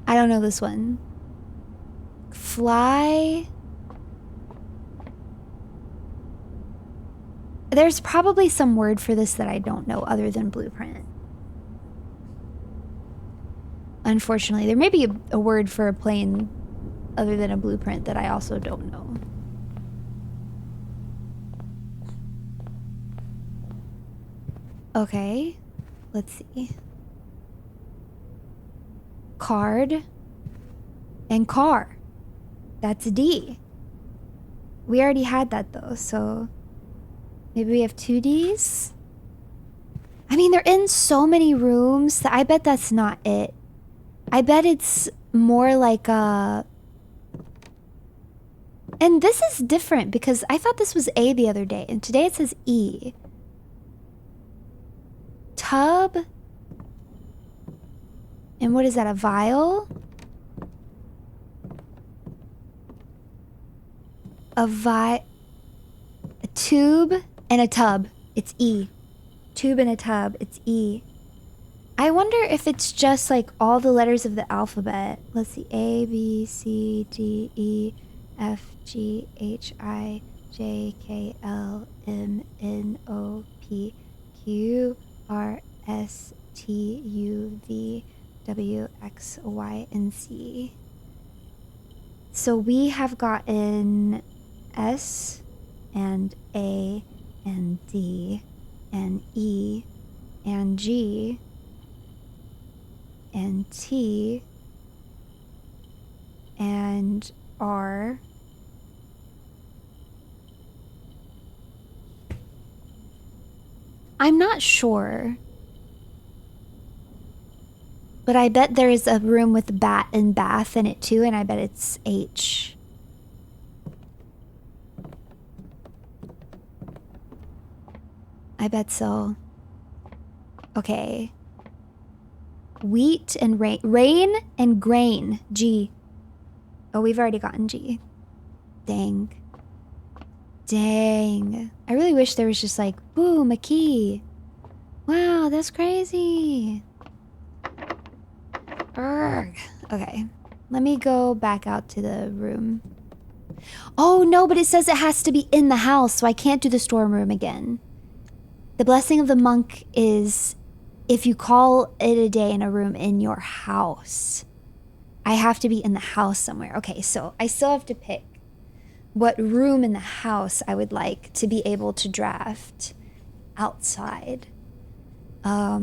I don't know this one. Fly. There's probably some word for this that I don't know other than blueprint. Unfortunately, there may be a word for a plane other than a blueprint that I also don't know. Okay, let's see. Card and car. That's a D. We already had that though, so maybe we have 2 Ds? I mean, they're in so many rooms that I bet that's not it. I bet it's more like a... And this is different because I thought this was A the other day, and today it says E. Tub. And what is that, a vial? A tube and a tub. It's E. Tube and a tub. It's E. I wonder if it's just like all the letters of the alphabet. Let's see. A, B, C, D, E, F, G, H, I, J, K, L, M, N, O, P, Q, R, S, T, U, V, W, X, Y, and Z. So we have gotten S and A and D and E and G and T and R. I'm not sure. But I bet there is a room with bat and bath in it too, and I bet it's H. I I bet so. Okay. Wheat and rain. Rain and grain. G. Oh, we've already gotten G. Dang. Dang. I really wish there was just like, boom, a key. Wow, that's crazy. Urgh. Okay. Let me go back out to the room. Oh, no, but it says it has to be in the house, so I can't do the storm room again. The blessing of the monk is if you call it a day in a room in your house. I have to be in the house somewhere. Okay, so I still have to pick what room in the house I would like to be able to draft outside. Yeah,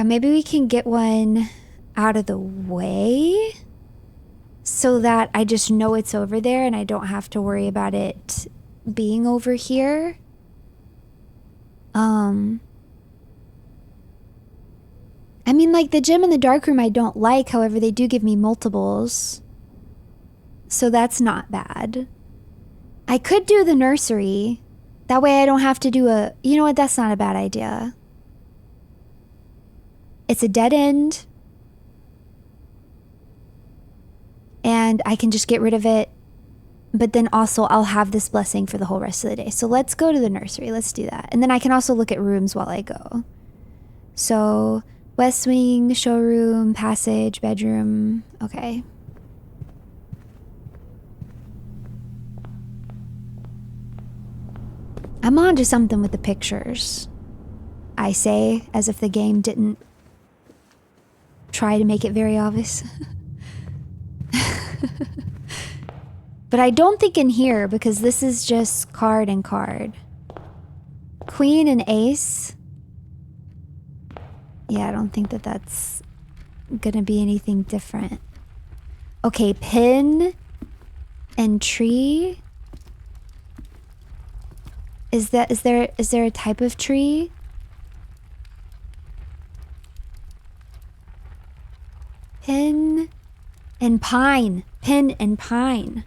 maybe we can get one out of the way so that I just know it's over there and I don't have to worry about it being over here. I mean, like, the gym and the dark room I don't like, however, they do give me multiples. So that's not bad. I could do the nursery. That way I don't have to do a... You know what? That's not a bad idea. It's a dead end. And I can just get rid of it. But then also I'll have this blessing for the whole rest of the day. So let's go to the nursery. Let's do that. And then I can also look at rooms while I go. So... West wing, showroom, passage, bedroom. Okay. I'm on to something with the pictures. I say, as if the game didn't try to make it very obvious. But I don't think in here, because this is just card and card. Queen and ace. Yeah, I don't think that that's gonna be anything different. Okay, pin and tree. Is there a type of tree? Pin and pine. Pin and pine.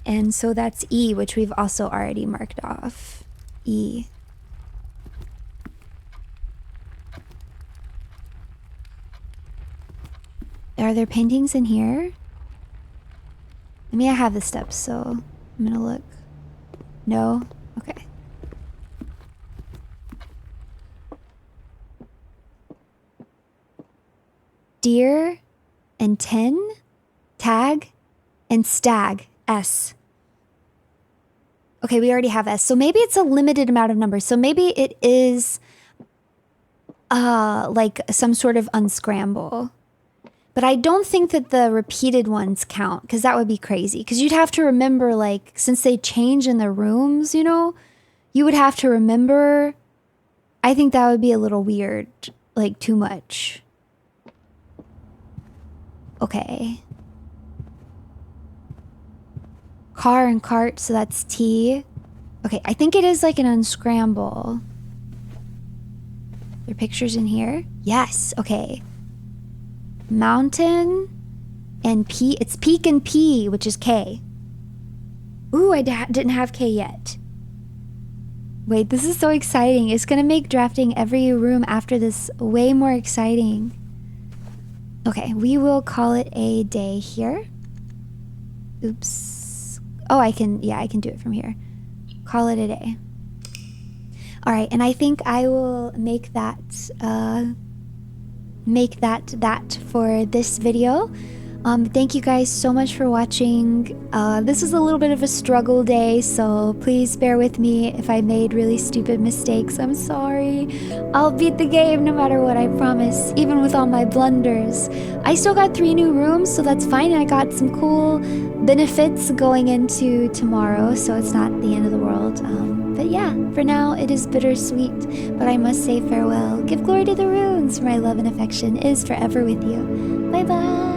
And so that's E, which we've also already marked off. E. Are there paintings in here? I mean, I have the steps, so I'm gonna look. No? Okay. Deer and 10, tag, and stag, S. Okay, we already have S. So maybe it's a limited amount of numbers. So maybe it is like some sort of unscramble. But I don't think that the repeated ones count, because that would be crazy. Because you'd have to remember, like, since they change in the rooms, you know, you would have to remember. I think that would be a little weird, like, too much. Okay. Car and cart, so that's T. Okay, I think it is like an unscramble. There are pictures in here? Yes, okay. Mountain and P. It's peak and P, which is K. Ooh, I didn't have K yet. Wait, this is so exciting. It's gonna make drafting every room after this way more exciting. Okay, we will call it a day here. Oops. Oh, I can do it from here. Call it a day. All right, and I think I will make that for this video. Thank you guys so much for watching. This was a little bit of a struggle day, so please bear with me if I made really stupid mistakes. I'm sorry. I'll beat the game no matter what, I promise, even with all my blunders. I still got 3 new rooms, so that's fine. I got some cool benefits going into tomorrow, so it's not the end of the world. But yeah, for now, it is bittersweet, but I must say farewell. Give glory to the runes, for my love and affection is forever with you. Bye-bye.